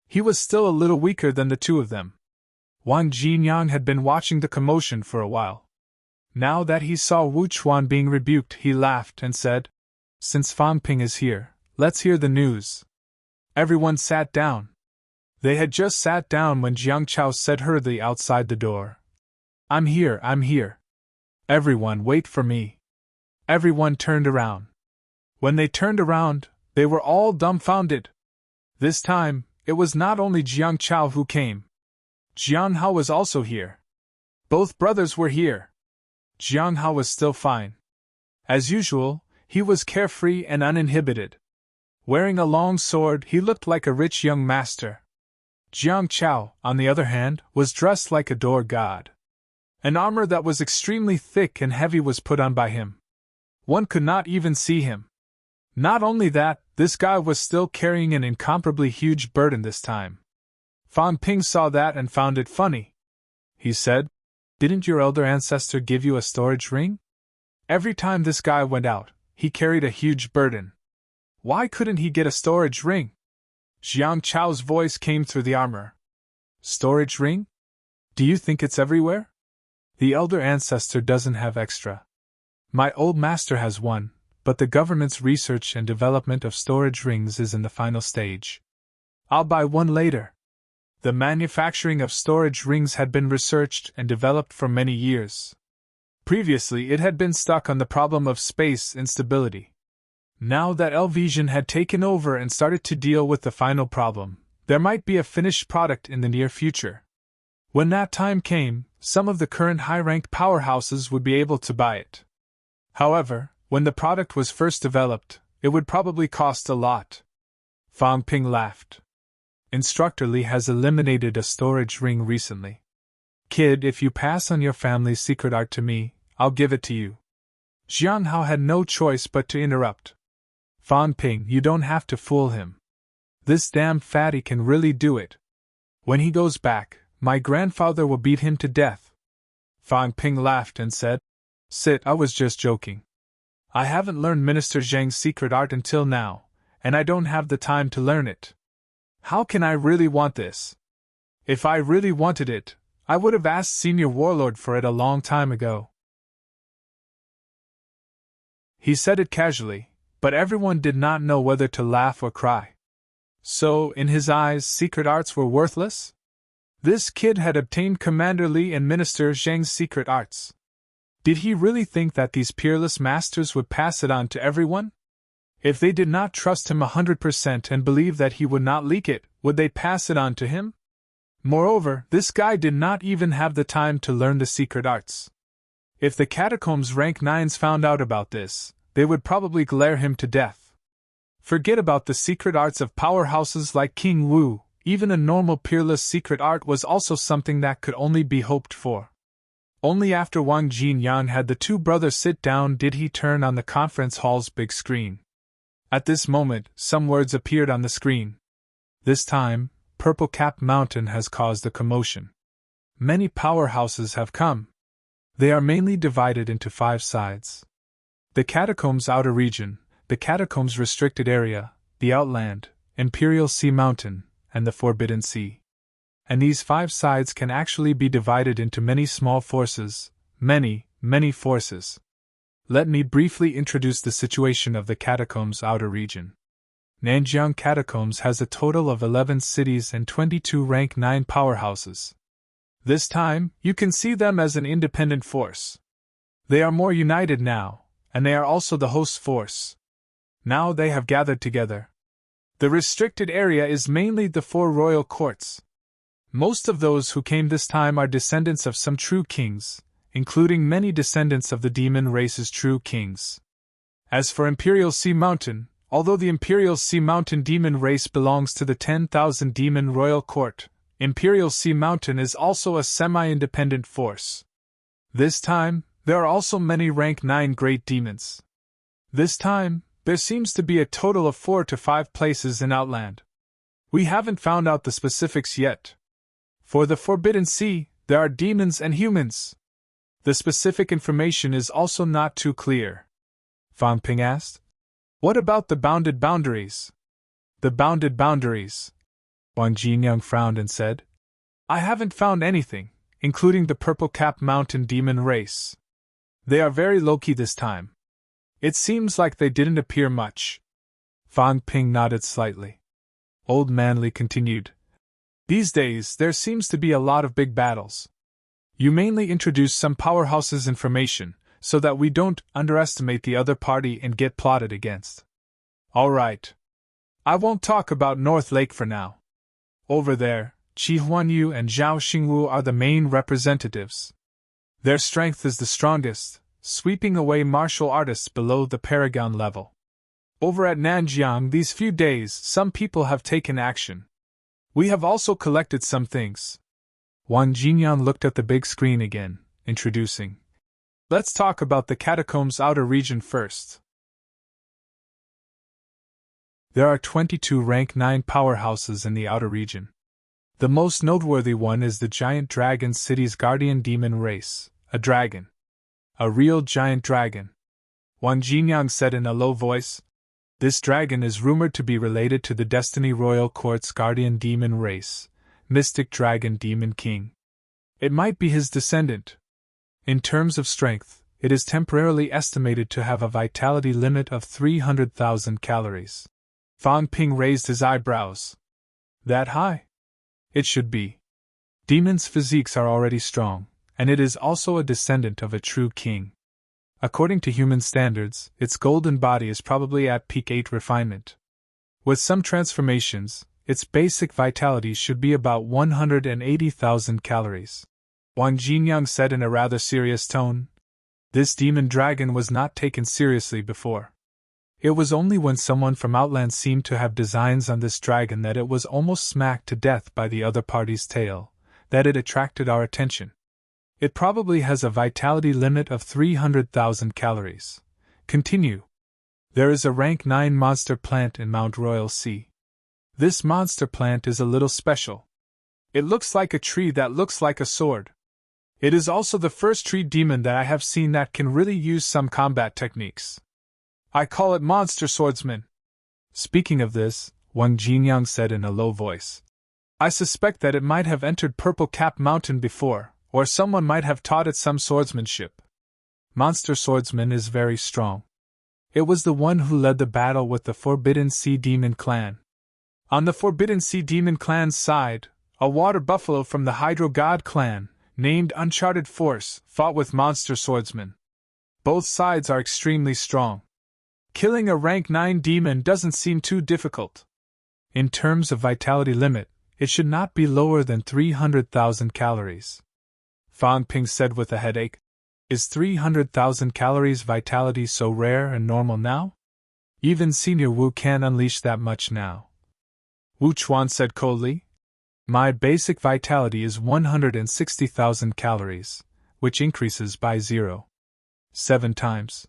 He was still a little weaker than the two of them. Wang Jinyang had been watching the commotion for a while. Now that he saw Wu Chuan being rebuked, he laughed and said, Since Fang Ping is here, let's hear the news. Everyone sat down. They had just sat down when Jiang Chao said hurriedly outside the door, I'm here, I'm here. Everyone, wait for me. Everyone turned around. When they turned around, they were all dumbfounded. This time, it was not only Jiang Chao who came. Jiang Hao was also here. Both brothers were here. Jiang Hao was still fine. As usual, he was carefree and uninhibited. Wearing a long sword, he looked like a rich young master. Jiang Chao, on the other hand, was dressed like a door god. An armor that was extremely thick and heavy was put on by him. One could not even see him. Not only that, this guy was still carrying an incomparably huge burden this time. Fang Ping saw that and found it funny. He said, Didn't your elder ancestor give you a storage ring? Every time this guy went out, he carried a huge burden. Why couldn't he get a storage ring? Jiang Chao's voice came through the armor. Storage ring? Do you think it's everywhere? The elder ancestor doesn't have extra. My old master has one, but the government's research and development of storage rings is in the final stage. I'll buy one later. The manufacturing of storage rings had been researched and developed for many years. Previously, it had been stuck on the problem of space instability. Now that Elvision had taken over and started to deal with the final problem, there might be a finished product in the near future. When that time came, some of the current high-ranked powerhouses would be able to buy it. However, when the product was first developed, it would probably cost a lot. Fang Ping laughed. Instructor Li has eliminated a storage ring recently. Kid, if you pass on your family's secret art to me, I'll give it to you. Jiang Hao had no choice but to interrupt. Fang Ping, you don't have to fool him. This damn fatty can really do it. When he goes back, my grandfather will beat him to death. Fang Ping laughed and said, Sit, I was just joking. I haven't learned Minister Zhang's secret art until now, and I don't have the time to learn it. How can I really want this? If I really wanted it, I would have asked Senior Warlord for it a long time ago. He said it casually, but everyone did not know whether to laugh or cry. So, in his eyes, secret arts were worthless? This kid had obtained Commander Li and Minister Zhang's secret arts. Did he really think that these peerless masters would pass it on to everyone? If they did not trust him 100% and believe that he would not leak it, would they pass it on to him? Moreover, this guy did not even have the time to learn the secret arts. If the Catacombs rank 9s found out about this, they would probably glare him to death. Forget about the secret arts of powerhouses like King Wu, even a normal peerless secret art was also something that could only be hoped for. Only after Wang Jinyang had the two brothers sit down did he turn on the conference hall's big screen. At this moment, some words appeared on the screen. This time, Purple Cap Mountain has caused a commotion. Many powerhouses have come. They are mainly divided into 5 sides. The Catacombs Outer Region, the Catacombs Restricted Area, the Outland, Imperial Sea Mountain, and the Forbidden Sea. And these 5 sides can actually be divided into many small forces, many forces. Let me briefly introduce the situation of the Catacombs Outer Region. Nanjiang Catacombs has a total of 11 cities and 22 rank 9 powerhouses. This time, you can see them as an independent force. They are more united now, and they are also the host force. Now they have gathered together. The restricted area is mainly the 4 royal courts. Most of those who came this time are descendants of some true kings, including many descendants of the demon race's true kings. As for Imperial Sea Mountain, although the Imperial Sea Mountain demon race belongs to the 10,000 demon royal court, Imperial Sea Mountain is also a semi-independent force. This time, there are also many rank 9 great demons. This time, there seems to be a total of 4 to 5 places in Outland. We haven't found out the specifics yet. For the Forbidden Sea, there are demons and humans. The specific information is also not too clear. Fang Ping asked. What about the bounded boundaries? The bounded boundaries. Wang Jinyang frowned and said, I haven't found anything, including the Purple Cap Mountain demon race. They are very low-key this time. It seems like they didn't appear much. Fang Ping nodded slightly. Old Man Li continued. These days, there seems to be a lot of big battles. You mainly introduce some powerhouses' information, so that we don't underestimate the other party and get plotted against. All right. I won't talk about North Lake for now. Over there, Qi Huanyu and Zhao Xingwu are the main representatives. Their strength is the strongest, sweeping away martial artists below the Paragon level. Over at Nanjiang these few days, some people have taken action. We have also collected some things. Wang Jinyang looked at the big screen again, introducing. Let's talk about the Catacombs Outer Region first. There are 22 rank 9 powerhouses in the Outer Region. The most noteworthy one is the Giant Dragon City's guardian demon race, a dragon. A real giant dragon. Wang Jinyang said in a low voice. This dragon is rumored to be related to the Destiny Royal Court's guardian demon race, Mystic Dragon Demon King. It might be his descendant. In terms of strength, it is temporarily estimated to have a vitality limit of 300,000 calories. Fang Ping raised his eyebrows. That high? It should be. Demons' physiques are already strong, and it is also a descendant of a true king. According to human standards, its golden body is probably at peak 8 refinement. With some transformations, its basic vitality should be about 180,000 calories. Wang Jinyang said in a rather serious tone. This demon dragon was not taken seriously before. It was only when someone from Outland seemed to have designs on this dragon that it was almost smacked to death by the other party's tail, that it attracted our attention. It probably has a vitality limit of 300,000 calories. Continue. There is a rank 9 monster plant in Mount Royal Sea. This monster plant is a little special. It looks like a tree that looks like a sword. It is also the first tree demon that I have seen that can really use some combat techniques. I call it Monster Swordsman. Speaking of this, Wang Jinyang said in a low voice, I suspect that it might have entered Purple Cap Mountain before, or someone might have taught it some swordsmanship. Monster Swordsman is very strong. It was the one who led the battle with the Forbidden Sea Demon clan. On the Forbidden Sea Demon clan's side, a water buffalo from the Hydro God clan, named Uncharted Force, fought with Monster Swordsman. Both sides are extremely strong. Killing a rank 9 demon doesn't seem too difficult. In terms of vitality limit, it should not be lower than 300,000 calories. Fang Ping said with a headache. Is 300,000 calories vitality so rare and normal now? Even Senior Wu can't unleash that much now. Wu Chuan said coldly. My basic vitality is 160,000 calories, which increases by 0.7 times.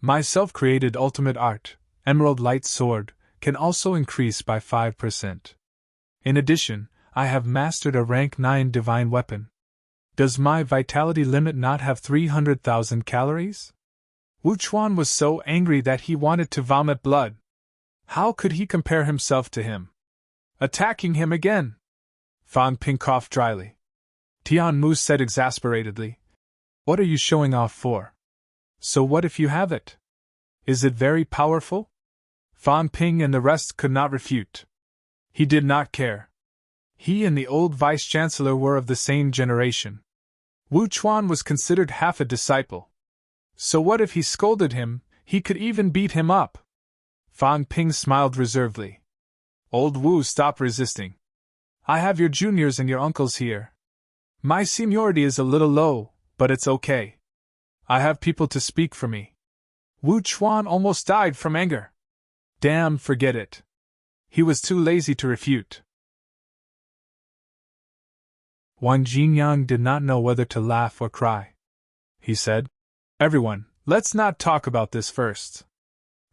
My self-created ultimate art, Emerald Light Sword, can also increase by 5%. In addition, I have mastered a rank 9 divine weapon. Does my vitality limit not have 300,000 calories? Wu Chuan was so angry that he wanted to vomit blood. How could he compare himself to him? Attacking him again! Fang Ping coughed dryly. Tian Mu said exasperatedly, What are you showing off for? So what if you have it? Is it very powerful? Fang Ping and the rest could not refute. He did not care. He and the old vice-chancellor were of the same generation. Wu Chuan was considered half a disciple. So what if he scolded him, he could even beat him up? Fang Ping smiled reservedly. Old Wu, stop resisting. I have your juniors and your uncles here. My seniority is a little low, but it's okay. I have people to speak for me. Wu Chuan almost died from anger. Damn, forget it. He was too lazy to refute. Wang Jinyang did not know whether to laugh or cry. He said, Everyone, let's not talk about this first.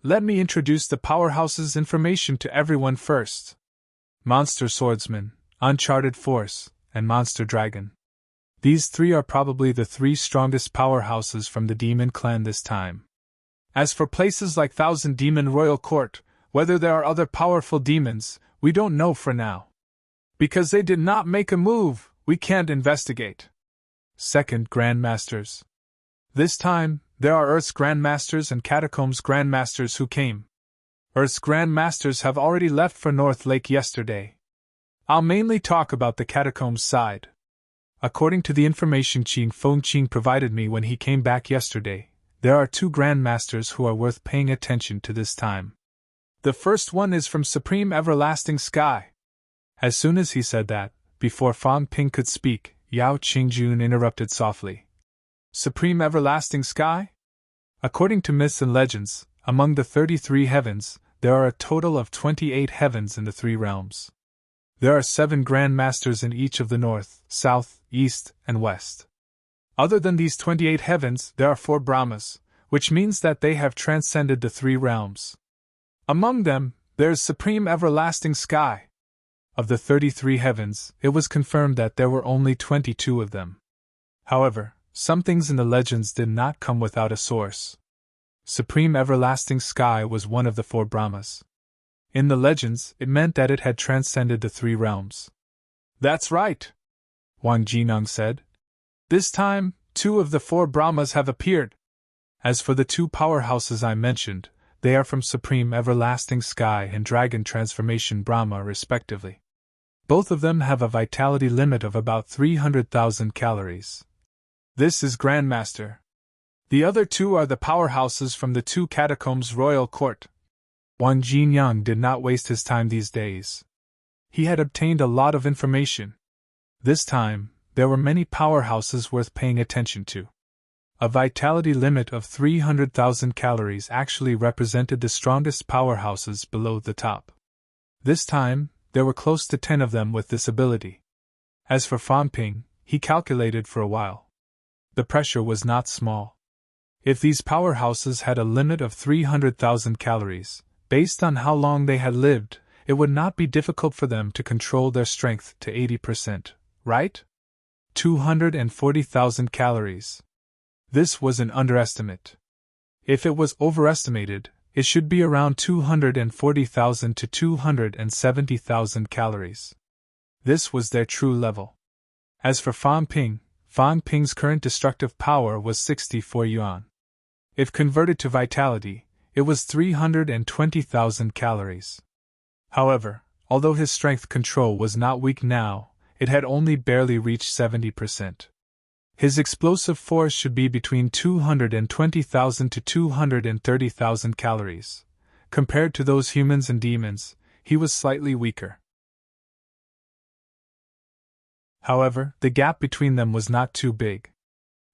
Let me introduce the powerhouse's information to everyone first. Monster Swordsman, Uncharted Force, and Monster Dragon. These three are probably the three strongest powerhouses from the Demon Clan this time. As for places like Thousand Demon Royal Court, whether there are other powerful demons, we don't know for now. Because they did not make a move, we can't investigate. Second, Grandmasters. This time, there are Earth's Grandmasters and Catacombs Grandmasters who came. Earth's Grandmasters have already left for North Lake yesterday. I'll mainly talk about the Catacombs side. According to the information Qing Fengqing provided me when he came back yesterday, there are 2 Grandmasters who are worth paying attention to this time. The first one is from Supreme Everlasting Sky. As soon as he said that, before Fang Ping could speak, Yao Qingjun interrupted softly. Supreme Everlasting Sky? According to myths and legends, among the 33 heavens, there are a total of 28 heavens in the 3 realms. There are 7 Grandmasters in each of the north, south, east, and west. Other than these 28 heavens, there are 4 Brahmas, which means that they have transcended the 3 realms. Among them, there is Supreme Everlasting Sky. Of the 33 heavens, it was confirmed that there were only 22 of them. However, some things in the legends did not come without a source. Supreme Everlasting Sky was one of the 4 Brahmas. In the legends, it meant that it had transcended the 3 realms. That's right, Wang Jinyang said. This time, 2 of the 4 Brahmas have appeared. As for the 2 powerhouses I mentioned, they are from Supreme Everlasting Sky and Dragon Transformation Brahma respectively. Both of them have a vitality limit of about 300,000 calories. This is Grandmaster. The other two are the powerhouses from the two catacombs royal court. Wang Jinyang did not waste his time these days. He had obtained a lot of information. This time, there were many powerhouses worth paying attention to. A vitality limit of 300,000 calories actually represented the strongest powerhouses below the top. This time, there were close to 10 of them with this ability. As for Fan Ping, he calculated for a while. The pressure was not small. If these powerhouses had a limit of 300,000 calories, based on how long they had lived, it would not be difficult for them to control their strength to 80%, right? 240,000 calories. This was an underestimate. If it was overestimated, it should be around 240,000 to 270,000 calories. This was their true level. As for Fan Ping's current destructive power was 64 yuan. If converted to vitality, it was 320,000 calories. However, although his strength control was not weak now, it had only barely reached 70%. His explosive force should be between 220,000 to 230,000 calories. Compared to those humans and demons, he was slightly weaker. However, the gap between them was not too big.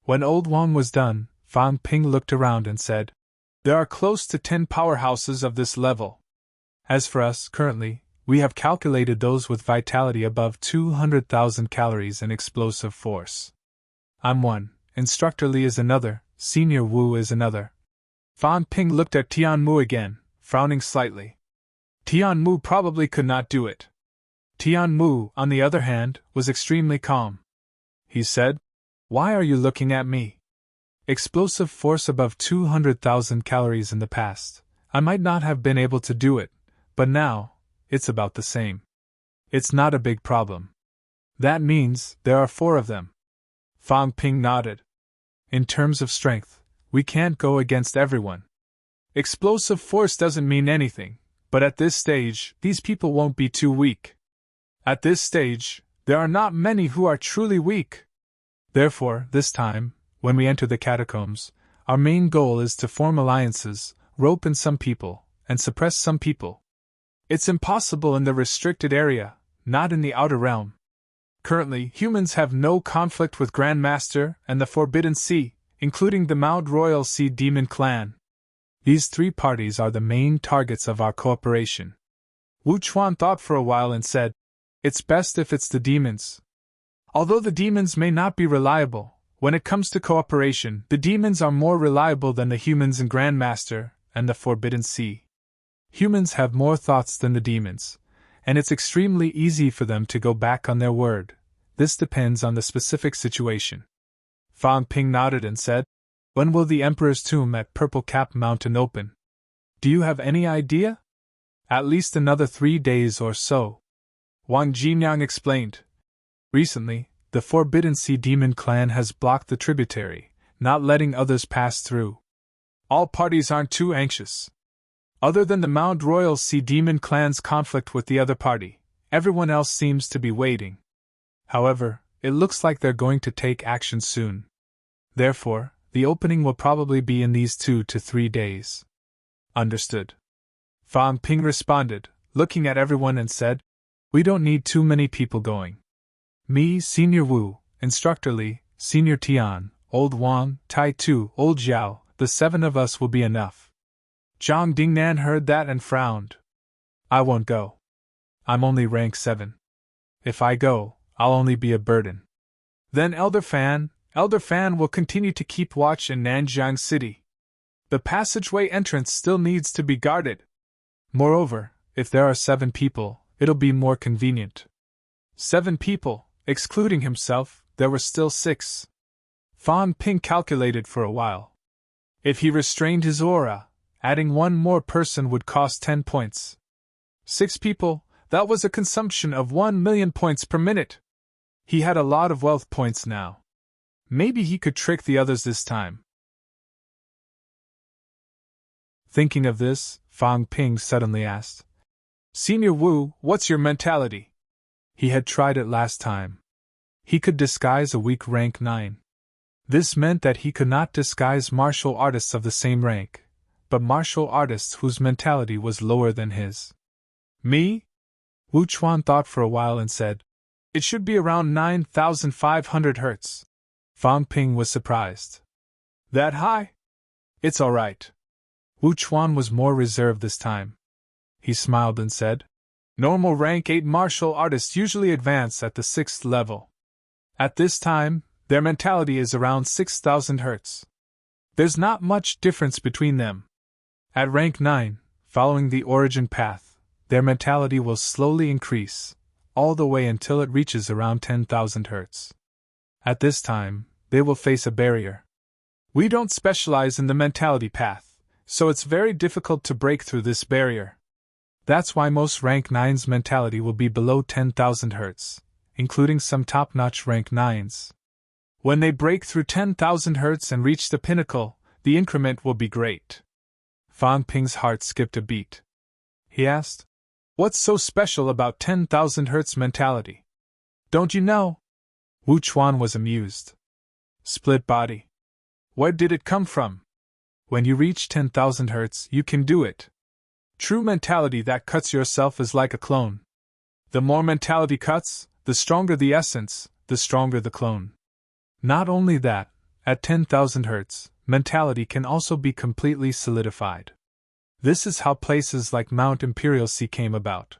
When Old Wang was done, Fan Ping looked around and said, "There are close to 10 powerhouses of this level. As for us, currently, we have calculated those with vitality above 200,000 calories and explosive force. I'm one, Instructor Li is another, Senior Wu is another." Fan Ping looked at Tian Mu again, frowning slightly. Tian Mu probably could not do it. Tian Mu, on the other hand, was extremely calm. He said, "Why are you looking at me? Explosive force above 200,000 calories in the past, I might not have been able to do it, but now, it's about the same. It's not a big problem. That means there are 4 of them." Fan Ping nodded. "In terms of strength, we can't go against everyone. Explosive force doesn't mean anything, but at this stage, these people won't be too weak. At this stage, there are not many who are truly weak. Therefore, this time, when we enter the catacombs, our main goal is to form alliances, rope in some people, and suppress some people. It's impossible in the restricted area, not in the outer realm. Currently, humans have no conflict with Grandmaster and the Forbidden Sea, including the Mount Royal Sea Demon Clan. These 3 parties are the main targets of our cooperation." Wu Chuan thought for a while and said, "It's best if it's the demons. Although the demons may not be reliable, when it comes to cooperation, the demons are more reliable than the humans in Grandmaster and the Forbidden Sea. Humans have more thoughts than the demons, and it's extremely easy for them to go back on their word. This depends on the specific situation." Fan Ping nodded and said, "When will the Emperor's tomb at Purple Cap Mountain open? Do you have any idea?" "At least another 3 days or so," Wang Jinyang explained. "Recently, the Forbidden Sea Demon Clan has blocked the tributary, not letting others pass through. All parties aren't too anxious. Other than the Mount Royal Sea Demon Clan's conflict with the other party, everyone else seems to be waiting. However, it looks like they're going to take action soon. Therefore, the opening will probably be in these 2 to 3 days." "Understood," Fan Ping responded, looking at everyone and said, "We don't need too many people going. Me, Senior Wu, Instructor Li, Senior Tian, Old Wang, Tai Tu, Old Zhao, the 7 of us will be enough." Zhang Dingnan heard that and frowned. "I won't go. I'm only rank 7. If I go, I'll only be a burden." "Then Elder Fan will continue to keep watch in Nanjiang City. The passageway entrance still needs to be guarded. Moreover, if there are 7 people, it'll be more convenient." 7 people, excluding himself, there were still 6. Fan Ping calculated for a while. If he restrained his aura, adding 1 more person would cost 10 points. 6 people, that was a consumption of 1 million points per minute. He had a lot of wealth points now. Maybe he could trick the others this time. Thinking of this, Fan Ping suddenly asked, "Senior Wu, what's your mentality?" He had tried it last time. He could disguise a weak rank 9. This meant that he could not disguise martial artists of the same rank, but martial artists whose mentality was lower than his. Me? Wu Chuan thought for a while and said, "It should be around 9,500 hertz." Fang Ping was surprised. "That high? It's all right." Wu Chuan was more reserved this time. He smiled and said, "Normal rank 8 martial artists usually advance at the 6th level. At this time, their mentality is around 6,000 hertz. There's not much difference between them. At rank 9, following the origin path, their mentality will slowly increase, all the way until it reaches around 10,000 hertz. At this time, they will face a barrier. We don't specialize in the mentality path, so it's very difficult to break through this barrier. That's why most rank 9's mentality will be below 10,000 hertz, including some top-notch rank 9's. When they break through 10,000 hertz and reach the pinnacle, the increment will be great." Fang Ping's heart skipped a beat. He asked, "What's so special about 10,000 hertz mentality? Don't you know?" Wu Chuan was amused. "Split body. Where did it come from? When you reach 10,000 hertz, you can do it. True mentality that cuts yourself is like a clone. The more mentality cuts, the stronger the essence, the stronger the clone. Not only that, at 10,000 hertz, mentality can also be completely solidified. This is how places like Mount Imperial Sea came about.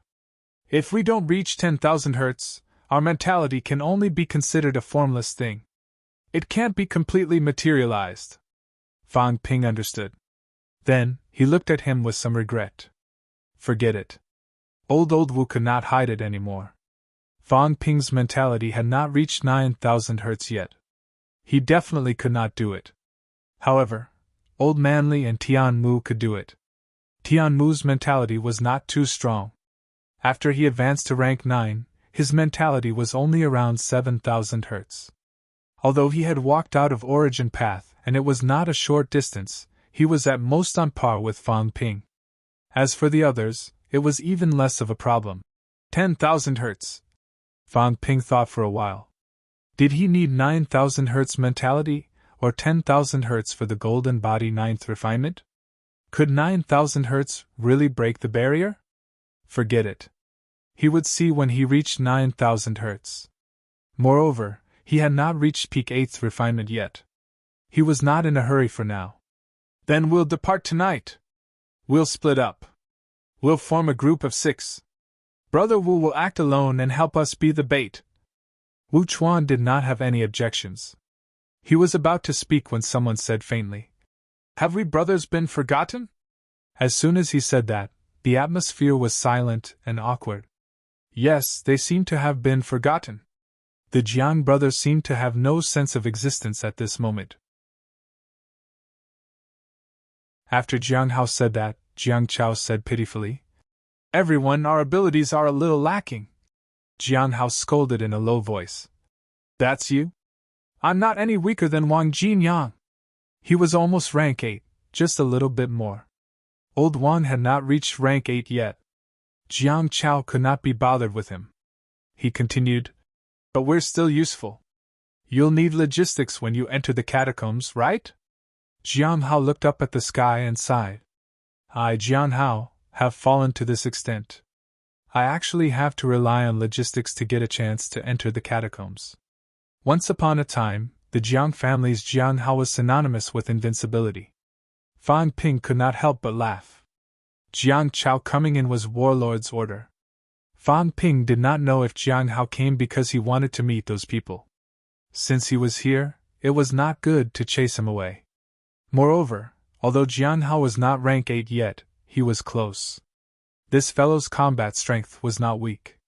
If we don't reach 10,000 hertz, our mentality can only be considered a formless thing. It can't be completely materialized." Fang Ping understood. Then, he looked at him with some regret. Forget it. Old Wu could not hide it anymore. Fang Ping's mentality had not reached 9,000 hertz yet. He definitely could not do it. However, Old Manly and Tian Mu could do it. Tian Mu's mentality was not too strong. After he advanced to rank 9, his mentality was only around 7,000 hertz. Although he had walked out of origin path and it was not a short distance, he was at most on par with Fang Ping. As for the others, it was even less of a problem. 10,000 hertz. Fang Ping thought for a while. Did he need 9,000 hertz mentality, or 10,000 hertz for the golden body 9th refinement? Could 9,000 hertz really break the barrier? Forget it. He would see when he reached 9,000 hertz. Moreover, he had not reached peak 8th refinement yet. He was not in a hurry for now. "Then we'll depart tonight. We'll split up. We'll form a group of 6. Brother Wu will act alone and help us be the bait." Wu Chuan did not have any objections. He was about to speak when someone said faintly, "Have we brothers been forgotten?" As soon as he said that, the atmosphere was silent and awkward. Yes, they seemed to have been forgotten. The Jiang brothers seemed to have no sense of existence at this moment. After Jiang Hao said that, Jiang Chao said pitifully, "Everyone, our abilities are a little lacking." Jiang Hao scolded in a low voice. "That's you? I'm not any weaker than Wang Jinyang." He was almost rank 8, just a little bit more. Old Wang had not reached rank 8 yet. Jiang Chao could not be bothered with him. He continued, "But we're still useful. You'll need logistics when you enter the catacombs, right?" Jiang Hao looked up at the sky and sighed. "I, Jiang Hao, have fallen to this extent. I actually have to rely on logistics to get a chance to enter the catacombs." Once upon a time, the Jiang family's Jiang Hao was synonymous with invincibility. Fang Ping could not help but laugh. Jiang Chao coming in was Warlord's order. Fang Ping did not know if Jiang Hao came because he wanted to meet those people. Since he was here, it was not good to chase him away. Moreover, although Jiang Hao was not rank 8 yet, he was close. This fellow's combat strength was not weak.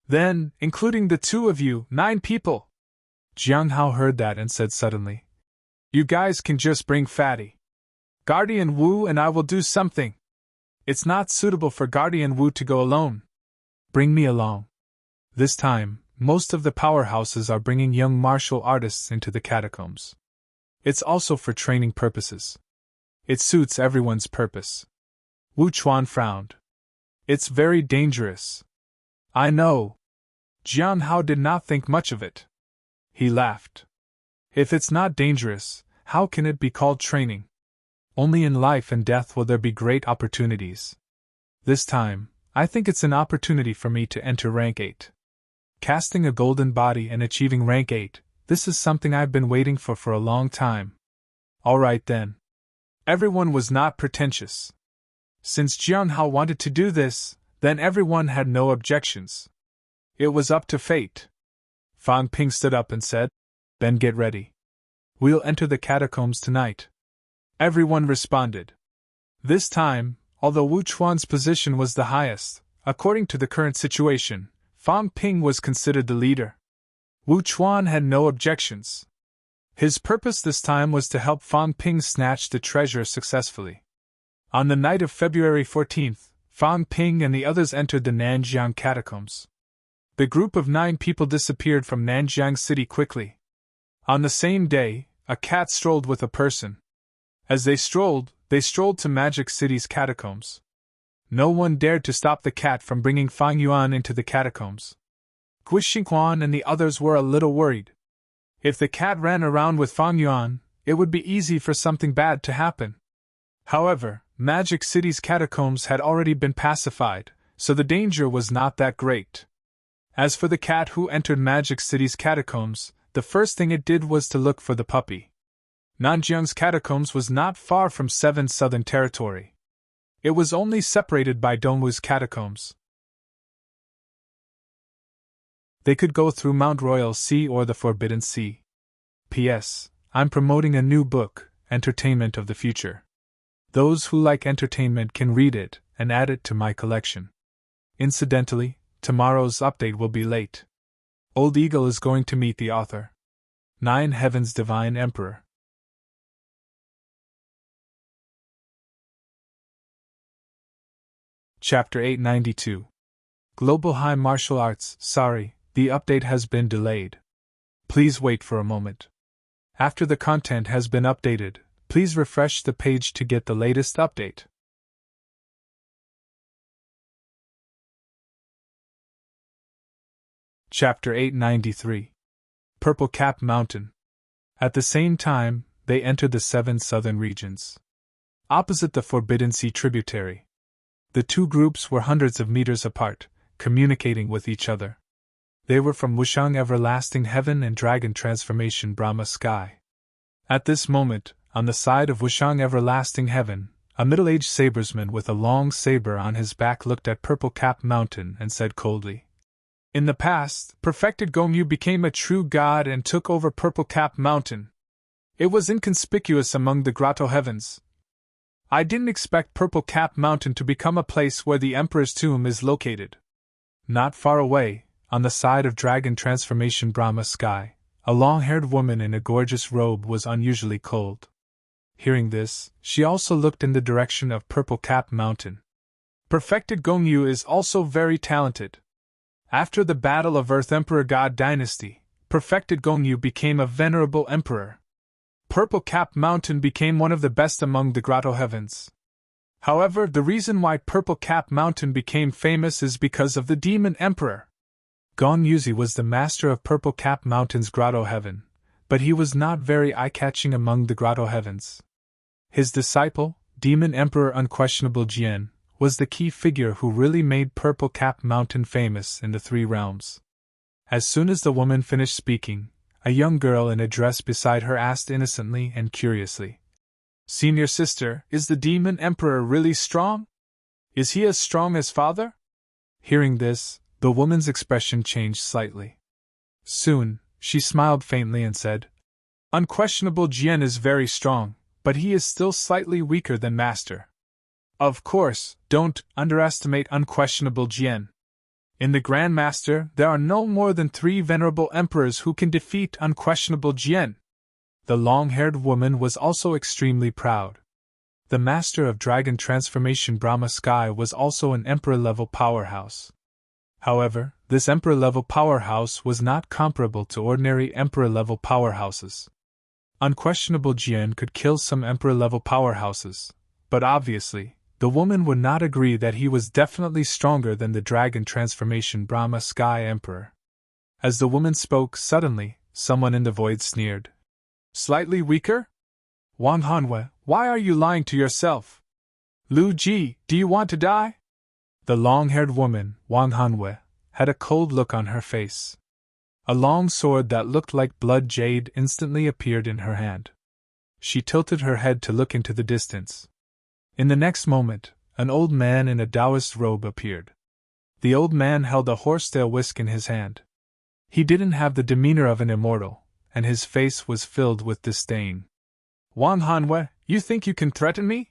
"Then, including the two of you, 9 people!" Jiang Hao heard that and said suddenly, "You guys can just bring Fatty. Guardian Wu and I will do something. It's not suitable for Guardian Wu to go alone. Bring me along." This time, most of the powerhouses are bringing young martial artists into the catacombs. It's also for training purposes. It suits everyone's purpose. Wu Chuan frowned. "It's very dangerous." "I know. Jian Hao did not think much of it. He laughed. If it's not dangerous, how can it be called training? Only in life and death will there be great opportunities. This time, I think it's an opportunity for me to enter rank 8. Casting a golden body and achieving rank 8, this is something I've been waiting for a long time. Alright then. Everyone was not pretentious. Since Jian Hao wanted to do this, then everyone had no objections. It was up to fate. Fan Ping stood up and said, "Then get ready. We'll enter the catacombs tonight." Everyone responded. This time, although Wu Chuan's position was the highest, according to the current situation, Fan Ping was considered the leader. Wu Chuan had no objections. His purpose this time was to help Fan Ping snatch the treasure successfully. On the night of February 14th, Fan Ping and the others entered the Nanjiang catacombs. The group of 9 people disappeared from Nanjiang City quickly. On the same day, a cat strolled with a person. As they strolled to Magic City's catacombs. No one dared to stop the cat from bringing Fang Yuan into the catacombs. Gui Xinghuan and the others were a little worried. If the cat ran around with Fang Yuan, it would be easy for something bad to happen. However, Magic City's catacombs had already been pacified, so the danger was not that great. As for the cat who entered Magic City's catacombs, the first thing it did was to look for the puppy. Nanjiang's catacombs was not far from 7 Southern Territory. It was only separated by Dongwu's catacombs. They could go through Mount Royal Sea or the Forbidden Sea. P.S. I'm promoting a new book, Entertainment of the Future. Those who like entertainment can read it and add it to my collection. Incidentally, tomorrow's update will be late. Old Eagle is going to meet the author. 9 Heaven's Divine Emperor. Chapter 892. Global High Martial Arts. Sorry, the update has been delayed. Please wait for a moment. After the content has been updated, please refresh the page to get the latest update. Chapter 893. Purple Cap Mountain. At the same time, they entered the 7 southern regions. Opposite the Forbidden Sea tributary. The 2 groups were hundreds of meters apart, communicating with each other. They were from Wushang Everlasting Heaven and Dragon Transformation Brahma Sky. At this moment, on the side of Wushang Everlasting Heaven, a middle-aged sabersman with a long saber on his back looked at Purple Cap Mountain and said coldly, "In the past, perfected Gongyu became a true god and took over Purple Cap Mountain. It was inconspicuous among the grotto heavens. I didn't expect Purple Cap Mountain to become a place where the Emperor's tomb is located." Not far away, on the side of Dragon Transformation Brahma Sky, a long-haired woman in a gorgeous robe was unusually cold. Hearing this, she also looked in the direction of Purple Cap Mountain. Perfected Gongyu is also very talented. After the Battle of Earth Emperor God Dynasty, Perfected Gongyu became a venerable emperor. Purple Cap Mountain became one of the best among the grotto heavens. However, the reason why Purple Cap Mountain became famous is because of the Demon Emperor. Gong Yuzi was the master of Purple Cap Mountain's grotto heaven, but he was not very eye-catching among the grotto heavens. His disciple, Demon Emperor Unquestionable Jian, was the key figure who really made Purple Cap Mountain famous in the 3 realms. As soon as the woman finished speaking, a young girl in a dress beside her asked innocently and curiously, "Senior sister, is the Demon Emperor really strong? Is he as strong as father?" Hearing this, the woman's expression changed slightly. Soon, she smiled faintly and said, "Unquestionable Jian is very strong, but he is still slightly weaker than Master. Of course, don't underestimate Unquestionable Jian. In the Grand Master, there are no more than 3 venerable emperors who can defeat Unquestionable Jian." The long-haired woman was also extremely proud. The Master of Dragon Transformation Brahma Sky was also an Emperor-level powerhouse. However, this Emperor-level powerhouse was not comparable to ordinary Emperor-level powerhouses. Unquestionable Jian could kill some Emperor-level powerhouses, but obviously, the woman would not agree that he was definitely stronger than the Dragon Transformation Brahma Sky Emperor. As the woman spoke, suddenly, someone in the void sneered. Slightly weaker? Wang Hanwei, why are you lying to yourself? Lu Ji, do you want to die? The long-haired woman, Wang Hanwei, had a cold look on her face. A long sword that looked like blood jade instantly appeared in her hand. She tilted her head to look into the distance. In the next moment, an old man in a Taoist robe appeared. The old man held a horsetail whisk in his hand. He didn't have the demeanor of an immortal, and his face was filled with disdain. Wang Hanwei, you think you can threaten me?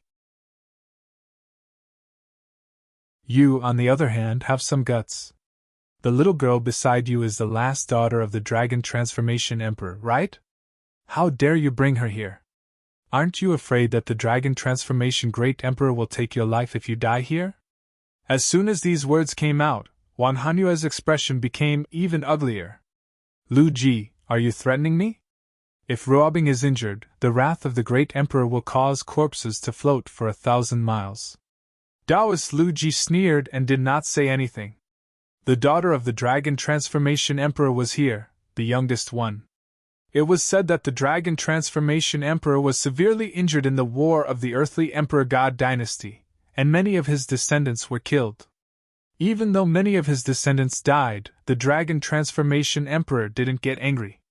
You, on the other hand, have some guts. The little girl beside you is the last daughter of the Dragon Transformation Emperor, right? How dare you bring her here? Aren't you afraid that the Dragon Transformation Great Emperor will take your life if you die here? As soon as these words came out, Wang Hanwei's expression became even uglier. Lu Ji, are you threatening me? If Ruobing is injured, the wrath of the Great Emperor will cause corpses to float for 1,000 miles. Taoist Lu Ji sneered and did not say anything. The daughter of the Dragon Transformation Emperor was here, the youngest one. It was said that the Dragon Transformation Emperor was severely injured in the war of the Earthly Emperor God dynasty, and many of his descendants were killed. Even though many of his descendants died, the Dragon Transformation Emperor didn't get angry.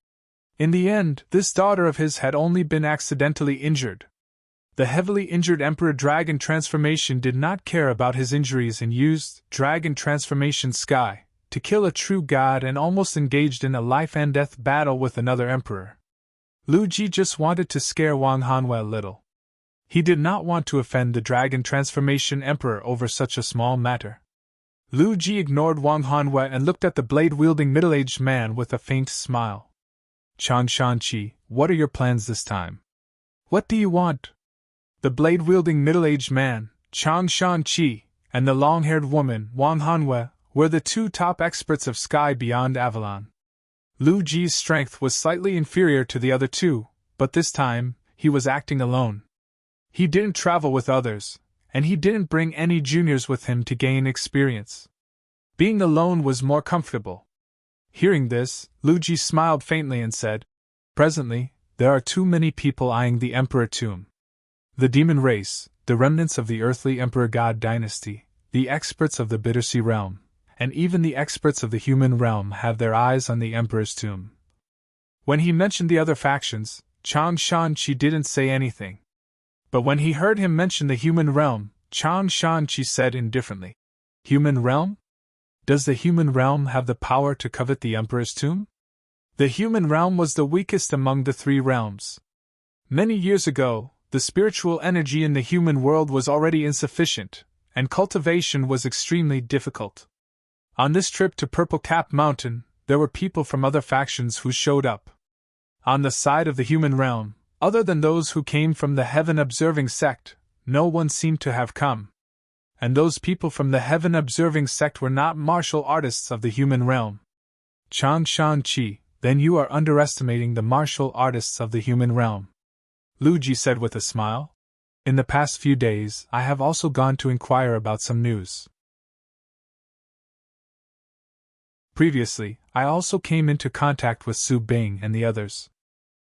In the end, this daughter of his had only been accidentally injured. The heavily injured Emperor Dragon Transformation did not care about his injuries and used Dragon Transformation Sky to kill a true god and almost engaged in a life-and-death battle with another emperor. Lu Ji just wanted to scare Wang Hanwei a little. He did not want to offend the Dragon Transformation Emperor over such a small matter. Lu Ji ignored Wang Hanwei and looked at the blade-wielding middle-aged man with a faint smile. Chang Shanqi, what are your plans this time? What do you want? The blade-wielding middle-aged man, Chang Shanqi, and the long-haired woman, Wang Hanwei, were the two top experts of Sky Beyond Avalon. Lu Ji's strength was slightly inferior to the other two, but this time, he was acting alone. He didn't travel with others, and he didn't bring any juniors with him to gain experience. Being alone was more comfortable. Hearing this, Lu Ji smiled faintly and said, "Presently, there are too many people eyeing the Emperor tomb. The demon race, the remnants of the Earthly Emperor God dynasty, the experts of the Bittersea realm, and even the experts of the human realm have their eyes on the Emperor's tomb." When he mentioned the other factions, Chang Shanqi didn't say anything. But when he heard him mention the human realm, Chang Shanqi said indifferently, "Human realm? Does the human realm have the power to covet the Emperor's tomb?" The human realm was the weakest among the three realms. Many years ago, the spiritual energy in the human world was already insufficient, and cultivation was extremely difficult. On this trip to Purple Cap Mountain, there were people from other factions who showed up. On the side of the human realm, other than those who came from the Heaven Observing sect, no one seemed to have come. And those people from the Heaven Observing sect were not martial artists of the human realm. Chang Shanqi, then you are underestimating the martial artists of the human realm. Lu Ji said with a smile. In the past few days, I have also gone to inquire about some news. Previously, I also came into contact with Su Bing and the others.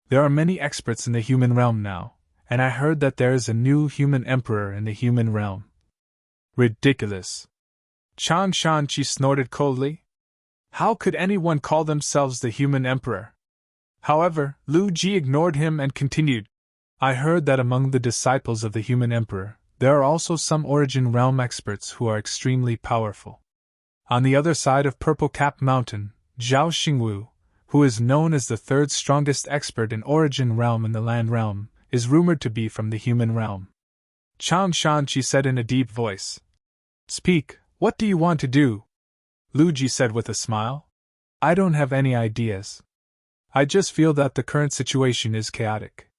There are many experts in the human realm now, and I heard that there is a new human emperor in the human realm. Ridiculous. Chang Shanqi snorted coldly. How could anyone call themselves the human emperor? However, Lu Ji ignored him and continued. I heard that among the disciples of the human emperor, there are also some origin realm experts who are extremely powerful. On the other side of Purple Cap Mountain, Zhao Xingwu, who is known as the third strongest expert in origin realm in the land realm, is rumored to be from the human realm. Chang Shanqi said in a deep voice. Speak, what do you want to do? Lu Ji said with a smile. I don't have any ideas. I just feel that the current situation is chaotic.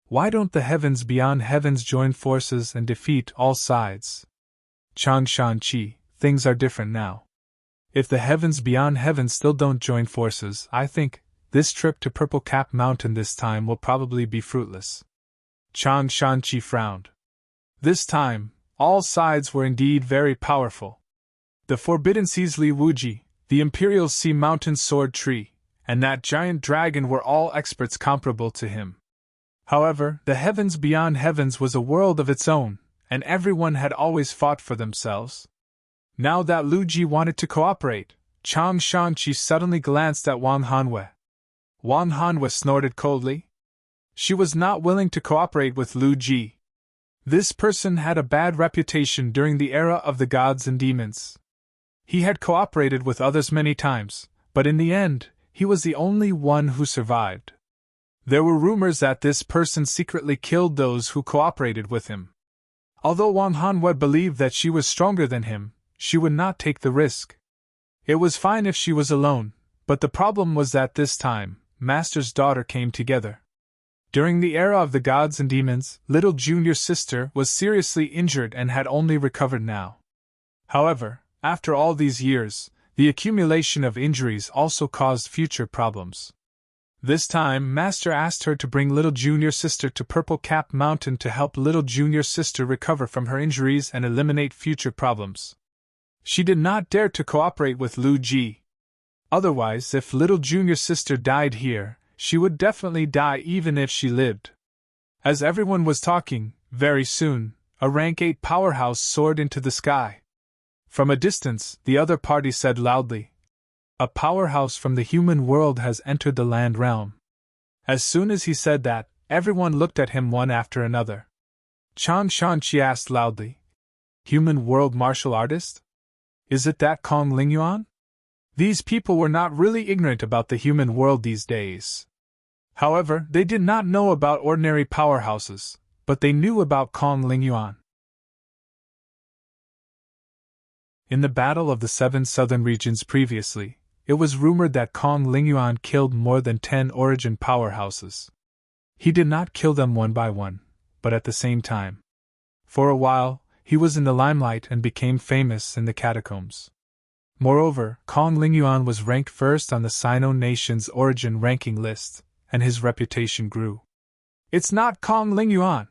Why don't the heavens beyond heavens join forces and defeat all sides? Chang Shanqi, things are different now. If the heavens beyond heavens still don't join forces, I think this trip to Purple Cap Mountain this time will probably be fruitless. Chang Shanqi frowned. This time, all sides were indeed very powerful. The Forbidden Seas Li Wuji, the Imperial Sea Mountain Sword Tree, and that giant dragon were all experts comparable to him. However, the heavens beyond heavens was a world of its own, and everyone had always fought for themselves. Now that Lu Ji wanted to cooperate, Chang Shanqi suddenly glanced at Wang Hanwei. Wang Hanwei snorted coldly. She was not willing to cooperate with Lu Ji. This person had a bad reputation during the era of the gods and demons. He had cooperated with others many times, but in the end, he was the only one who survived. There were rumors that this person secretly killed those who cooperated with him. Although Wang Hanwei believed that she was stronger than him, she would not take the risk. It was fine if she was alone, but the problem was that this time, Master's daughter came together. During the era of the gods and demons, little junior sister was seriously injured and had only recovered now. However, after all these years, the accumulation of injuries also caused future problems. This time, Master asked her to bring little junior sister to Purple Cap Mountain to help little junior sister recover from her injuries and eliminate future problems. She did not dare to cooperate with Lu Ji. Otherwise, if little junior sister died here, she would definitely die even if she lived. As everyone was talking, very soon, a rank 8 powerhouse soared into the sky. From a distance, the other party said loudly, "A powerhouse from the human world has entered the land realm." As soon as he said that, everyone looked at him one after another. Chang Shanqi asked loudly, "Human world martial artist? Is it that Kong Lingyuan?" These people were not really ignorant about the human world these days. However, they did not know about ordinary powerhouses, but they knew about Kong Lingyuan. In the Battle of the 7 Southern Regions previously, it was rumored that Kong Lingyuan killed more than 10 origin powerhouses. He did not kill them one by one, but at the same time. For a while, he was in the limelight and became famous in the catacombs. Moreover, Kong Lingyuan was ranked first on the Sino nation's origin ranking list, and his reputation grew. "It's not Kong Lingyuan,"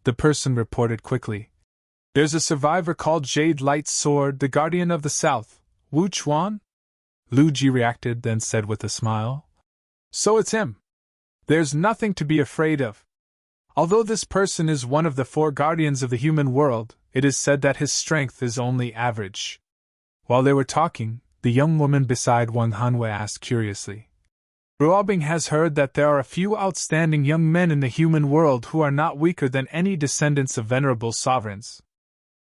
the person reported quickly. "There's a survivor called Jade Light Sword, the Guardian of the South, Wu Chuan?" Lu Ji reacted, then said with a smile, "So it's him. There's nothing to be afraid of. Although this person is one of the 4 guardians of the human world, it is said that his strength is only average." While they were talking, the young woman beside Wang Hanwei asked curiously, "Ruobing has heard that there are a few outstanding young men in the human world who are not weaker than any descendants of venerable sovereigns.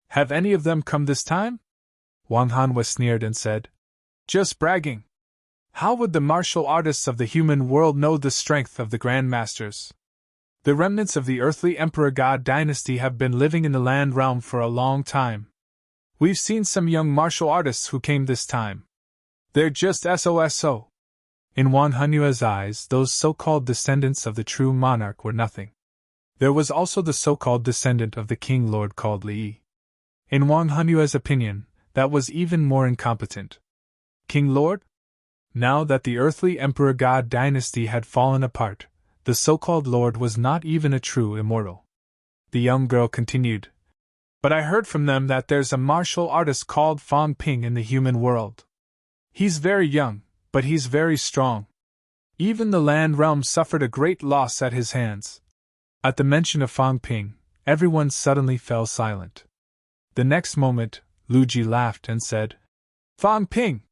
Have any of them come this time?" Wang Hanwei sneered and said, "Just bragging. How would the martial artists of the human world know the strength of the grandmasters? The remnants of the earthly Emperor God dynasty have been living in the land realm for a long time. We've seen some young martial artists who came this time. They're just SOSO. In Wang Hanwei's eyes, those so-called descendants of the true monarch were nothing. There was also the so-called descendant of the king lord called Li. In Wang Hanwei's opinion, that was even more incompetent. King Lord? Now that the earthly Emperor God dynasty had fallen apart, the so-called Lord was not even a true immortal. The young girl continued, "But I heard from them that there's a martial artist called Fang Ping in the human world. He's very young, but he's very strong. Even the land realm suffered a great loss at his hands." At the mention of Fang Ping, everyone suddenly fell silent. The next moment, Lu Ji laughed and said, "Fang Ping!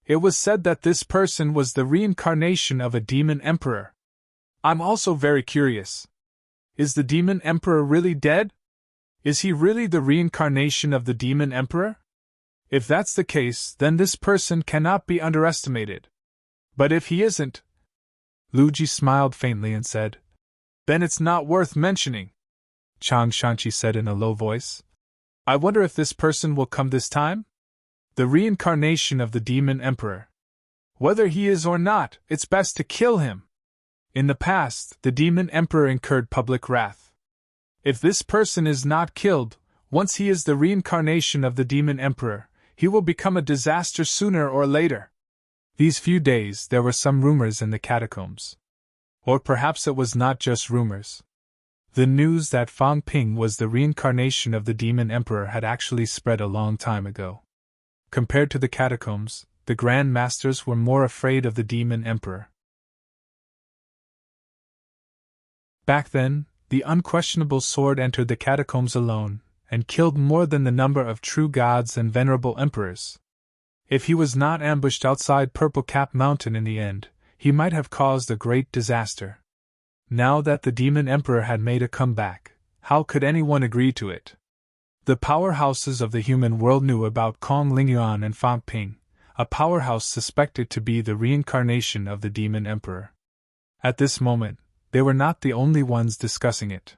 It was said that this person was the reincarnation of a demon emperor. I'm also very curious. Is the demon emperor really dead? Is he really the reincarnation of the demon emperor? If that's the case, then this person cannot be underestimated. But if he isn't," Lu Ji smiled faintly and said, "then it's not worth mentioning." Chang Shanqi said in a low voice, "I wonder if this person will come this time? The reincarnation of the demon emperor. Whether he is or not, it's best to kill him. In the past, the demon emperor incurred public wrath. If this person is not killed, once he is the reincarnation of the demon emperor, he will become a disaster sooner or later." These few days there were some rumors in the catacombs. Or perhaps it was not just rumors. The news that Fang Ping was the reincarnation of the demon emperor had actually spread a long time ago. Compared to the catacombs, the Grand Masters were more afraid of the Demon Emperor. Back then, the unquestionable sword entered the catacombs alone, and killed more than the number of true gods and venerable emperors. If he was not ambushed outside Purple Cap Mountain in the end, he might have caused a great disaster. Now that the Demon Emperor had made a comeback, how could anyone agree to it? The powerhouses of the human world knew about Kong Lingyuan and Fang Ping, a powerhouse suspected to be the reincarnation of the Demon Emperor. At this moment, they were not the only ones discussing it.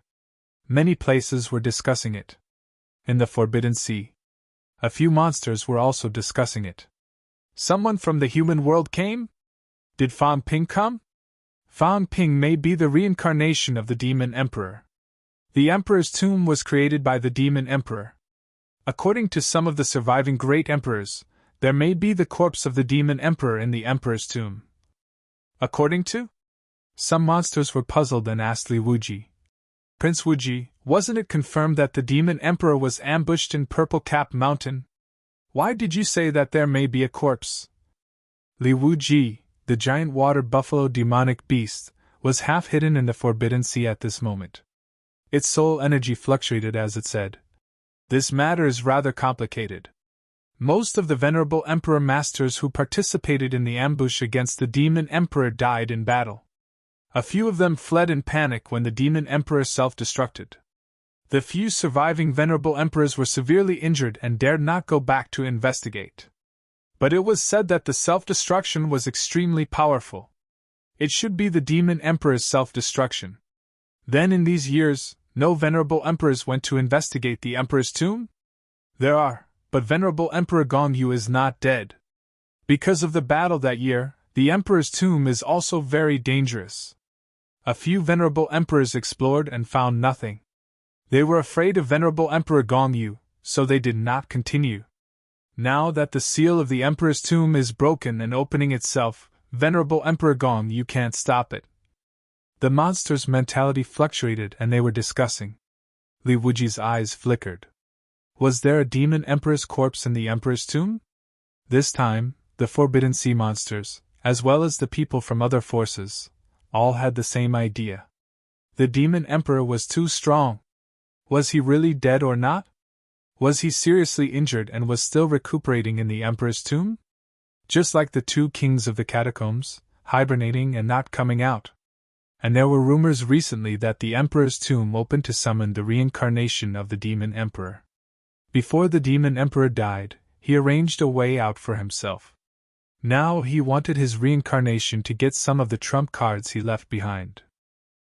Many places were discussing it. In the Forbidden Sea, a few monsters were also discussing it. Someone from the human world came? Did Fang Ping come? Fang Ping may be the reincarnation of the Demon Emperor. The Emperor's tomb was created by the Demon Emperor. According to some of the surviving great emperors, there may be the corpse of the Demon Emperor in the Emperor's tomb. According to? Some monsters were puzzled and asked Li Wuji. Prince Wuji, wasn't it confirmed that the Demon Emperor was ambushed in Purple Cap Mountain? Why did you say that there may be a corpse? Li Wuji, the giant water buffalo demonic beast, was half hidden in the Forbidden Sea at this moment. Its soul energy fluctuated as it said, "This matter is rather complicated. Most of the venerable Emperor Masters who participated in the ambush against the Demon Emperor died in battle. A few of them fled in panic when the Demon Emperor self-destructed. The few surviving venerable emperors were severely injured and dared not go back to investigate. But it was said that the self-destruction was extremely powerful. It should be the Demon Emperor's self-destruction. Then in these years, no venerable emperors went to investigate the Emperor's tomb? There are, but venerable Emperor Gongyu is not dead. Because of the battle that year, the Emperor's tomb is also very dangerous. A few venerable emperors explored and found nothing. They were afraid of venerable Emperor Gongyu, so they did not continue. Now that the seal of the Emperor's tomb is broken and opening itself, venerable Emperor Gongyu can't stop it." The monster's mentality fluctuated and they were discussing. Li Wuji's eyes flickered. Was there a Demon Emperor's corpse in the Emperor's tomb? This time, the Forbidden Sea monsters, as well as the people from other forces, all had the same idea. The Demon Emperor was too strong. Was he really dead or not? Was he seriously injured and was still recuperating in the Emperor's tomb? Just like the two kings of the catacombs, hibernating and not coming out. And there were rumors recently that the Emperor's tomb opened to summon the reincarnation of the Demon Emperor. Before the Demon Emperor died, he arranged a way out for himself. Now he wanted his reincarnation to get some of the trump cards he left behind.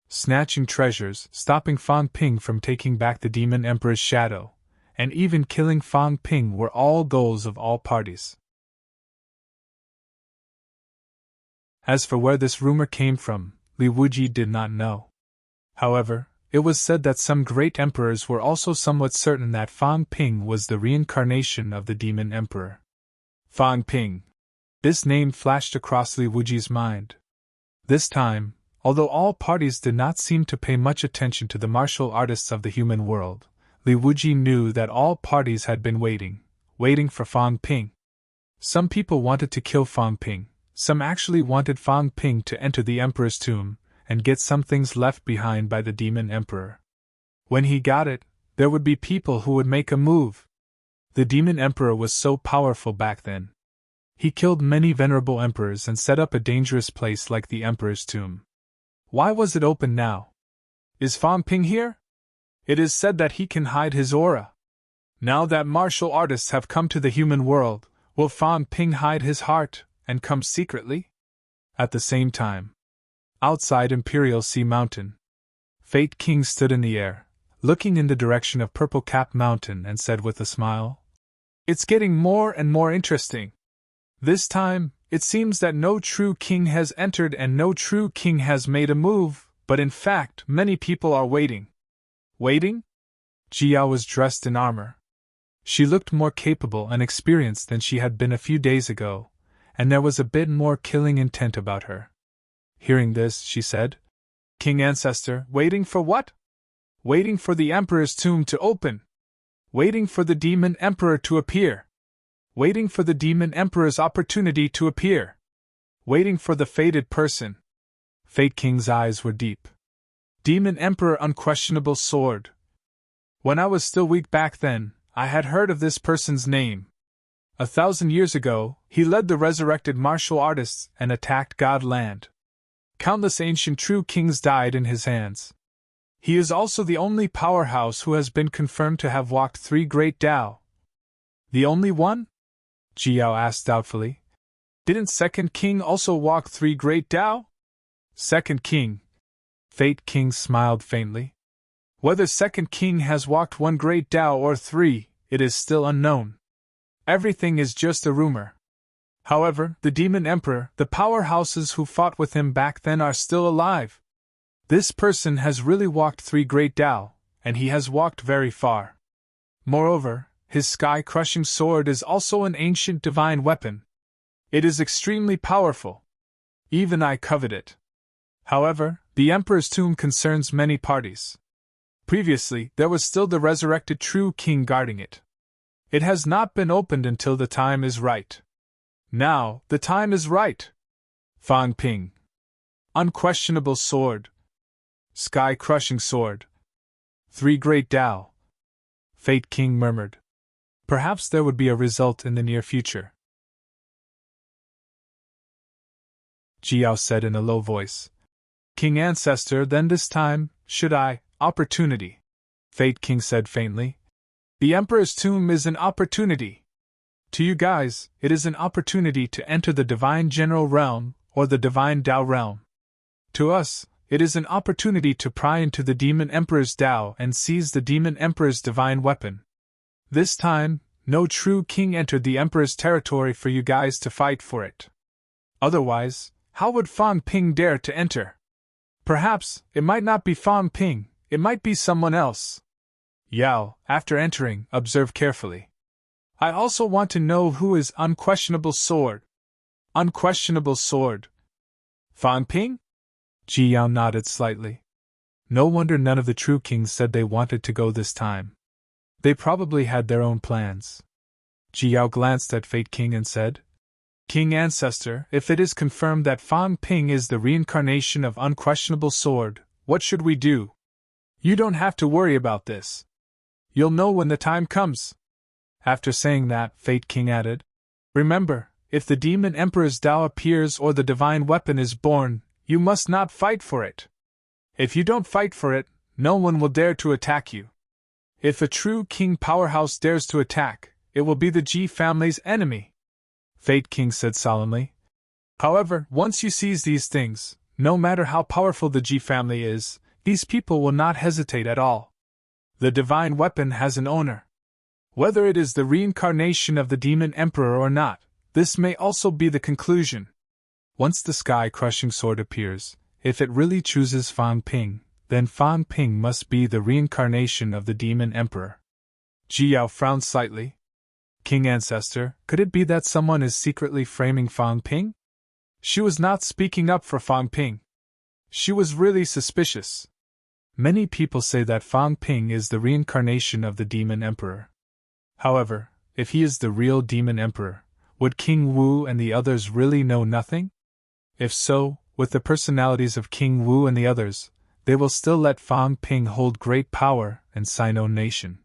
Snatching treasures, stopping Fang Ping from taking back the Demon Emperor's shadow, and even killing Fang Ping were all goals of all parties. As for where this rumor came from, Li Wuji did not know. However, it was said that some great emperors were also somewhat certain that Fang Ping was the reincarnation of the Demon Emperor. Fang Ping. This name flashed across Li Wuji's mind. This time, although all parties did not seem to pay much attention to the martial artists of the human world, Li Wuji knew that all parties had been waiting for Fang Ping. Some people wanted to kill Fang Ping. Some actually wanted Fang Ping to enter the Emperor's tomb and get some things left behind by the Demon Emperor. When he got it, there would be people who would make a move. The Demon Emperor was so powerful back then. He killed many venerable emperors and set up a dangerous place like the Emperor's tomb. Why was it open now? Is Fang Ping here? It is said that he can hide his aura. Now that martial artists have come to the human world, will Fang Ping hide his heart and come secretly? At the same time, outside Imperial Sea Mountain, Fate King stood in the air, looking in the direction of Purple Cap Mountain and said with a smile, "It's getting more and more interesting. This time, it seems that no true king has entered and no true king has made a move, but in fact many people are waiting." Waiting? Jia was dressed in armor. She looked more capable and experienced than she had been a few days ago, and there was a bit more killing intent about her. Hearing this, she said, "King Ancestor, waiting for what?" "Waiting for the Emperor's tomb to open. Waiting for the Demon Emperor to appear." waiting for the Demon Emperor's opportunity to appear. Waiting for the fated person. Fate King's eyes were deep. Demon Emperor, unquestionable sword. When I was still weak back then, I had heard of this person's name. 1,000 years ago, he led the resurrected martial artists and attacked God-land. Countless ancient true kings died in his hands. He is also the only powerhouse who has been confirmed to have walked 3 great Tao. The only one? Jiao asked doubtfully. Didn't Second King also walk 3 great Tao? Second King. Fate King smiled faintly. Whether Second King has walked 1 great Tao or 3, it is still unknown. Everything is just a rumor. However, the Demon Emperor, the powerhouses who fought with him back then are still alive. This person has really walked 3 great Tao, and he has walked very far. Moreover, his sky-crushing sword is also an ancient divine weapon. It is extremely powerful. Even I covet it. However, the Emperor's tomb concerns many parties. Previously, there was still the resurrected true king guarding it. It has not been opened until the time is right. Now, the time is right. Fang Ping. Unquestionable sword. Sky-crushing sword. 3 great Tao. Fate King murmured. Perhaps there would be a result in the near future. Jiao said in a low voice. King Ancestor, then this time, should I, opportunity. Fate King said faintly. The Emperor's tomb is an opportunity. To you guys, it is an opportunity to enter the Divine General Realm, or the Divine Tao Realm. To us, it is an opportunity to pry into the Demon Emperor's Tao and seize the Demon Emperor's divine weapon. This time, no true king entered the Emperor's territory for you guys to fight for it. Otherwise, how would Fang Ping dare to enter? Perhaps, it might not be Fang Ping, it might be someone else. Yao, after entering, observed carefully. I also want to know who is Unquestionable Sword. Unquestionable Sword. Fang Ping? Ji Yao nodded slightly. No wonder none of the true kings said they wanted to go this time. They probably had their own plans. Ji Yao glanced at Fate King and said, King Ancestor, if it is confirmed that Fang Ping is the reincarnation of Unquestionable Sword, what should we do? You don't have to worry about this. You'll know when the time comes. After saying that, Fate King added, Remember, if the Demon Emperor's Tao appears or the divine weapon is born, you must not fight for it. If you don't fight for it, no one will dare to attack you. If a true king powerhouse dares to attack, it will be the Ji family's enemy. Fate King said solemnly. However, once you seize these things, no matter how powerful the Ji family is, these people will not hesitate at all. The divine weapon has an owner. Whether it is the reincarnation of the Demon Emperor or not, this may also be the conclusion. Once the sky-crushing sword appears, if it really chooses Fang Ping, then Fang Ping must be the reincarnation of the Demon Emperor. Ji Yao frowned slightly. King Ancestor, could it be that someone is secretly framing Fang Ping? She was not speaking up for Fang Ping. She was really suspicious. Many people say that Fang Ping is the reincarnation of the Demon Emperor. However, if he is the real Demon Emperor, would King Wu and the others really know nothing? If so, with the personalities of King Wu and the others, they will still let Fang Ping hold great power in Sino Nation.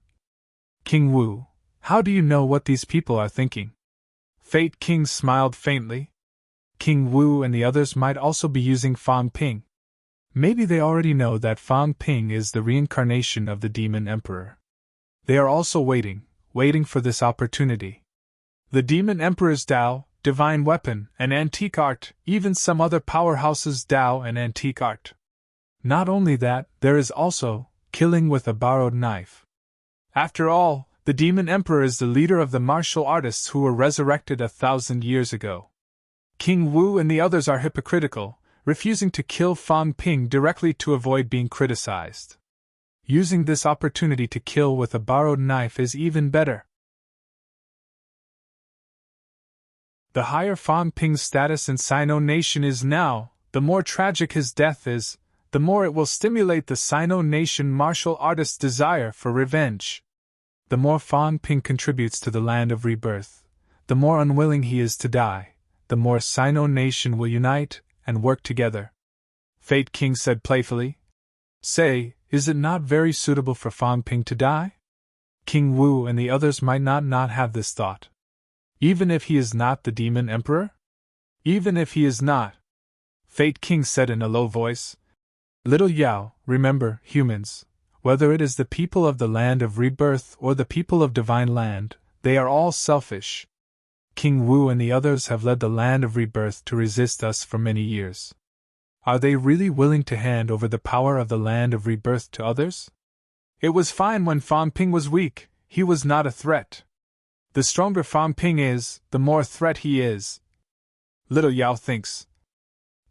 King Wu, how do you know what these people are thinking? Fate King smiled faintly. King Wu and the others might also be using Fang Ping. Maybe they already know that Fang Ping is the reincarnation of the Demon Emperor. They are also waiting for this opportunity. The Demon Emperor's Tao, divine weapon, and antique art, even some other powerhouses' Tao and antique art. Not only that, there is also killing with a borrowed knife. After all, the Demon Emperor is the leader of the martial artists who were resurrected 1,000 years ago. King Wu and the others are hypocritical, refusing to kill Fang Ping directly to avoid being criticized. Using this opportunity to kill with a borrowed knife is even better. The higher Fang Ping's status in Sino Nation is now, the more tragic his death is, the more it will stimulate the Sino Nation martial artist's desire for revenge. The more Fang Ping contributes to the land of rebirth, the more unwilling he is to die, the more Sino nation will unite and work together. Fate King said playfully. Say, is it not very suitable for Fan Ping to die? King Wu and the others might not have this thought. Even if he is not the Demon Emperor? Even if he is not, Fate King said in a low voice. Little Yao, remember, humans, whether it is the people of the land of rebirth or the people of divine land, they are all selfish. King Wu and the others have led the land of rebirth to resist us for many years. Are they really willing to hand over the power of the land of rebirth to others? It was fine when Fan Ping was weak, he was not a threat. The stronger Fan Ping is, the more threat he is. Little Yao thinks.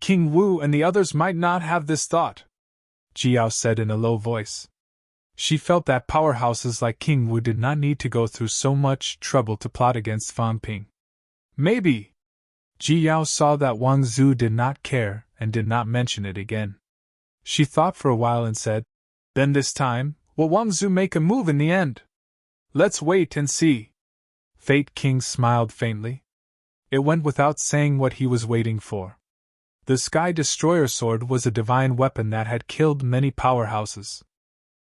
King Wu and the others might not have this thought, Jiao said in a low voice. She felt that powerhouses like King Wu did not need to go through so much trouble to plot against Fan Ping. Maybe. Jiao saw that Wang Zhu did not care and did not mention it again. She thought for a while and said, Then this time, will Wang Zhu make a move in the end? Let's wait and see. Fate King smiled faintly. It went without saying what he was waiting for. The Sky Destroyer sword was a divine weapon that had killed many powerhouses.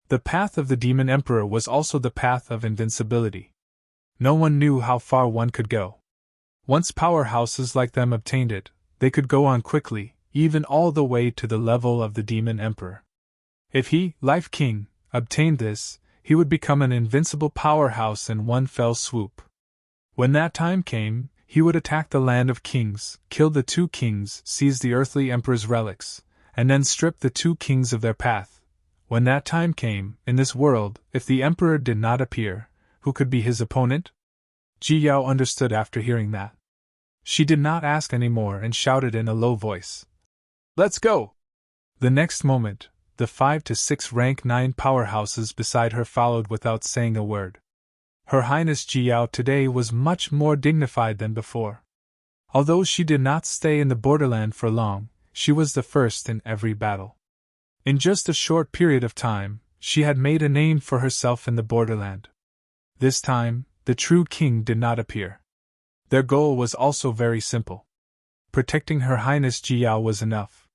The path of the Demon Emperor was also the path of invincibility. No one knew how far one could go. Once powerhouses like them obtained it, they could go on quickly, even all the way to the level of the Demon Emperor. If he, Life King, obtained this, he would become an invincible powerhouse in one fell swoop. When that time came, he would attack the land of kings, kill the two kings, seize the earthly emperor's relics, and then strip the two kings of their path. When that time came, in this world, if the emperor did not appear, who could be his opponent? Ji Yao understood after hearing that. She did not ask any more and shouted in a low voice. Let's go! The next moment, the 5 to 6 rank 9 powerhouses beside her followed without saying a word. Her Highness Ji Yao today was much more dignified than before. Although she did not stay in the borderland for long, she was the first in every battle. In just a short period of time, she had made a name for herself in the borderland. This time, the true king did not appear. Their goal was also very simple. Protecting Her Highness Ji Yao was enough.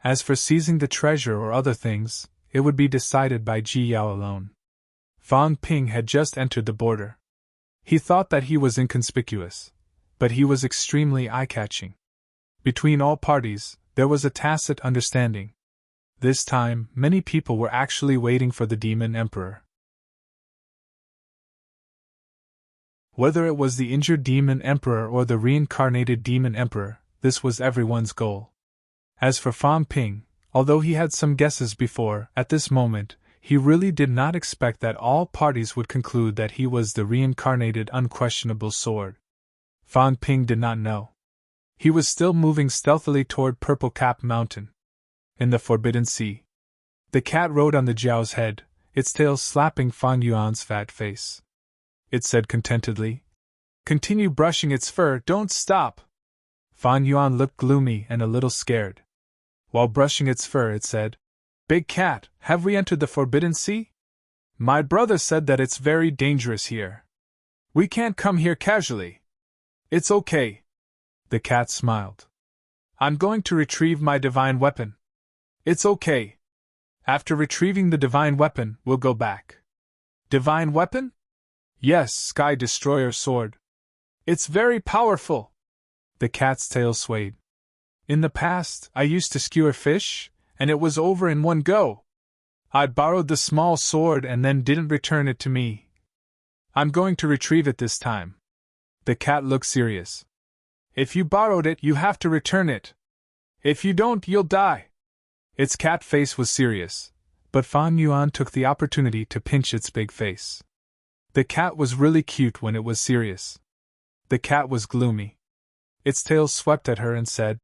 As for seizing the treasure or other things, it would be decided by Ji Yao alone. Fan Ping had just entered the border. He thought that he was inconspicuous, but he was extremely eye-catching. Between all parties, there was a tacit understanding. This time, many people were actually waiting for the Demon Emperor. Whether it was the injured Demon Emperor or the reincarnated Demon Emperor, this was everyone's goal. As for Fan Ping, although he had some guesses before, at this moment, he really did not expect that all parties would conclude that he was the reincarnated unquestionable sword. Fan Ping did not know. He was still moving stealthily toward Purple Cap Mountain. In the Forbidden Sea. The cat rode on the Jiao's head, its tail slapping Fang Yuan's fat face. It said contentedly, Continue brushing its fur, don't stop. Fang Yuan looked gloomy and a little scared. While brushing its fur, it said, Big cat, have we entered the Forbidden Sea? My brother said that it's very dangerous here. We can't come here casually. It's okay. The cat smiled. I'm going to retrieve my divine weapon. It's okay. After retrieving the divine weapon, we'll go back. Divine weapon? Yes, Sky Destroyer sword. It's very powerful. The cat's tail swayed. In the past, I used to skewer fish, and it was over in one go. I borrowed the small sword and then didn't return it to me. I'm going to retrieve it this time. The cat looked serious. If you borrowed it, you have to return it. If you don't, you'll die. Its cat face was serious, but Fan Yuan took the opportunity to pinch its big face. The cat was really cute when it was serious. The cat was gloomy. Its tail swept at her and said,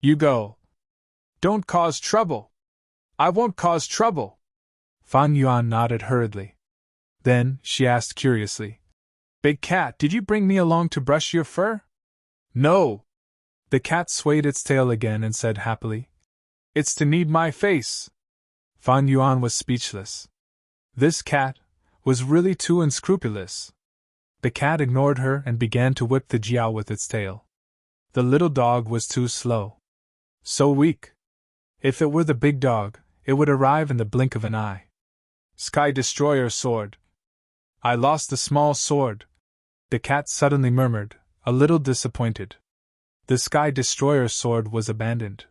You go. Don't cause trouble. I won't cause trouble. Fan Yuan nodded hurriedly. Then, she asked curiously, Big cat, did you bring me along to brush your fur? No. The cat swayed its tail again and said happily, It's to knead my face. Fan Yuan was speechless. This cat was really too unscrupulous. The cat ignored her and began to whip the Jiao with its tail. The little dog was too slow. So weak. If it were the big dog, it would arrive in the blink of an eye. Sky Destroyer sword. I lost the small sword, the cat suddenly murmured, a little disappointed. The Sky Destroyer sword was abandoned.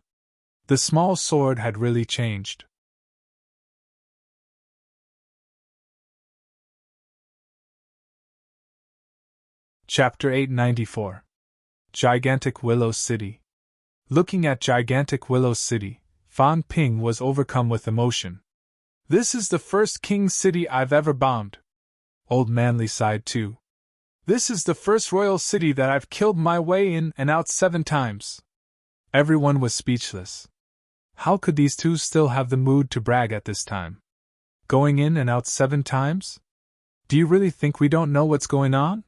The small sword had really changed. Chapter 894. Gigantic Willow City. Looking at Gigantic Willow City, Fan Ping was overcome with emotion. This is the first king city I've ever bombed. Old Manly sighed too. This is the first royal city that I've killed my way in and out 7 times. Everyone was speechless. How could these two still have the mood to brag at this time? Going in and out 7 times? Do you really think we don't know what's going on?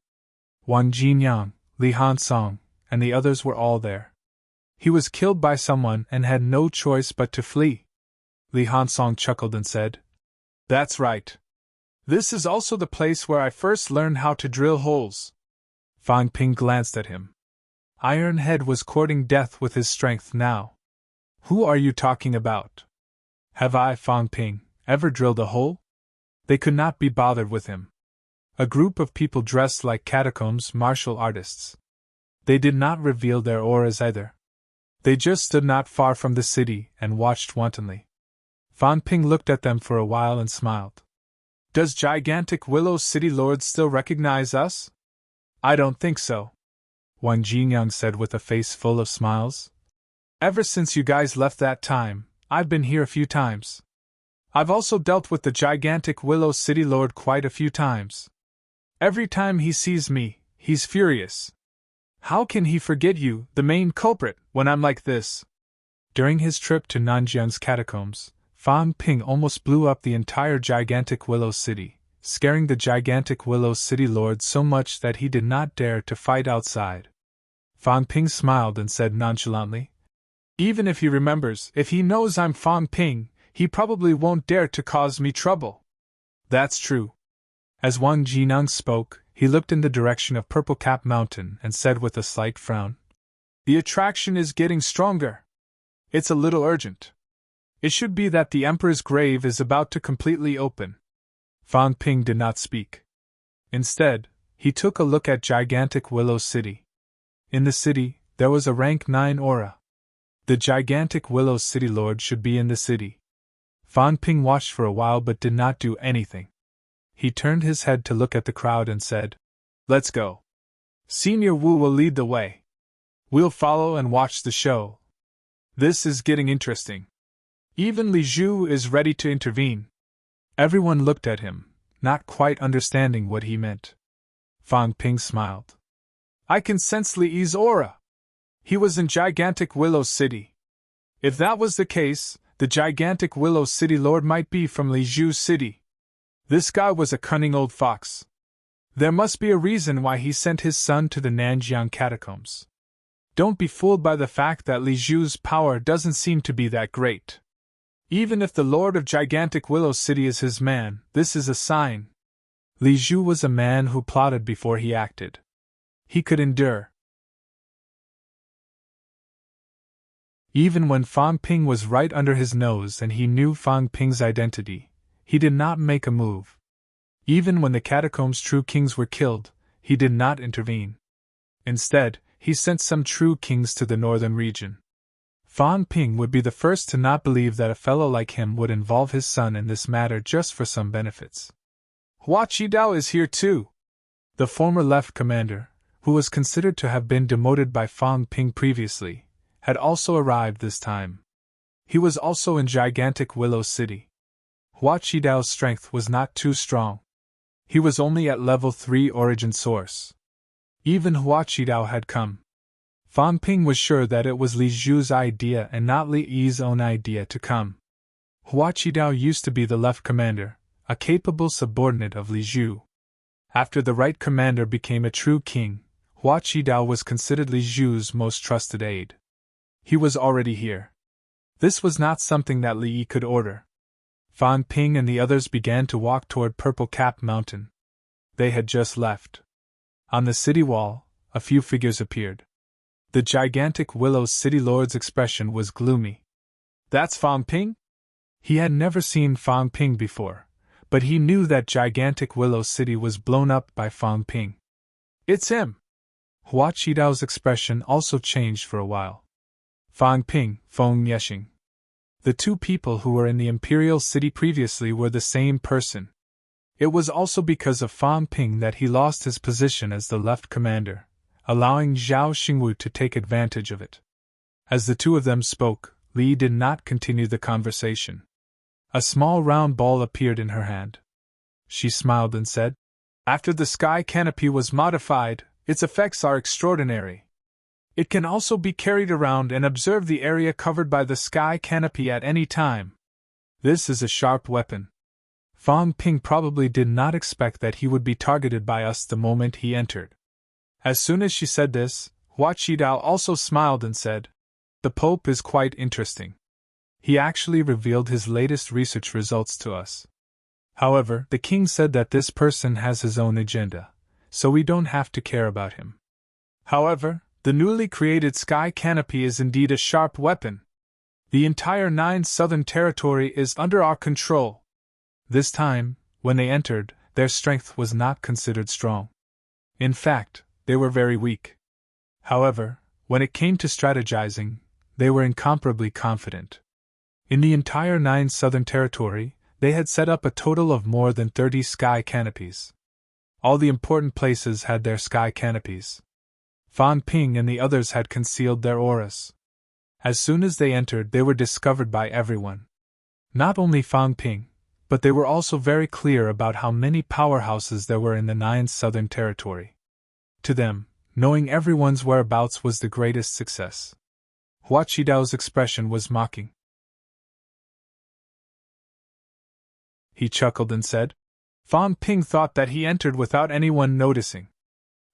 Wang Jinyang, Li Hansong, and the others were all there. He was killed by someone and had no choice but to flee. Li Hansong chuckled and said, "That's right. This is also the place where I first learned how to drill holes." Fan Ping glanced at him. Iron Head was courting death with his strength now. "Who are you talking about? Have I, Fan Ping, ever drilled a hole?" They could not be bothered with him. A group of people dressed like catacombs martial artists. They did not reveal their auras either. They just stood not far from the city and watched wantonly. Fan Ping looked at them for a while and smiled. "Does Gigantic Willow City Lord still recognize us?" "I don't think so," Wang Jinyang said with a face full of smiles. "Ever since you guys left that time, I've been here a few times. I've also dealt with the Gigantic Willow City Lord quite a few times. Every time he sees me, he's furious. How can he forget you, the main culprit, when I'm like this?" During his trip to Nanjiang's catacombs, Fan Ping almost blew up the entire Gigantic Willow City, scaring the Gigantic Willow City Lord so much that he did not dare to fight outside. Fan Ping smiled and said nonchalantly, "Even if he remembers, if he knows I'm Fan Ping, he probably won't dare to cause me trouble." "That's true." As Wang Jinyang spoke, he looked in the direction of Purple Cap Mountain and said with a slight frown, "The attraction is getting stronger. It's a little urgent. It should be that the Emperor's grave is about to completely open." Fan Ping did not speak. Instead, he took a look at Gigantic Willow City. In the city, there was a rank 9 aura. The Gigantic Willow City Lord should be in the city. Fan Ping watched for a while but did not do anything. He turned his head to look at the crowd and said, "Let's go. Senior Wu will lead the way. We'll follow and watch the show. This is getting interesting. Even Li Zhu is ready to intervene." Everyone looked at him, not quite understanding what he meant. Fan Ping smiled. "I can sense Li Yi's aura. He was in Gigantic Willow City. If that was the case, the Gigantic Willow City Lord might be from Li Zhu's city. This guy was a cunning old fox. There must be a reason why he sent his son to the Nanjiang catacombs. Don't be fooled by the fact that Li Zhu's power doesn't seem to be that great. Even if the Lord of Gigantic Willow City is his man, this is a sign." Li Zhu was a man who plotted before he acted. He could endure. Even when Fan Ping was right under his nose and he knew Fan Ping's identity, he did not make a move. Even when the catacombs' true kings were killed, he did not intervene. Instead, he sent some true kings to the northern region. Fan Ping would be the first to not believe that a fellow like him would involve his son in this matter just for some benefits. Hua Qidao is here too. The former left commander, who was considered to have been demoted by Fan Ping previously, had also arrived this time. He was also in Gigantic Willow City. Hua Qidao's strength was not too strong. He was only at level 3 origin source. Even Hua Qidao had come. Fan Ping was sure that it was Li Zhu's idea and not Li Yi's own idea to come. Hua Qidao used to be the left commander, a capable subordinate of Li Zhu. After the right commander became a true king, Hua Qidao was considered Li Zhu's most trusted aide. He was already here. This was not something that Li Yi could order. Fan Ping and the others began to walk toward Purple Cap Mountain. They had just left. On the city wall, a few figures appeared. The gigantic Willow City Lord's expression was gloomy. That's Fang Ping? He had never seen Fang Ping before, but he knew that gigantic Willow City was blown up by Fang Ping. It's him! Hua Qidao's expression also changed for a while. Fang Ping, Feng Yexing. The two people who were in the Imperial City previously were the same person. It was also because of Fang Ping that he lost his position as the left commander, allowing Zhao Xingwu to take advantage of it. As the two of them spoke, Li did not continue the conversation. A small round ball appeared in her hand. She smiled and said, "After the sky canopy was modified, its effects are extraordinary. It can also be carried around and observe the area covered by the sky canopy at any time. This is a sharp weapon." Fang Ping probably did not expect that he would be targeted by us the moment he entered. As soon as she said this, Hua Qidao also smiled and said, "The Pope is quite interesting. He actually revealed his latest research results to us. However, the king said that this person has his own agenda, so we don't have to care about him. However, the newly created sky canopy is indeed a sharp weapon. The entire 9 southern territory is under our control." This time, when they entered, their strength was not considered strong. In fact, they were very weak. However, when it came to strategizing, they were incomparably confident. In the entire 9 southern territory, they had set up a total of more than 30 sky canopies. All the important places had their sky canopies. Fang Ping and the others had concealed their auras. As soon as they entered, they were discovered by everyone. Not only Fang Ping, but they were also very clear about how many powerhouses there were in the 9 southern territory. To them, knowing everyone's whereabouts was the greatest success. Hua Qidao's expression was mocking. He chuckled and said, "Fang Ping thought that he entered without anyone noticing.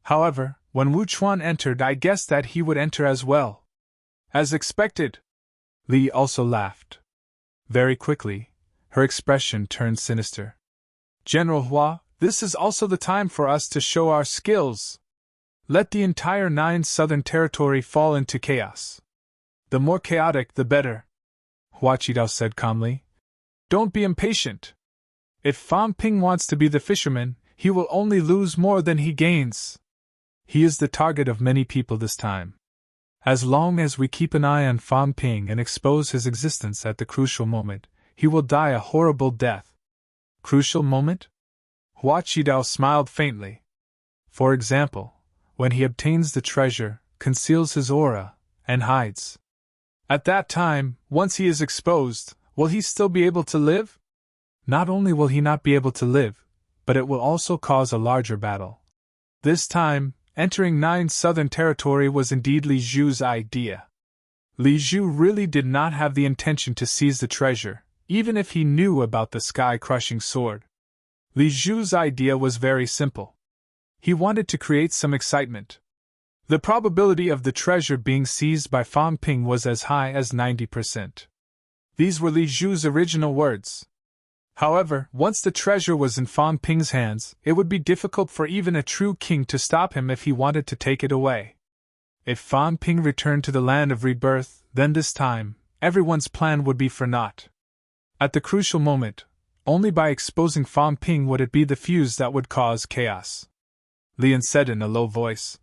However, when Wu Chuan entered, I guessed that he would enter as well. As expected." Li also laughed. Very quickly, her expression turned sinister. "General Hua, this is also the time for us to show our skills. Let the entire 9 southern territory fall into chaos. The more chaotic, the better," Hua Qidao said calmly. "Don't be impatient. If Fang Ping wants to be the fisherman, he will only lose more than he gains. He is the target of many people this time. As long as we keep an eye on Fang Ping and expose his existence at the crucial moment, he will die a horrible death." Crucial moment? Hua Qidao smiled faintly. "For example, when he obtains the treasure, conceals his aura, and hides. At that time, once he is exposed, will he still be able to live? Not only will he not be able to live, but it will also cause a larger battle." This time, entering 9 southern territory was indeed Li Zhu's idea. Li Zhu really did not have the intention to seize the treasure, even if he knew about the sky-crushing sword. Li Zhu's idea was very simple. He wanted to create some excitement. The probability of the treasure being seized by Fang Ping was as high as 90%. These were Li Zhu's original words. However, once the treasure was in Fang Ping's hands, it would be difficult for even a true king to stop him if he wanted to take it away. If Fang Ping returned to the land of rebirth, then this time, everyone's plan would be for naught. At the crucial moment, only by exposing Fang Ping would it be the fuse that would cause chaos. Lian said in a low voice,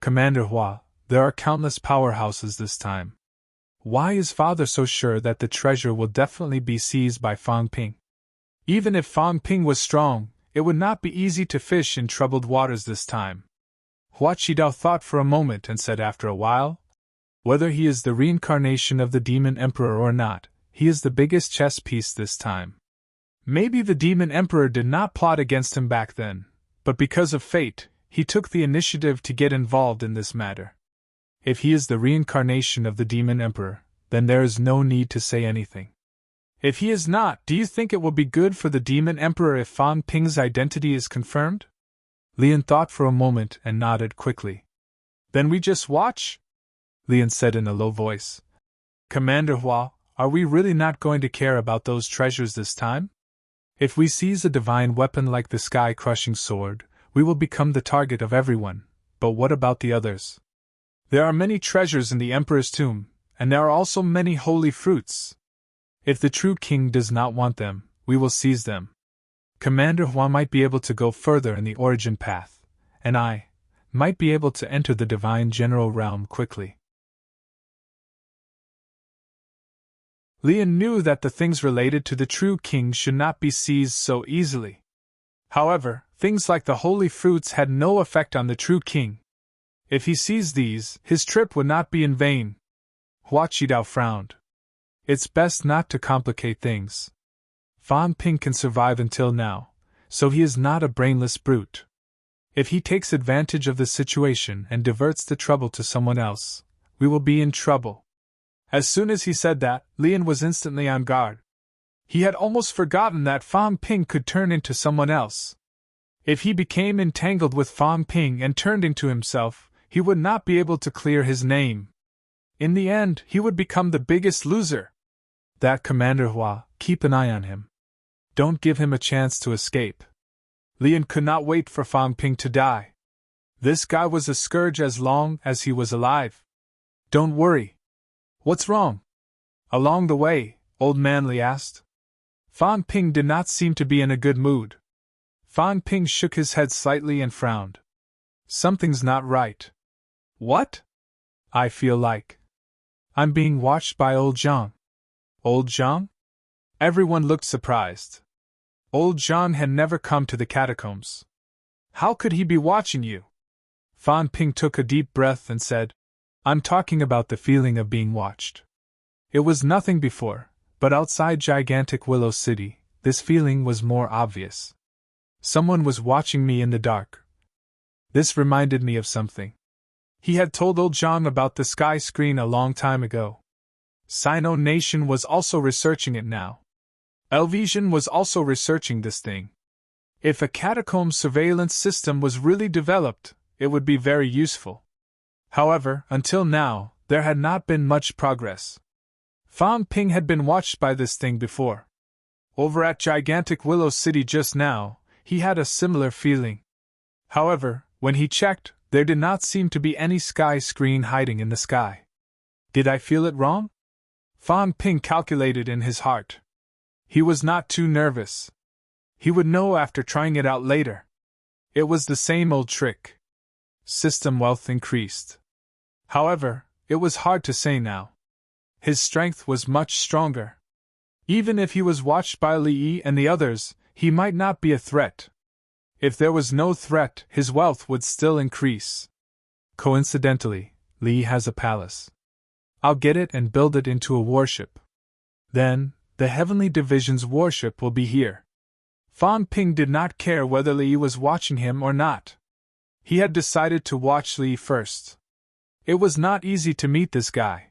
"Commander Hua, there are countless powerhouses this time. Why is Father so sure that the treasure will definitely be seized by Fang Ping? Even if Fang Ping was strong, it would not be easy to fish in troubled waters this time." Hua Qidao thought for a moment and said after a while, "Whether he is the reincarnation of the Demon Emperor or not, he is the biggest chess piece this time. Maybe the Demon Emperor did not plot against him back then, but because of fate, he took the initiative to get involved in this matter. If he is the reincarnation of the Demon Emperor, then there is no need to say anything. If he is not, do you think it will be good for the Demon Emperor if Fang Ping's identity is confirmed?" Lian thought for a moment and nodded quickly. "Then we just watch?" Lian said in a low voice. "Commander Hua, are we really not going to care about those treasures this time? If we seize a divine weapon like the sky-crushing sword, we will become the target of everyone, but what about the others? There are many treasures in the Emperor's tomb, and there are also many holy fruits. If the true king does not want them, we will seize them. Commander Hua might be able to go further in the origin path, and I might be able to enter the divine general realm quickly. Lian knew that the things related to the true king should not be seized so easily. However, things like the holy fruits had no effect on the true king. If he seized these, his trip would not be in vain. Hua Qidao frowned. It's best not to complicate things. Fan Ping can survive until now, so he is not a brainless brute. If he takes advantage of the situation and diverts the trouble to someone else, we will be in trouble. As soon as he said that, Lian was instantly on guard. He had almost forgotten that Fan Ping could turn into someone else. If he became entangled with Fan Ping and turned into himself, he would not be able to clear his name. In the end, he would become the biggest loser. That Commander Hua, keep an eye on him. Don't give him a chance to escape. Lian could not wait for Fan Ping to die. This guy was a scourge as long as he was alive. Don't worry. What's wrong? Along the way, Old Man Li asked. Fan Ping did not seem to be in a good mood. Fan Ping shook his head slightly and frowned. Something's not right. What? I feel like I'm being watched by Old Zhang. Old Zhang? Everyone looked surprised. Old Zhang had never come to the catacombs. How could he be watching you? Fan Ping took a deep breath and said, I'm talking about the feeling of being watched. It was nothing before, but outside gigantic Willow City, this feeling was more obvious. Someone was watching me in the dark. This reminded me of something. He had told Old Zhang about the sky screen a long time ago. Sino Nation was also researching it now. Elvision was also researching this thing. If a catacomb surveillance system was really developed, it would be very useful. However, until now, there had not been much progress. Fan Ping had been watched by this thing before. Over at gigantic Willow City just now, he had a similar feeling. However, when he checked, there did not seem to be any sky screen hiding in the sky. Did I feel it wrong? Fan Ping calculated in his heart. He was not too nervous. He would know after trying it out later. It was the same old trick. System wealth increased. However, it was hard to say now. His strength was much stronger. Even if he was watched by Li Yi and the others, he might not be a threat. If there was no threat, his wealth would still increase. Coincidentally, Li has a palace. I'll get it and build it into a warship. Then, the Heavenly Division's warship will be here. Fan Ping did not care whether Li was watching him or not. He had decided to watch Li first. It was not easy to meet this guy.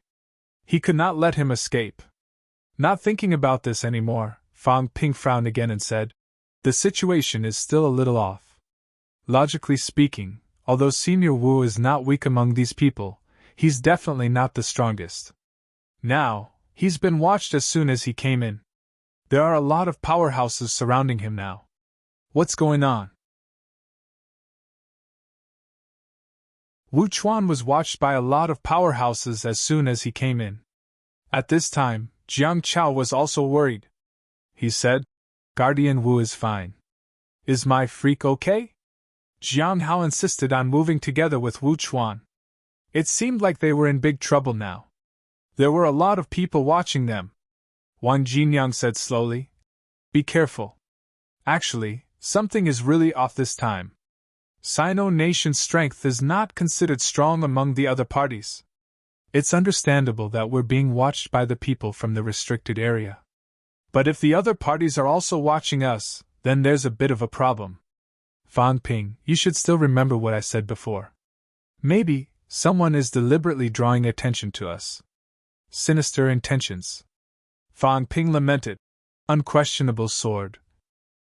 He could not let him escape. Not thinking about this anymore, Fan Ping frowned again and said, the situation is still a little off. Logically speaking, although Senior Wu is not weak among these people, he's definitely not the strongest. Now, he's been watched as soon as he came in. There are a lot of powerhouses surrounding him now. What's going on? Wu Chuan was watched by a lot of powerhouses as soon as he came in. At this time, Jiang Chao was also worried. He said, Guardian Wu is fine. Is my freak okay? Jiang Hao insisted on moving together with Wu Chuan. It seemed like they were in big trouble now. There were a lot of people watching them. Wang Jinyang said slowly, be careful. Actually, something is really off this time. Sino Nation's strength is not considered strong among the other parties. It's understandable that we're being watched by the people from the restricted area. But if the other parties are also watching us, then there's a bit of a problem. Fan Ping, you should still remember what I said before. Maybe someone is deliberately drawing attention to us. Sinister intentions. Fan Ping lamented. Unquestionable sword.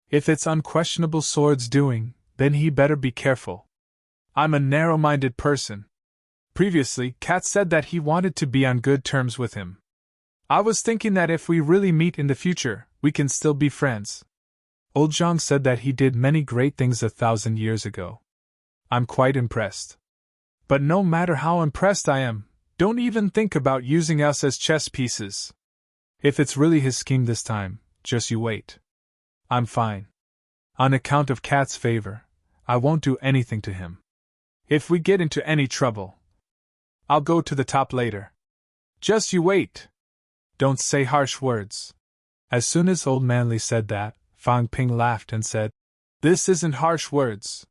If it's Unquestionable Sword's doing, then he better be careful. I'm a narrow-minded person. Previously, Kat said that he wanted to be on good terms with him. I was thinking that if we really meet in the future, we can still be friends. Old Zhang said that he did many great things 1,000 years ago. I'm quite impressed. But no matter how impressed I am, don't even think about using us as chess pieces. If it's really his scheme this time, just you wait. I'm fine. On account of Cat's favor, I won't do anything to him. If we get into any trouble, I'll go to the top later. Just you wait. Don't say harsh words. As soon as Old Manly said that, Fang Ping laughed and said, This isn't harsh words.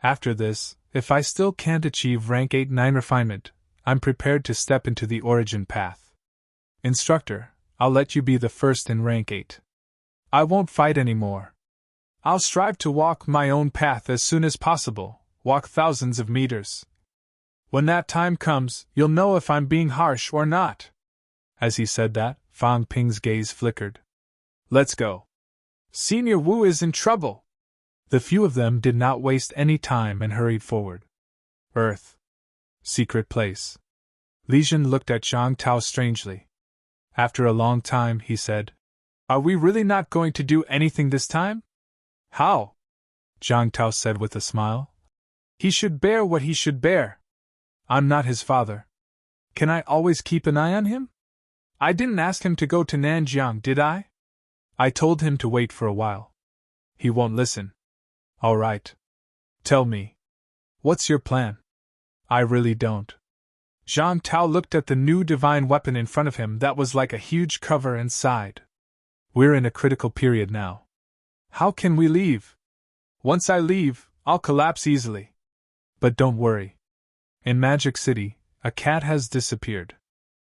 After this, if I still can't achieve rank 8-9 refinement, I'm prepared to step into the origin path. Instructor, I'll let you be the first in rank 8. I won't fight anymore. I'll strive to walk my own path as soon as possible, walk thousands of meters. When that time comes, you'll know if I'm being harsh or not. As he said that, Fang Ping's gaze flickered. Let's go. Senior Wu is in trouble. The few of them did not waste any time and hurried forward. Earth. Secret place. Li Jun looked at Zhang Tao strangely. After a long time, he said, Are we really not going to do anything this time? How? Zhang Tao said with a smile. He should bear what he should bear. I'm not his father. Can I always keep an eye on him? I didn't ask him to go to Nanjiang, did I? I told him to wait for a while. He won't listen. All right. Tell me. What's your plan? I really don't. Zhang Tao looked at the new divine weapon in front of him that was like a huge cover and sighed. We're in a critical period now. How can we leave? Once I leave, I'll collapse easily. But don't worry. In Magic City, a cat has disappeared.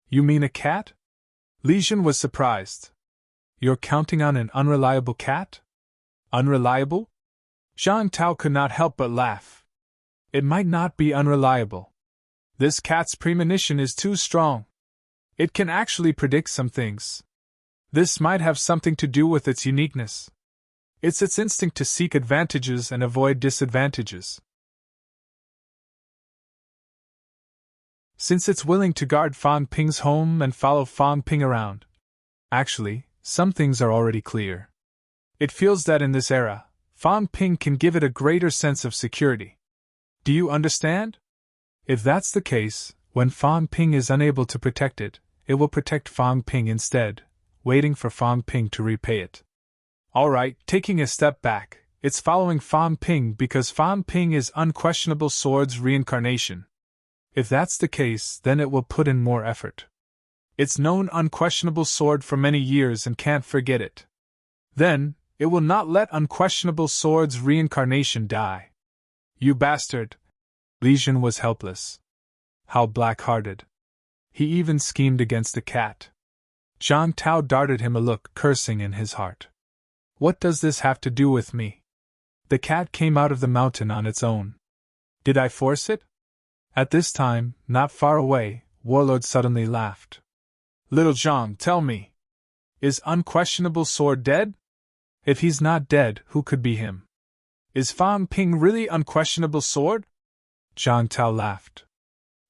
You mean a cat? Li Jun was surprised. You're counting on an unreliable cat? Unreliable? Zhang Tao could not help but laugh. It might not be unreliable. This cat's premonition is too strong. It can actually predict some things. This might have something to do with its uniqueness. It's its instinct to seek advantages and avoid disadvantages. Since it's willing to guard Fang Ping's home and follow Fang Ping around. Actually, some things are already clear. It feels that in this era, Fang Ping can give it a greater sense of security. Do you understand? If that's the case, when Fang Ping is unable to protect it, it will protect Fang Ping instead, waiting for Fang Ping to repay it. Alright, taking a step back, it's following Fang Ping because Fang Ping is Unquestionable Sword's reincarnation. If that's the case, then it will put in more effort. It's known Unquestionable Sword for many years and can't forget it. Then, it will not let Unquestionable Sword's reincarnation die. You bastard! Li Jun was helpless. How black-hearted. He even schemed against the cat. Zhang Tao darted him a look, cursing in his heart. What does this have to do with me? The cat came out of the mountain on its own. Did I force it? At this time, not far away, Warlord suddenly laughed. Little Zhang, tell me. Is Unquestionable Sword dead? If he's not dead, who could be him? Is Fang Ping really Unquestionable Sword? Zhang Tao laughed.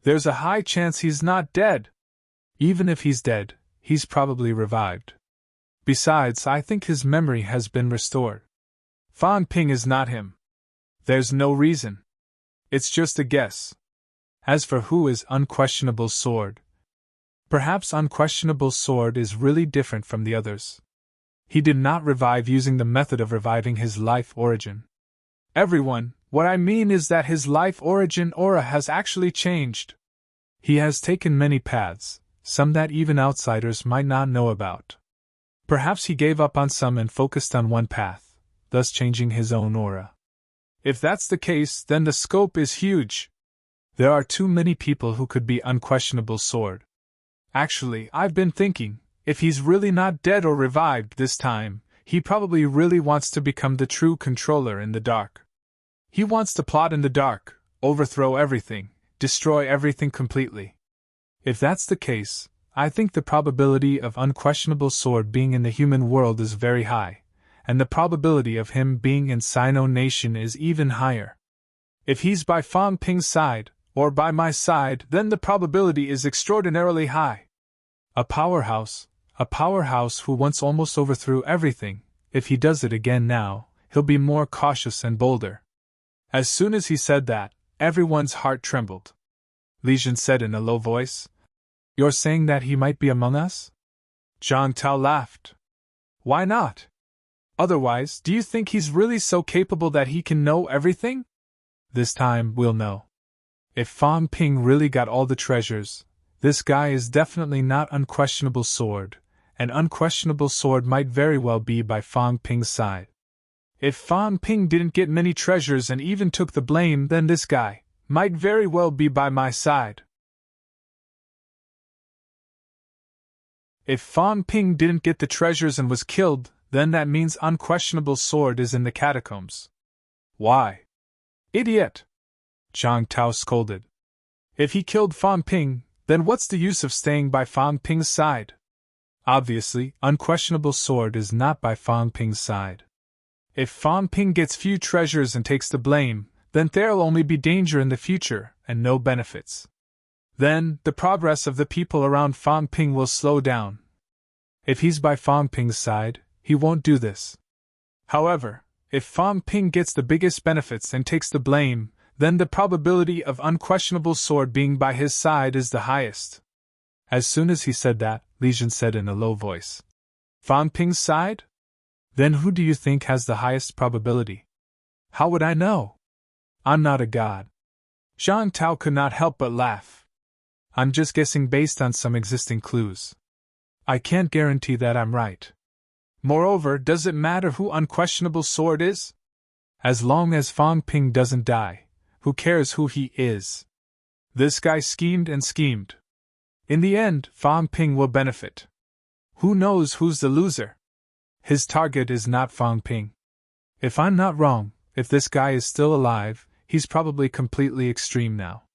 There's a high chance he's not dead. Even if he's dead, he's probably revived. Besides, I think his memory has been restored. Fang Ping is not him. There's no reason. It's just a guess. As for who is Unquestionable Sword, perhaps Unquestionable Sword is really different from the others. He did not revive using the method of reviving his life origin. Everyone, what I mean is that his life origin aura has actually changed. He has taken many paths, some that even outsiders might not know about. Perhaps he gave up on some and focused on one path, thus changing his own aura. If that's the case, then the scope is huge. There are too many people who could be Unquestionable Sword. Actually, I've been thinking, if he's really not dead or revived this time, he probably really wants to become the true controller in the dark. He wants to plot in the dark, overthrow everything, destroy everything completely. If that's the case, I think the probability of Unquestionable Sword being in the human world is very high, and the probability of him being in Sino Nation is even higher. If he's by Fang Ping's side, or by my side, then the probability is extraordinarily high. A powerhouse who once almost overthrew everything, if he does it again now, he'll be more cautious and bolder. As soon as he said that, everyone's heart trembled. Legion said in a low voice, "You're saying that he might be among us?" Jiang Tao laughed. "Why not? Otherwise, do you think he's really so capable that he can know everything? This time, we'll know. If Fang Ping really got all the treasures, this guy is definitely not Unquestionable Sword, and Unquestionable Sword might very well be by Fang Ping's side. If Fang Ping didn't get many treasures and even took the blame, then this guy might very well be by my side. If Fang Ping didn't get the treasures and was killed, then that means Unquestionable Sword is in the catacombs." "Why? Idiot!" Jiang Tao scolded. "If he killed Fang Ping, then what's the use of staying by Fang Ping's side? Obviously, Unquestionable Sword is not by Fang Ping's side. If Fang Ping gets few treasures and takes the blame, then there'll only be danger in the future, and no benefits. Then, the progress of the people around Fang Ping will slow down. If he's by Fang Ping's side, he won't do this. However, if Fang Ping gets the biggest benefits and takes the blame, then the probability of Unquestionable Sword being by his side is the highest." As soon as he said that, Legion said in a low voice, "Fang Ping's side? Then who do you think has the highest probability?" "How would I know? I'm not a god." Jiang Tao could not help but laugh. "I'm just guessing based on some existing clues. I can't guarantee that I'm right. Moreover, does it matter who Unquestionable Sword is? As long as Fang Ping doesn't die, who cares who he is? This guy schemed and schemed. In the end, Fang Ping will benefit. Who knows who's the loser? His target is not Fang Ping. If I'm not wrong, if this guy is still alive, he's probably completely extreme now.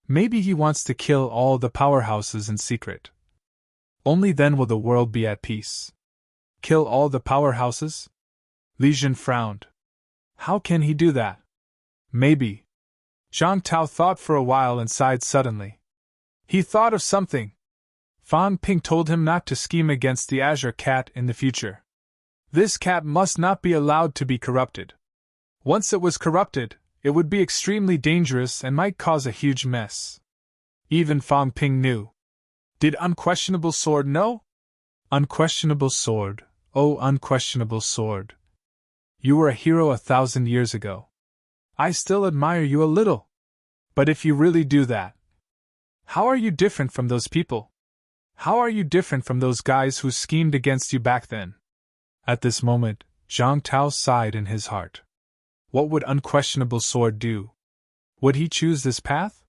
Maybe he wants to kill all the powerhouses in secret. Only then will the world be at peace." "Kill all the powerhouses?" Legion frowned. "How can he do that?" "Maybe." Jiang Tao thought for a while and sighed suddenly. He thought of something. Fang Ping told him not to scheme against the Azure Cat in the future. This cat must not be allowed to be corrupted. Once it was corrupted, it would be extremely dangerous and might cause a huge mess. Even Fang Ping knew. Did Unquestionable Sword know? Unquestionable Sword, oh Unquestionable Sword. You were a hero 1,000 years ago. I still admire you a little. But if you really do that, how are you different from those people? How are you different from those guys who schemed against you back then? At this moment, Jiang Tao sighed in his heart. What would Unquestionable Sword do? Would he choose this path?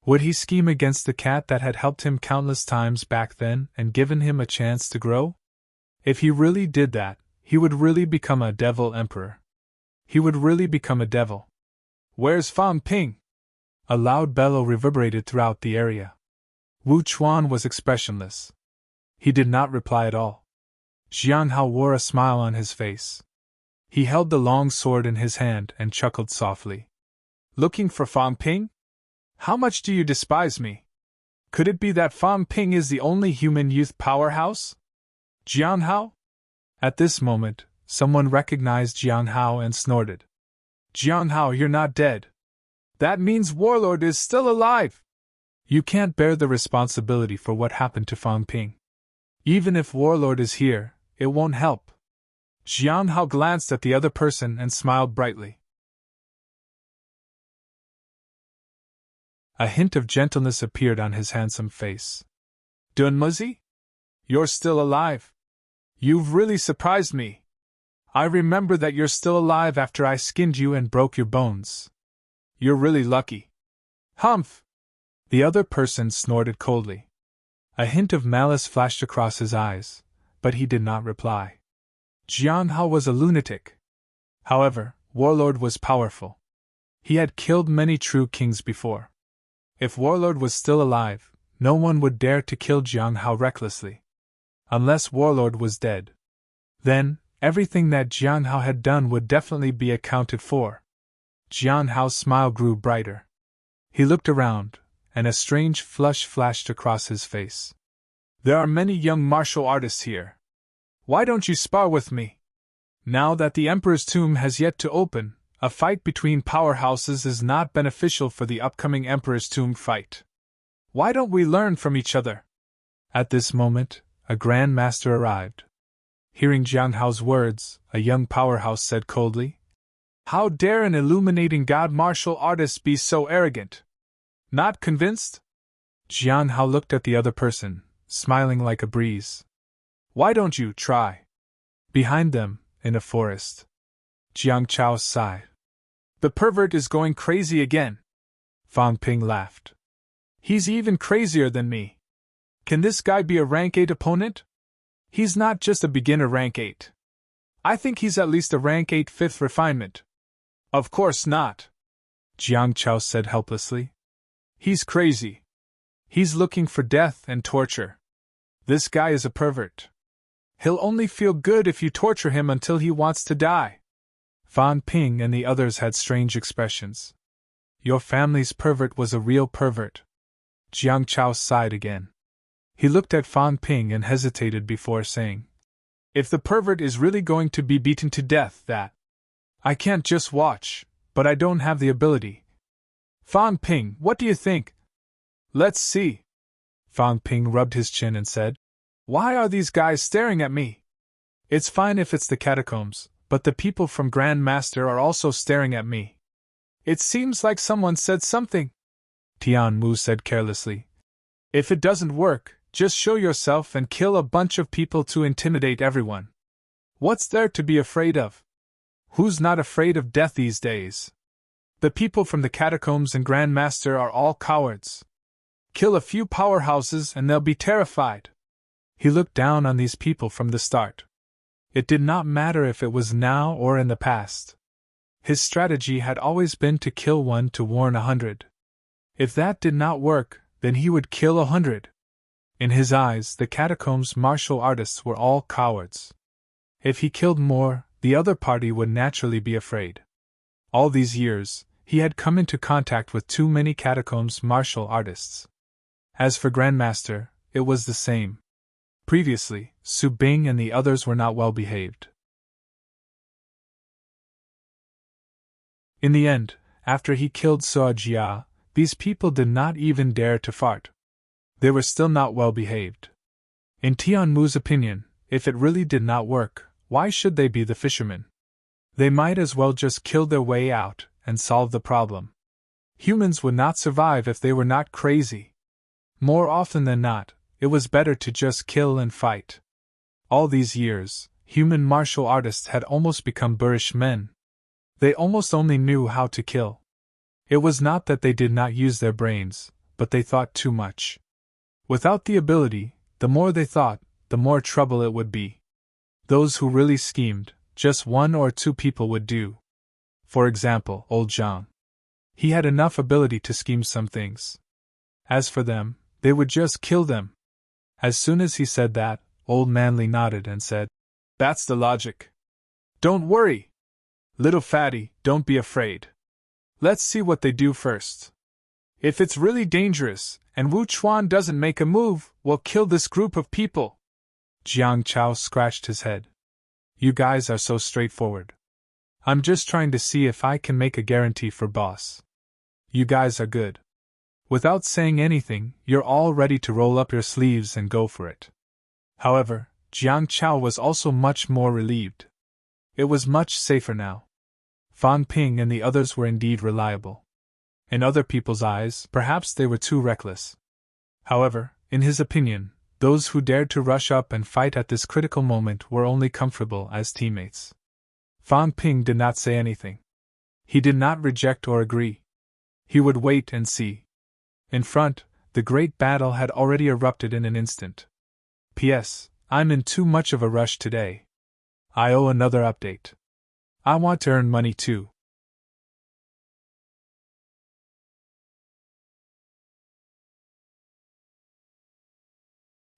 Would he scheme against the cat that had helped him countless times back then and given him a chance to grow? If he really did that, he would really become a devil emperor. He would really become a devil. "Where's Fang Ping?" A loud bellow reverberated throughout the area. Wu Chuan was expressionless. He did not reply at all. Jiang Hao wore a smile on his face. He held the long sword in his hand and chuckled softly. "Looking for Fang Ping? How much do you despise me? Could it be that Fang Ping is the only human youth powerhouse? Jiang Hao?" At this moment, someone recognized Jiang Hao and snorted. "Jiang Hao, you're not dead. That means Warlord is still alive. You can't bear the responsibility for what happened to Fang Ping. Even if Warlord is here, it won't help." Jiang Hao glanced at the other person and smiled brightly. A hint of gentleness appeared on his handsome face. "Dunmuzi? You're still alive. You've really surprised me. I remember that you're still alive after I skinned you and broke your bones. You're really lucky." "Humph!" The other person snorted coldly. A hint of malice flashed across his eyes, but he did not reply. Jiang Hao was a lunatic. However, Warlord was powerful. He had killed many true kings before. If Warlord was still alive, no one would dare to kill Jiang Hao recklessly. Unless Warlord was dead. Then, everything that Jiang Hao had done would definitely be accounted for. Jiang Hao's smile grew brighter. He looked around, and a strange flush flashed across his face. "There are many young martial artists here. Why don't you spar with me?" Now that the Emperor's tomb has yet to open, a fight between powerhouses is not beneficial for the upcoming Emperor's tomb fight. Why don't we learn from each other? At this moment, a Grand Master arrived. Hearing Jiang Hao's words, a young powerhouse said coldly, "How dare an illuminating god martial artist be so arrogant? Not convinced?" Jiang Hao looked at the other person, smiling like a breeze. "Why don't you try?" Behind them, in a forest, Jiang Chao sighed. "The pervert is going crazy again." Fang Ping laughed. "He's even crazier than me. Can this guy be a rank 8 opponent? He's not just a beginner rank 8. I think he's at least a rank 8 5th refinement." "Of course not," Jiang Chao said helplessly. "He's crazy. He's looking for death and torture. This guy is a pervert. He'll only feel good if you torture him until he wants to die." Fan Ping and the others had strange expressions. "Your family's pervert was a real pervert." Jiang Chao sighed again. He looked at Fan Ping and hesitated before saying, "If the pervert is really going to be beaten to death, I can't just watch, but I don't have the ability. Fan Ping, what do you think?" "Let's see." Fan Ping rubbed his chin and said, "Why are these guys staring at me? It's fine if it's the catacombs, but the people from Grand Master are also staring at me. It seems like someone said something." Tian Mu said carelessly, "If it doesn't work, just show yourself and kill a bunch of people to intimidate everyone. What's there to be afraid of? Who's not afraid of death these days? The people from the catacombs and Grand Master are all cowards. Kill a few powerhouses and they'll be terrified." He looked down on these people from the start. It did not matter if it was now or in the past. His strategy had always been to kill one to warn 100. If that did not work, then he would kill 100. In his eyes, the catacombs martial artists were all cowards. If he killed more, the other party would naturally be afraid. All these years, he had come into contact with too many catacombs martial artists. As for Grandmaster, it was the same. Previously, Su Bing and the others were not well behaved. In the end, after he killed Suo Jia, these people did not even dare to fart. They were still not well behaved. In Tian Mu's opinion, if it really did not work, why should they be the fishermen? They might as well just kill their way out and solve the problem. Humans would not survive if they were not crazy. More often than not, it was better to just kill and fight. All these years, human martial artists had almost become boorish men. They almost only knew how to kill. It was not that they did not use their brains, but they thought too much. Without the ability, the more they thought, the more trouble it would be. Those who really schemed, just 1 or 2 people would do. For example, old Zhang. He had enough ability to scheme some things. As for them, they would just kill them. As soon as he said that, old Manly nodded and said, "That's the logic. Don't worry. Little fatty, don't be afraid. Let's see what they do first. If it's really dangerous, and Wu Chuan doesn't make a move, we'll kill this group of people." Jiang Chao scratched his head. "You guys are so straightforward. I'm just trying to see if I can make a guarantee for boss. You guys are good. Without saying anything, you're all ready to roll up your sleeves and go for it." However, Jiang Chao was also much more relieved. It was much safer now. Fan Ping and the others were indeed reliable. In other people's eyes, perhaps they were too reckless. However, in his opinion, those who dared to rush up and fight at this critical moment were only comfortable as teammates. Fan Ping did not say anything. He did not reject or agree. He would wait and see. In front, the great battle had already erupted in an instant. P.S. I'm in too much of a rush today. I owe another update. I want to earn money too.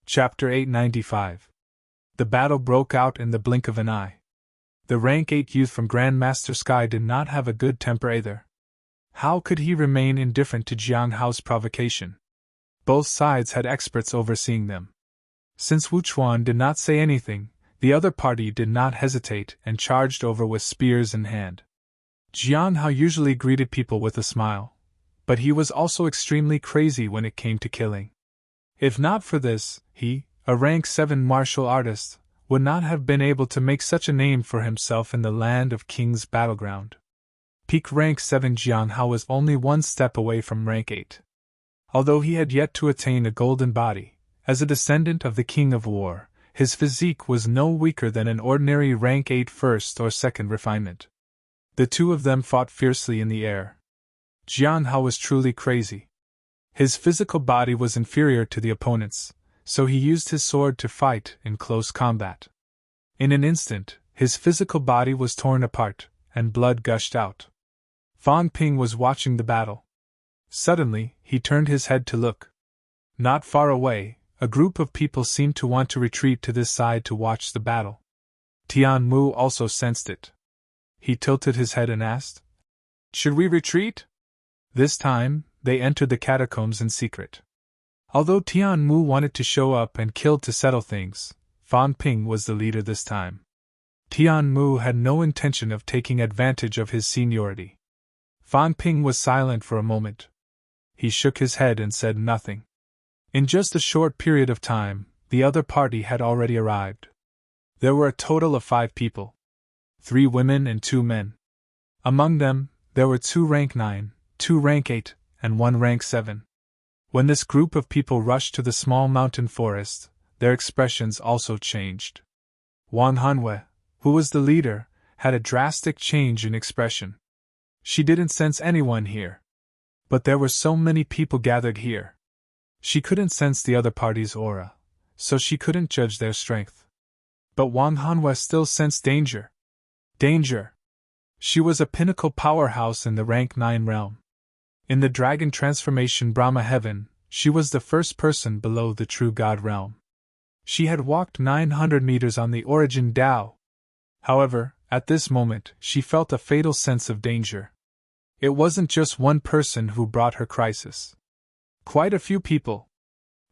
Chapter 895. The battle broke out in the blink of an eye. The rank 8 youth from Grandmaster Sky did not have a good temper either. How could he remain indifferent to Jiang Hao's provocation? Both sides had experts overseeing them. Since Wu Chuan did not say anything, the other party did not hesitate and charged over with spears in hand. Jian Hao usually greeted people with a smile, but he was also extremely crazy when it came to killing. If not for this, he, a rank 7 martial artist, would not have been able to make such a name for himself in the land of King's battleground. Peak rank 7 Jian Hao was only one step away from rank 8. Although he had yet to attain a golden body, as a descendant of the King of War, his physique was no weaker than an ordinary rank 8 first or second refinement. The two of them fought fiercely in the air. Jian Hao was truly crazy. His physical body was inferior to the opponent's, so he used his sword to fight in close combat. In an instant, his physical body was torn apart, and blood gushed out. Fan Ping was watching the battle. Suddenly, he turned his head to look. Not far away, a group of people seemed to want to retreat to this side to watch the battle. Tian Mu also sensed it. He tilted his head and asked, "Should we retreat?" This time, they entered the catacombs in secret. Although Tian Mu wanted to show up and kill to settle things, Fan Ping was the leader this time. Tian Mu had no intention of taking advantage of his seniority. Fan Ping was silent for a moment. He shook his head and said nothing. In just a short period of time, the other party had already arrived. There were a total of 5 people. 3 women and 2 men. Among them, there were 2 rank 9, 2 rank 8, and 1 rank 7. When this group of people rushed to the small mountain forest, their expressions also changed. Wang Hanwei, who was the leader, had a drastic change in expression. She didn't sense anyone here. But there were so many people gathered here. She couldn't sense the other party's aura, so she couldn't judge their strength. But Wang Hanwei still sensed danger. Danger! She was a pinnacle powerhouse in the rank 9 realm. In the dragon transformation Brahma heaven, she was the first person below the true god realm. She had walked 900 meters on the origin Tao. However, at this moment, she felt a fatal sense of danger. It wasn't just one person who brought her crisis. Quite a few people.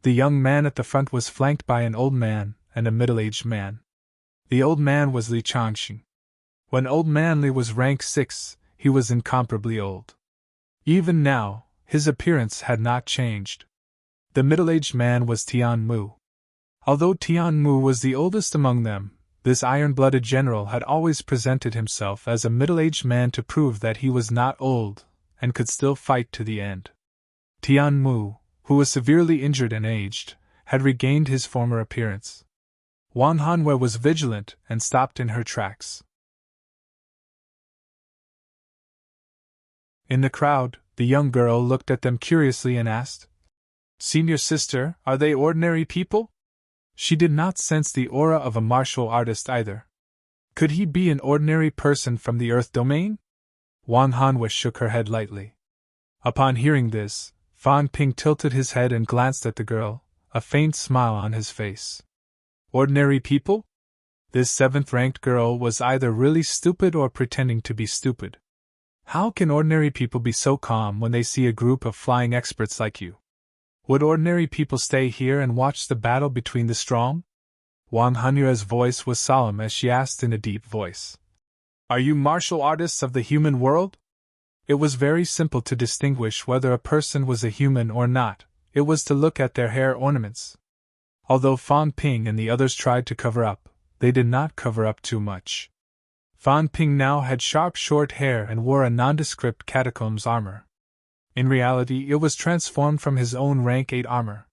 The young man at the front was flanked by an old man and a middle-aged man. The old man was Li Changxing. When old man Li was rank 6, he was incomparably old. Even now, his appearance had not changed. The middle-aged man was Tian Mu. Although Tian Mu was the oldest among them, this iron-blooded general had always presented himself as a middle-aged man to prove that he was not old and could still fight to the end. Tian Mu, who was severely injured and aged, had regained his former appearance. Wang Hanwei was vigilant and stopped in her tracks. In the crowd, the young girl looked at them curiously and asked, "Senior sister, are they ordinary people?" She did not sense the aura of a martial artist either. Could he be an ordinary person from the Earth domain? Wang Hanwei shook her head lightly. Upon hearing this, Fan Ping tilted his head and glanced at the girl, a faint smile on his face. Ordinary people? This 7th-ranked girl was either really stupid or pretending to be stupid. How can ordinary people be so calm when they see a group of flying experts like you? Would ordinary people stay here and watch the battle between the strong? Wang Hanwei's voice was solemn as she asked in a deep voice, "Are you martial artists of the human world?" It was very simple to distinguish whether a person was a human or not. It was to look at their hair ornaments. Although Fan Ping and the others tried to cover up, they did not cover up too much. Fan Ping now had sharp short hair and wore a nondescript catacombs armor. In reality, it was transformed from his own rank 8 armor.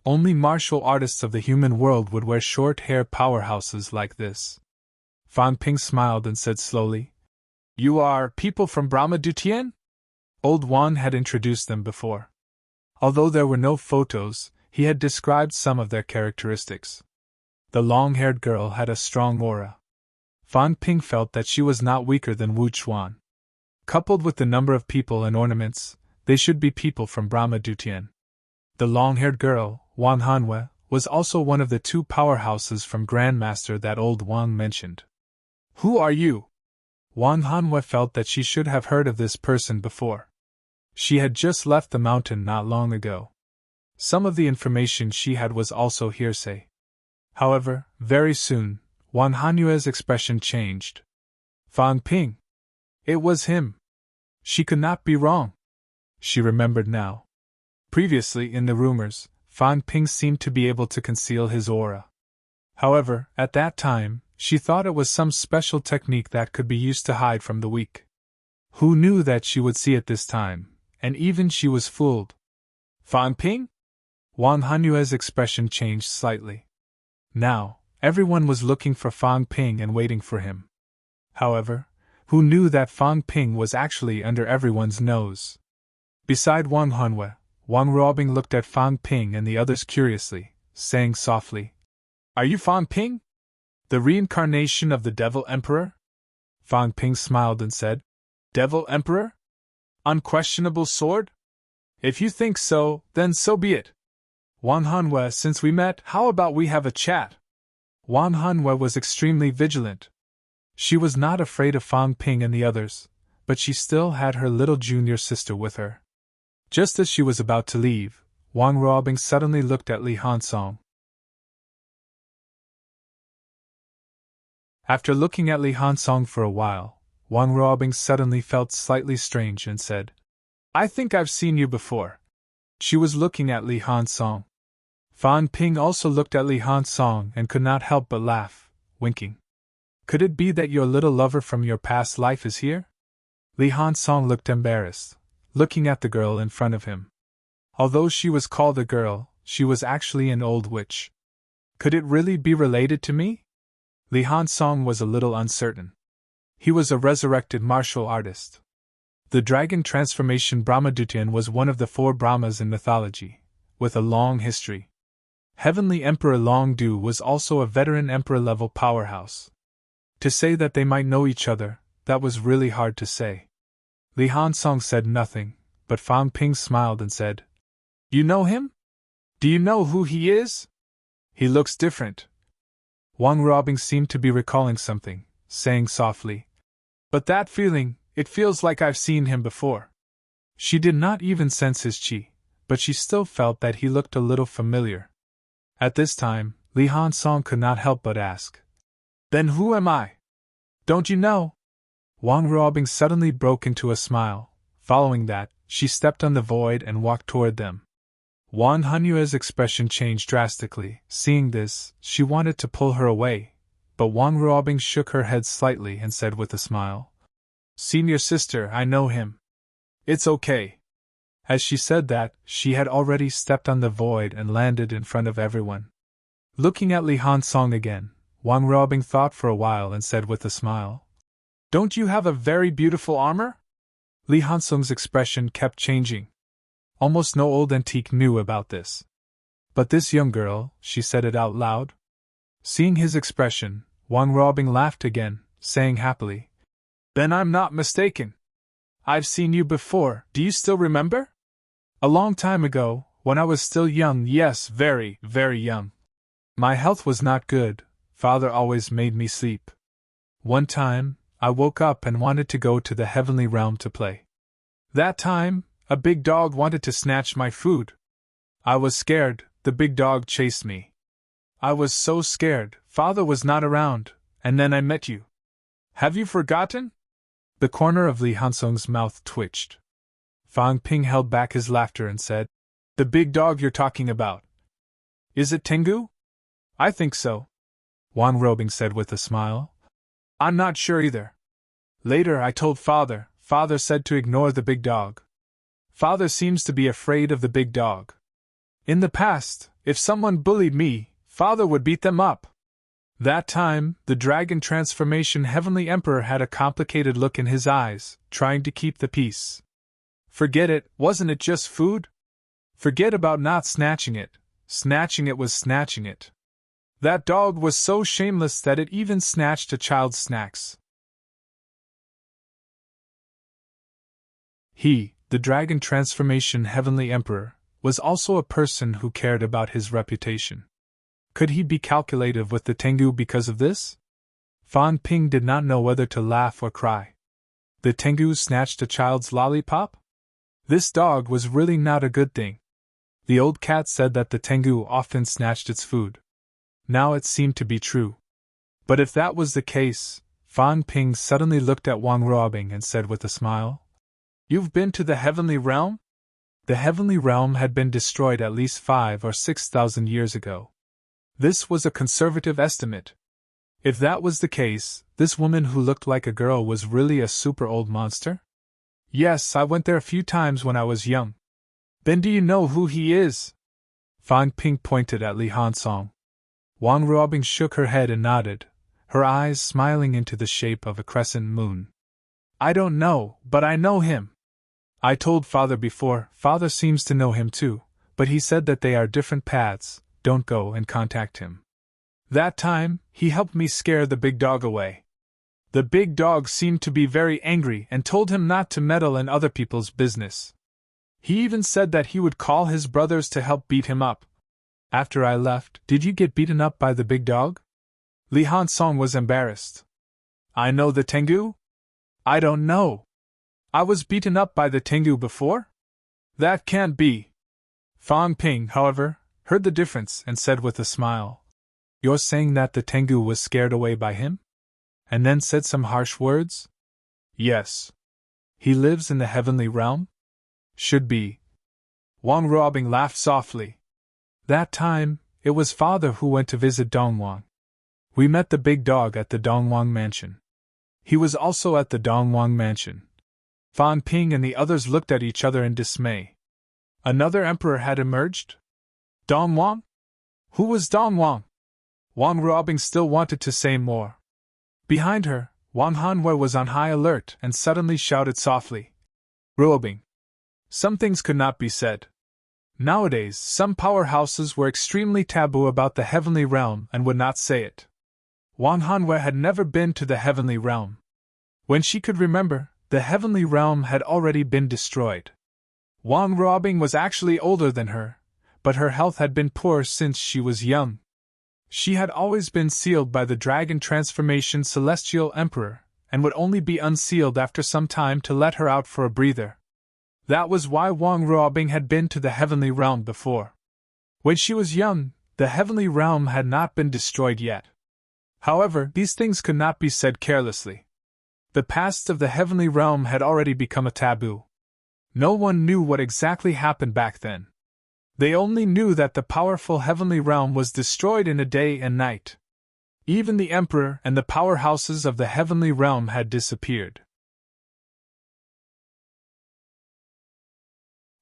Only martial artists of the human world would wear short hair powerhouses like this. Fan Ping smiled and said slowly, "You are people from Brahma Dutian?" Old Wan had introduced them before. Although there were no photos, he had described some of their characteristics. The long-haired girl had a strong aura. Fan Ping felt that she was not weaker than Wu Chuan. Coupled with the number of people and ornaments, they should be people from Brahma Dutian. The long-haired girl, Wang Hanwei, was also one of the 2 powerhouses from Grandmaster that old Wang mentioned. "Who are you?" Wang Hanwei felt that she should have heard of this person before. She had just left the mountain not long ago. Some of the information she had was also hearsay. However, very soon, Wang Hanyue's expression changed. Fang Ping. It was him. She could not be wrong. She remembered now. Previously, in the rumors, Fang Ping seemed to be able to conceal his aura. However, at that time, she thought it was some special technique that could be used to hide from the weak. Who knew that she would see it this time, and even she was fooled. Fang Ping? Wang Hanyue's expression changed slightly. Now, everyone was looking for Fang Ping and waiting for him. However, who knew that Fang Ping was actually under everyone's nose? Beside Wang Hanwei, Wang Ruobing looked at Fang Ping and the others curiously, saying softly, "Are you Fang Ping? The reincarnation of the Devil Emperor?" Fang Ping smiled and said, "Devil Emperor? Unquestionable sword? If you think so, then so be it. Wang Hanwei, since we met, how about we have a chat?" Wang Hanwei was extremely vigilant. She was not afraid of Fang Ping and the others, but she still had her little junior sister with her. Just as she was about to leave, Wang Ruobing suddenly looked at Li Hansong. After looking at Li Hansong for a while, Wang Ruobing suddenly felt slightly strange and said, "I think I've seen you before." She was looking at Li Hansong. Fang Ping also looked at Li Hansong and could not help but laugh, winking. "Could it be that your little lover from your past life is here?" Li Hansong looked embarrassed, looking at the girl in front of him. Although she was called a girl, she was actually an old witch. Could it really be related to me? Li Hansong was a little uncertain. He was a resurrected martial artist. The dragon transformation Brahmadutyan was one of the 4 Brahmas in mythology, with a long history. Heavenly Emperor Longdu was also a veteran emperor-level powerhouse. To say that they might know each other, that was really hard to say. Li Hansong said nothing, but Fang Ping smiled and said, "You know him? Do you know who he is? He looks different." Wang Ruobing seemed to be recalling something, saying softly, "But that feeling, it feels like I've seen him before." She did not even sense his qi, but she still felt that he looked a little familiar. At this time, Li Hansong could not help but ask, "Then who am I? Don't you know?" Wang Ruobing suddenly broke into a smile. Following that, she stepped on the void and walked toward them. Wang Hanyue's expression changed drastically. Seeing this, she wanted to pull her away, but Wang Ruobing shook her head slightly and said with a smile, "Senior sister, I know him. It's okay." As she said that, she had already stepped on the void and landed in front of everyone. Looking at Li Hansong again, Wang Ruobing thought for a while and said with a smile, "Don't you have a very beautiful armor?" Li Hansong's expression kept changing. Almost no old antique knew about this. But this young girl, she said it out loud. Seeing his expression, Wang Ruobing laughed again, saying happily, "Then I'm not mistaken. I've seen you before, do you still remember? A long time ago, when I was still young, yes, very, very young. My health was not good, father always made me sleep. One time, I woke up and wanted to go to the heavenly realm to play. That time, a big dog wanted to snatch my food. I was scared, the big dog chased me. I was so scared, father was not around, and then I met you. Have you forgotten?" The corner of Li Hansong's mouth twitched. Fang Ping held back his laughter and said, "The big dog you're talking about. Is it Tengu?" "I think so," Wang Ruobing said with a smile. "I'm not sure either. Later I told father, father said to ignore the big dog. Father seems to be afraid of the big dog. In the past, if someone bullied me, father would beat them up. That time, the dragon transformation Heavenly Emperor had a complicated look in his eyes, trying to keep the peace. Forget it, wasn't it just food? Forget about not snatching it was snatching it. That dog was so shameless that it even snatched a child's snacks. He, the dragon transformation Heavenly Emperor, was also a person who cared about his reputation. Could he be calculative with the Tengu because of this? Fang Ping did not know whether to laugh or cry. The Tengu snatched a child's lollipop? This dog was really not a good thing. The old cat said that the Tengu often snatched its food. Now it seemed to be true. But if that was the case, Fan Ping suddenly looked at Wang Ruobing and said with a smile, "You've been to the heavenly realm?" The heavenly realm had been destroyed at least 5 or 6,000 years ago. This was a conservative estimate. If that was the case, this woman who looked like a girl was really a super old monster? "Yes, I went there a few times when I was young." "Then do you know who he is?" Fan Ping pointed at Li Hansong. Wang Ruobing shook her head and nodded, her eyes smiling into the shape of a crescent moon. "I don't know, but I know him. I told Father before, Father seems to know him too, but he said that they are different paths, don't go and contact him. That time, he helped me scare the big dog away. The big dog seemed to be very angry and told him not to meddle in other people's business. He even said that he would call his brothers to help beat him up. After I left, did you get beaten up by the big dog?" Li Hansong was embarrassed. "I know the Tengu? I don't know. I was beaten up by the Tengu before? That can't be." Fan Ping, however, heard the difference and said with a smile, "You're saying that the Tengu was scared away by him? And then said some harsh words?" "Yes." "He lives in the heavenly realm?" "Should be." Wang Ruobing laughed softly. "That time, it was Father who went to visit Dongwang. We met the big dog at the Dongwang mansion. He was also at the Dongwang mansion." Fan Ping and the others looked at each other in dismay. Another emperor had emerged? Dongwang? Who was Dongwang? Wang Ruobing still wanted to say more. Behind her, Wang Hanwei was on high alert and suddenly shouted softly, "Ruobing!" Some things could not be said. Nowadays, some powerhouses were extremely taboo about the heavenly realm and would not say it. Wang Hanwei had never been to the heavenly realm. When she could remember, the heavenly realm had already been destroyed. Wang Ruobing was actually older than her, but her health had been poor since she was young. She had always been sealed by the dragon transformation celestial emperor, and would only be unsealed after some time to let her out for a breather. That was why Wang Ruobing had been to the heavenly realm before. When she was young, the heavenly realm had not been destroyed yet. However, these things could not be said carelessly. The past of the heavenly realm had already become a taboo. No one knew what exactly happened back then. They only knew that the powerful heavenly realm was destroyed in a day and night. Even the emperor and the powerhouses of the heavenly realm had disappeared.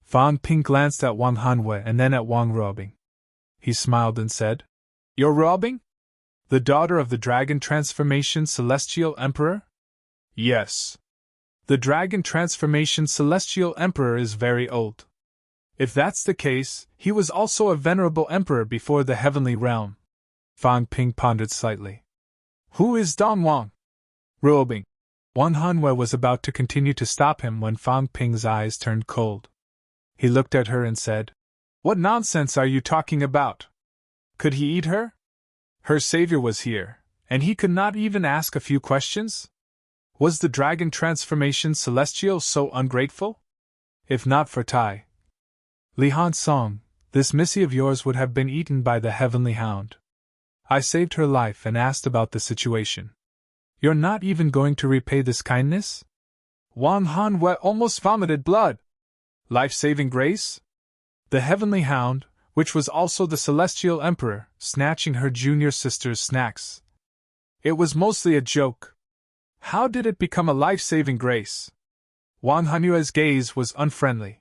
Fan Ping glanced at Wang Hanwei and then at Wang Ruobing. He smiled and said, "You're Ruobing? The daughter of the dragon transformation celestial emperor?" "Yes. The dragon transformation celestial emperor is very old. If that's the case, he was also a venerable emperor before the heavenly realm." Fan Ping pondered slightly. "Who is Dongwang?" "Ruobing." Wang Hanwei was about to continue to stop him when Fan Ping's eyes turned cold. He looked at her and said, "What nonsense are you talking about? Could he eat her? Her savior was here, and he could not even ask a few questions? Was the dragon transformation celestial so ungrateful? If not for Tai Li Hansong, this missy of yours would have been eaten by the heavenly hound. I saved her life and asked about the situation. You're not even going to repay this kindness?" Wang Hanwei almost vomited blood. Life-saving grace? The heavenly hound, which was also the celestial emperor, snatching her junior sister's snacks. It was mostly a joke. How did it become a life-saving grace? Wang Hanwei's gaze was unfriendly.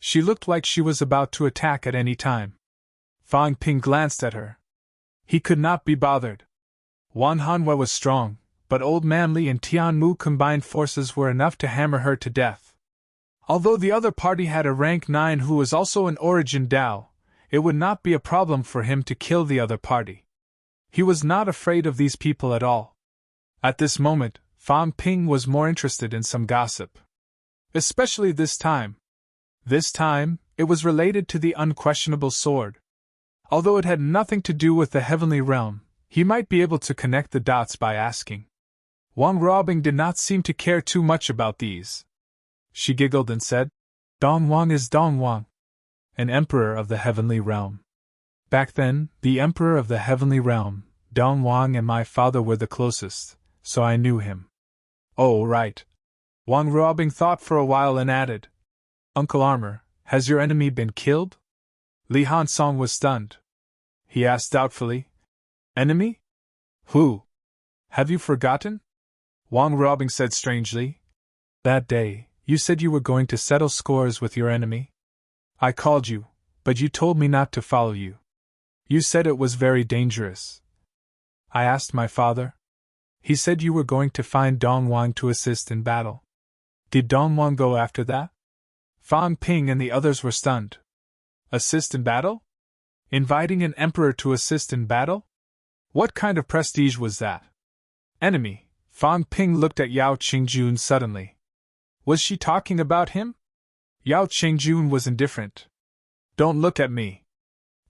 She looked like she was about to attack at any time. Fan Ping glanced at her. He could not be bothered. Wang Hanwei was strong, but Old Man Li and Tian Mu combined forces were enough to hammer her to death. Although the other party had a rank 9 who was also an origin Dao, it would not be a problem for him to kill the other party. He was not afraid of these people at all. At this moment, Fan Ping was more interested in some gossip. Especially this time. This time, it was related to the unquestionable sword. Although it had nothing to do with the heavenly realm, he might be able to connect the dots by asking. Wang Ruobing did not seem to care too much about these. She giggled and said, "Dongwang is Dongwang, an emperor of the heavenly realm. Back then, the emperor of the heavenly realm, Dong Wang and my father were the closest, so I knew him. Oh, right. Wang Ruobing thought for a while and added, Uncle Armor, has your enemy been killed? Li Hansong was stunned. He asked doubtfully, Enemy? Who? Have you forgotten? Wang Ruobing said strangely. That day, you said you were going to settle scores with your enemy. I called you, but you told me not to follow you. You said it was very dangerous. I asked my father. He said you were going to find Dong Wang to assist in battle. Did Dong Wang go after that? Fang Ping and the others were stunned. Assist in battle? Inviting an emperor to assist in battle? What kind of prestige was that? Enemy. Fang Ping looked at Yao Qingjun suddenly. Was she talking about him? Yao Qingjun was indifferent. Don't look at me.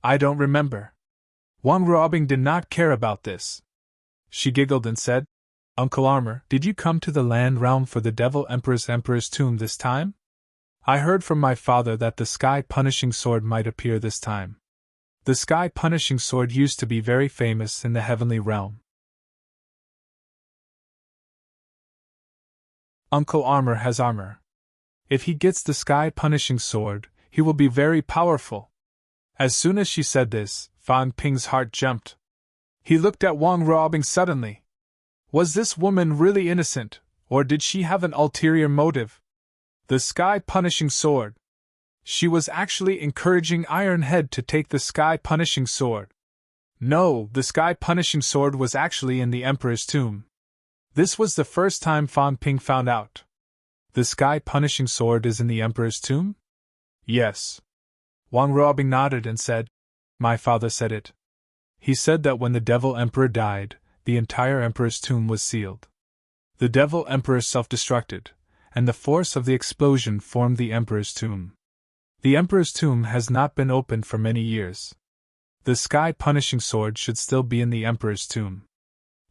I don't remember. Wang Ruobing did not care about this. She giggled and said, Uncle Armor, did you come to the land realm for the Devil Emperor's tomb this time? I heard from my father that the Sky Punishing Sword might appear this time. The Sky Punishing Sword used to be very famous in the heavenly realm. Uncle Armor has armor. If he gets the Sky Punishing Sword, he will be very powerful. As soon as she said this, Fang Ping's heart jumped. He looked at Wang Ruobing suddenly. Was this woman really innocent, or did she have an ulterior motive? The Sky Punishing Sword. She was actually encouraging Iron Head to take the Sky Punishing Sword. No, the Sky Punishing Sword was actually in the Emperor's tomb. This was the first time Fang Ping found out. The Sky Punishing Sword is in the Emperor's tomb? Yes. Wang Ruobing nodded and said, My father said it. He said that when the Devil Emperor died, the entire Emperor's tomb was sealed. The Devil Emperor self-destructed, and the force of the explosion formed the Emperor's tomb. The Emperor's tomb has not been opened for many years. The Sky Punishing Sword should still be in the Emperor's tomb.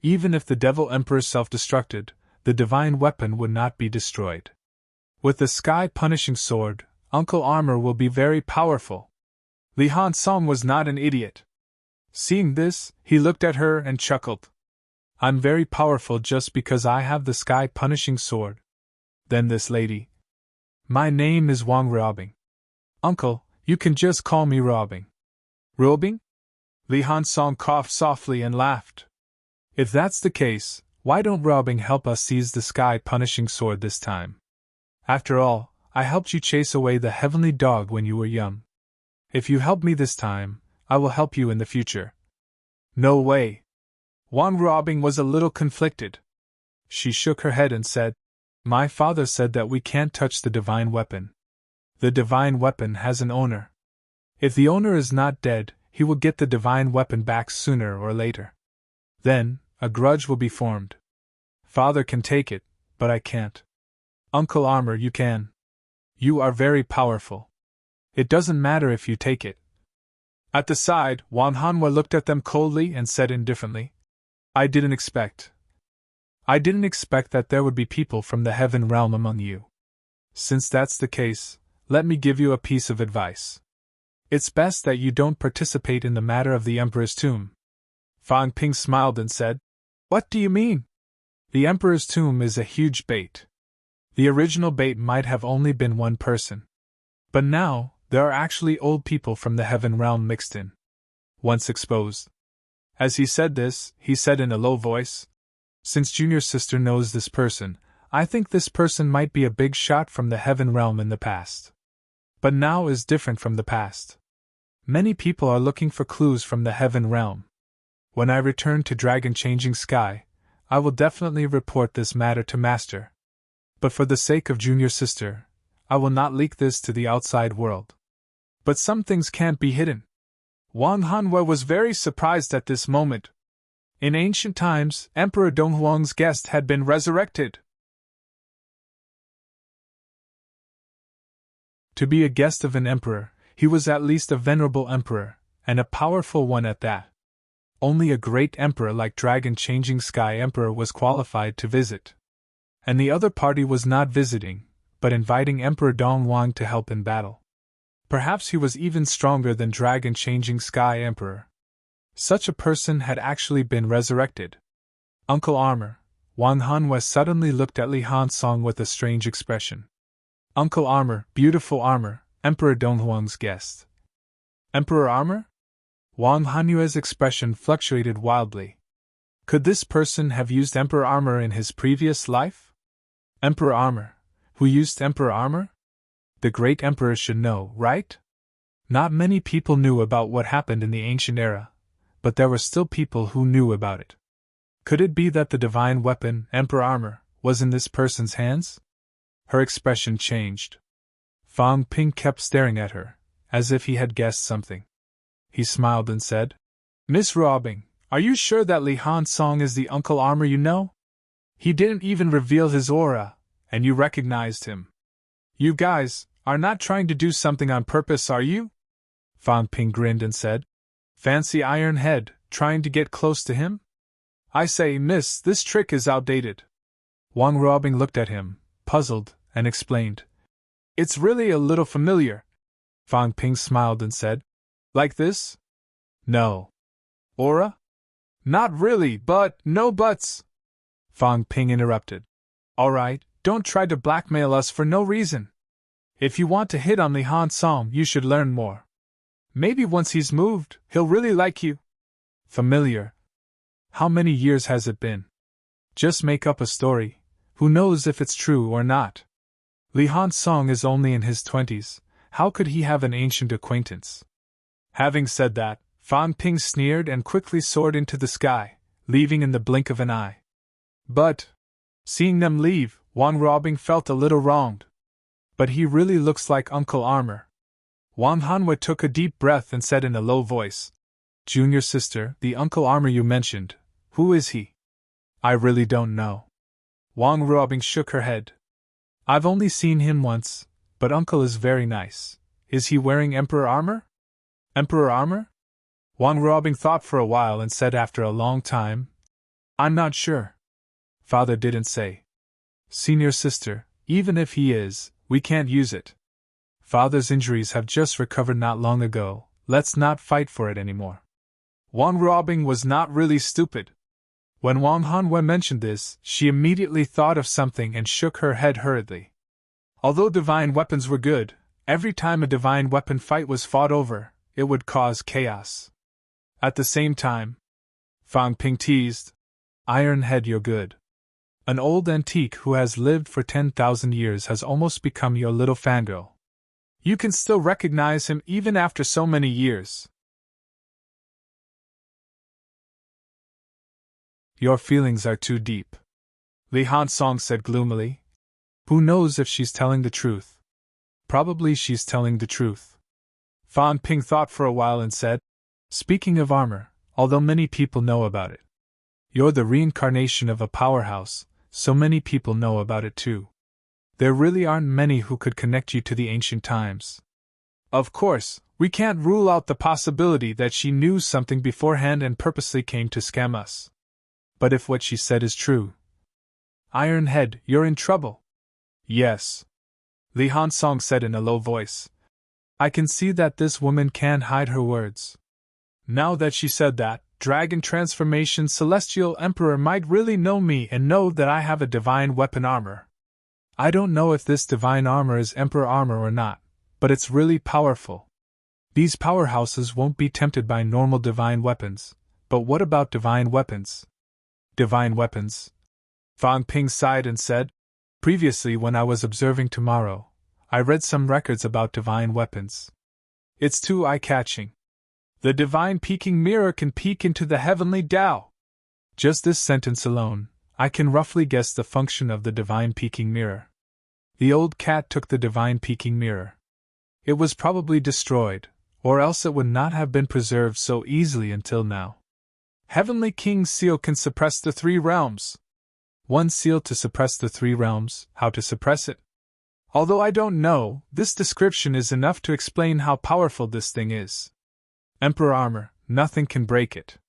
Even if the Devil Emperor self-destructed, the divine weapon would not be destroyed. With the Sky Punishing Sword, Uncle Armor will be very powerful. Li Hansong was not an idiot. Seeing this, he looked at her and chuckled. I'm very powerful just because I have the Sky Punishing Sword. Then this lady. My name is Wang Ruobing. Uncle, you can just call me Ruobing. Ruobing? Li Hansong coughed softly and laughed. If that's the case, why don't Ruobing help us seize the Sky Punishing Sword this time? After all, I helped you chase away the heavenly dog when you were young. If you help me this time, I will help you in the future. No way. Wang Ruobing was a little conflicted. She shook her head and said, My father said that we can't touch the divine weapon. The divine weapon has an owner. If the owner is not dead, he will get the divine weapon back sooner or later. Then, a grudge will be formed. Father can take it, but I can't. Uncle Armor, you can. You are very powerful. It doesn't matter if you take it. At the side, Wang Hanhua looked at them coldly and said indifferently, I didn't expect that there would be people from the heaven realm among you. Since that's the case, let me give you a piece of advice. It's best that you don't participate in the matter of the Emperor's tomb. Fang Ping smiled and said, What do you mean? The Emperor's tomb is a huge bait. The original bait might have only been one person. But now, there are actually old people from the heaven realm mixed in. Once exposed. As he said this, he said in a low voice, Since Junior's sister knows this person, I think this person might be a big shot from the heaven realm in the past. But now is different from the past. Many people are looking for clues from the heaven realm. When I return to Dragon Changing Sky, I will definitely report this matter to Master. But for the sake of Junior's sister, I will not leak this to the outside world. But some things can't be hidden. Wang Hanhua was very surprised at this moment. In ancient times, Emperor Donghuang's guest had been resurrected. To be a guest of an emperor, he was at least a venerable emperor, and a powerful one at that. Only a great emperor like Dragon Changing Sky Emperor was qualified to visit. And the other party was not visiting, but inviting Emperor Donghuang to help in battle. Perhaps he was even stronger than Dragon Changing Sky Emperor. Such a person had actually been resurrected. Uncle Armor. Wang Hanwei suddenly looked at Li Hansong with a strange expression. Uncle Armor, beautiful Armor, Emperor Donghuang's guest. Emperor Armor? Wang Hanwei's expression fluctuated wildly. Could this person have used Emperor Armor in his previous life? Emperor Armor? Who used Emperor Armor? The great emperor should know, right? Not many people knew about what happened in the ancient era, but there were still people who knew about it. Could it be that the divine weapon, Emperor Armor, was in this person's hands? Her expression changed. Fang Ping kept staring at her, as if he had guessed something. He smiled and said, Miss Ruobing, are you sure that Li Hansong is the Uncle Armor you know? He didn't even reveal his aura, and you recognized him. You guys are not trying to do something on purpose, are you? Fang Ping grinned and said, Fancy Iron Head, trying to get close to him? I say, miss, this trick is outdated. Wang Ruobing looked at him, puzzled, and explained. It's really a little familiar. Fang Ping smiled and said, Like this? No. Aura? Not really, but no buts. Fang Ping interrupted. All right, don't try to blackmail us for no reason. If you want to hit on Li Hansong, you should learn more. Maybe once he's moved, he'll really like you. Familiar. How many years has it been? Just make up a story. Who knows if it's true or not? Li Hansong is only in his 20s. How could he have an ancient acquaintance? Having said that, Fang Ping sneered and quickly soared into the sky, leaving in the blink of an eye. But, seeing them leave, Wang Ruobing felt a little wronged. But he really looks like Uncle Armor. Wang Hanwei took a deep breath and said in a low voice, Junior sister, the Uncle Armor you mentioned, who is he? I really don't know. Wang Ruobing shook her head. I've only seen him once, but Uncle is very nice. Is he wearing Emperor Armor? Emperor Armor? Wang Ruobing thought for a while and said after a long time, I'm not sure. Father didn't say. Senior sister, even if he is, we can't use it. Father's injuries have just recovered not long ago, let's not fight for it anymore. Wang Ruobing was not really stupid. When Wang Hanwei mentioned this, she immediately thought of something and shook her head hurriedly. Although divine weapons were good, every time a divine weapon fight was fought over, it would cause chaos. At the same time, Fang Ping teased, Iron Head, you're good. An old antique who has lived for 10,000 years has almost become your little fangirl. You can still recognize him even after so many years. Your feelings are too deep. Li Hansong said gloomily. Who knows if she's telling the truth? Probably she's telling the truth. Fang Ping thought for a while and said, Speaking of armor, although many people know about it, you're the reincarnation of a powerhouse, so many people know about it too. There really aren't many who could connect you to the ancient times. Of course, we can't rule out the possibility that she knew something beforehand and purposely came to scam us. But if what she said is true, Iron Head, you're in trouble. Yes. Li Hansong said in a low voice. I can see that this woman can't hide her words. Now that she said that, Dragon Transformation Celestial Emperor might really know me and know that I have a divine weapon armor. I don't know if this divine armor is Emperor Armor or not, but it's really powerful. These powerhouses won't be tempted by normal divine weapons, but what about divine weapons? Divine weapons? Fang Ping sighed and said, Previously when I was observing tomorrow, I read some records about divine weapons. It's too eye-catching. The divine peeking mirror can peek into the heavenly Tao. Just this sentence alone, I can roughly guess the function of the divine peeking mirror. The old cat took the divine peeking mirror. It was probably destroyed, or else it would not have been preserved so easily until now. Heavenly King's seal can suppress the 3 realms. One seal to suppress the 3 realms, how to suppress it? Although I don't know, this description is enough to explain how powerful this thing is. Emperor Armor, nothing can break it.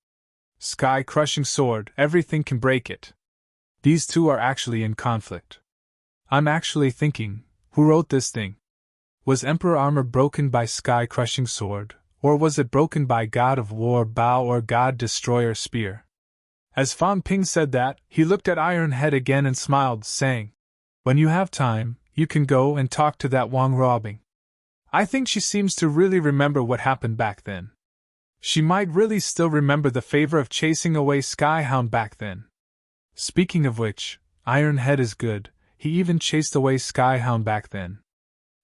Sky-crushing sword, everything can break it. These two are actually in conflict. I'm actually thinking, who wrote this thing? Was Emperor Armor broken by Sky-crushing sword, Or was it broken by God of War bow or God Destroyer spear? As Fang Ping said that, he looked at Iron Head again and smiled, saying, "When you have time, you can go and talk to that Wang Ruobing. I think she seems to really remember what happened back then. She might really still remember the favor of chasing away Skyhound back then. Speaking of which, Iron Head is good, he even chased away Skyhound back then.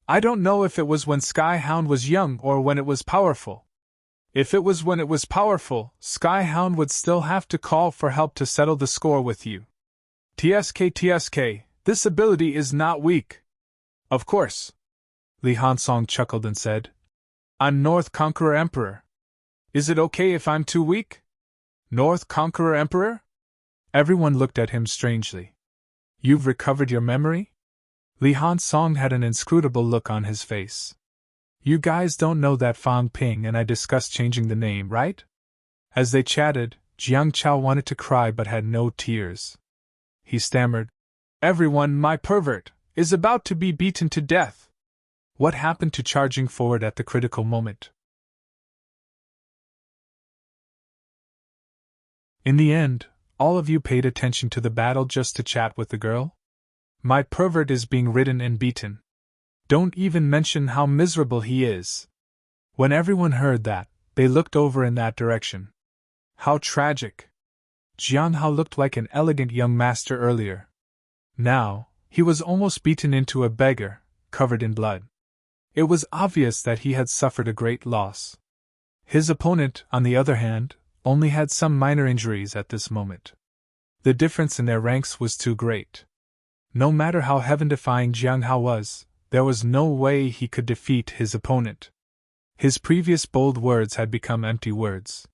I don't know if it was when Skyhound was young or when it was powerful. If it was when it was powerful, Skyhound would still have to call for help to settle the score with you. TSK, this ability is not weak." "Of course." Li Hansong chuckled and said, "I'm North Conqueror Emperor. Is it okay if I'm too weak?" "North Conqueror Emperor?" Everyone looked at him strangely. "You've recovered your memory?" Li Hansong had an inscrutable look on his face. "You guys don't know that Fang Ping and I discussed changing the name, right?" As they chatted, Jiang Chao wanted to cry but had no tears. He stammered, "Everyone, my pervert, is about to be beaten to death." What happened to charging forward at the critical moment? In the end, all of you paid attention to the battle just to chat with the girl? My pervert is being ridden and beaten. Don't even mention how miserable he is. When everyone heard that, they looked over in that direction. How tragic. Jiang Hao looked like an elegant young master earlier. Now, he was almost beaten into a beggar, covered in blood. It was obvious that he had suffered a great loss. His opponent, on the other hand, only had some minor injuries at this moment. The difference in their ranks was too great. No matter how heaven-defying Jiang Hao was, there was no way he could defeat his opponent. His previous bold words had become empty words.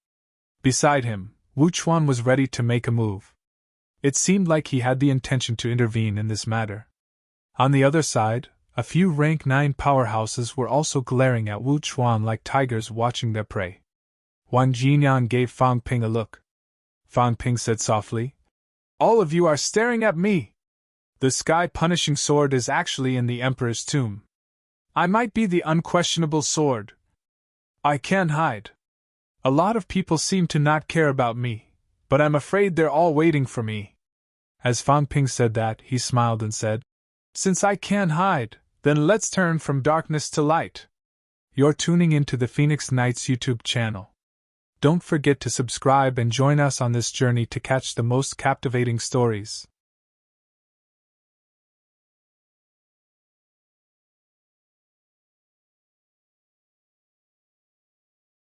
Beside him, Wu Chuan was ready to make a move. It seemed like he had the intention to intervene in this matter. On the other side, a few rank 9 powerhouses were also glaring at Wu Chuan like tigers watching their prey. Wang Jinyan gave Fang Ping a look. Fang Ping said softly, "All of you are staring at me. The sky punishing sword is actually in the Emperor's tomb. I might be the unquestionable sword. I can't hide. A lot of people seem to not care about me, but I'm afraid they're all waiting for me." As Fang Ping said that, he smiled and said, "Since I can't hide, then let's turn from darkness to light." You're tuning into the Phoenix Knights YouTube channel. Don't forget to subscribe and join us on this journey to catch the most captivating stories.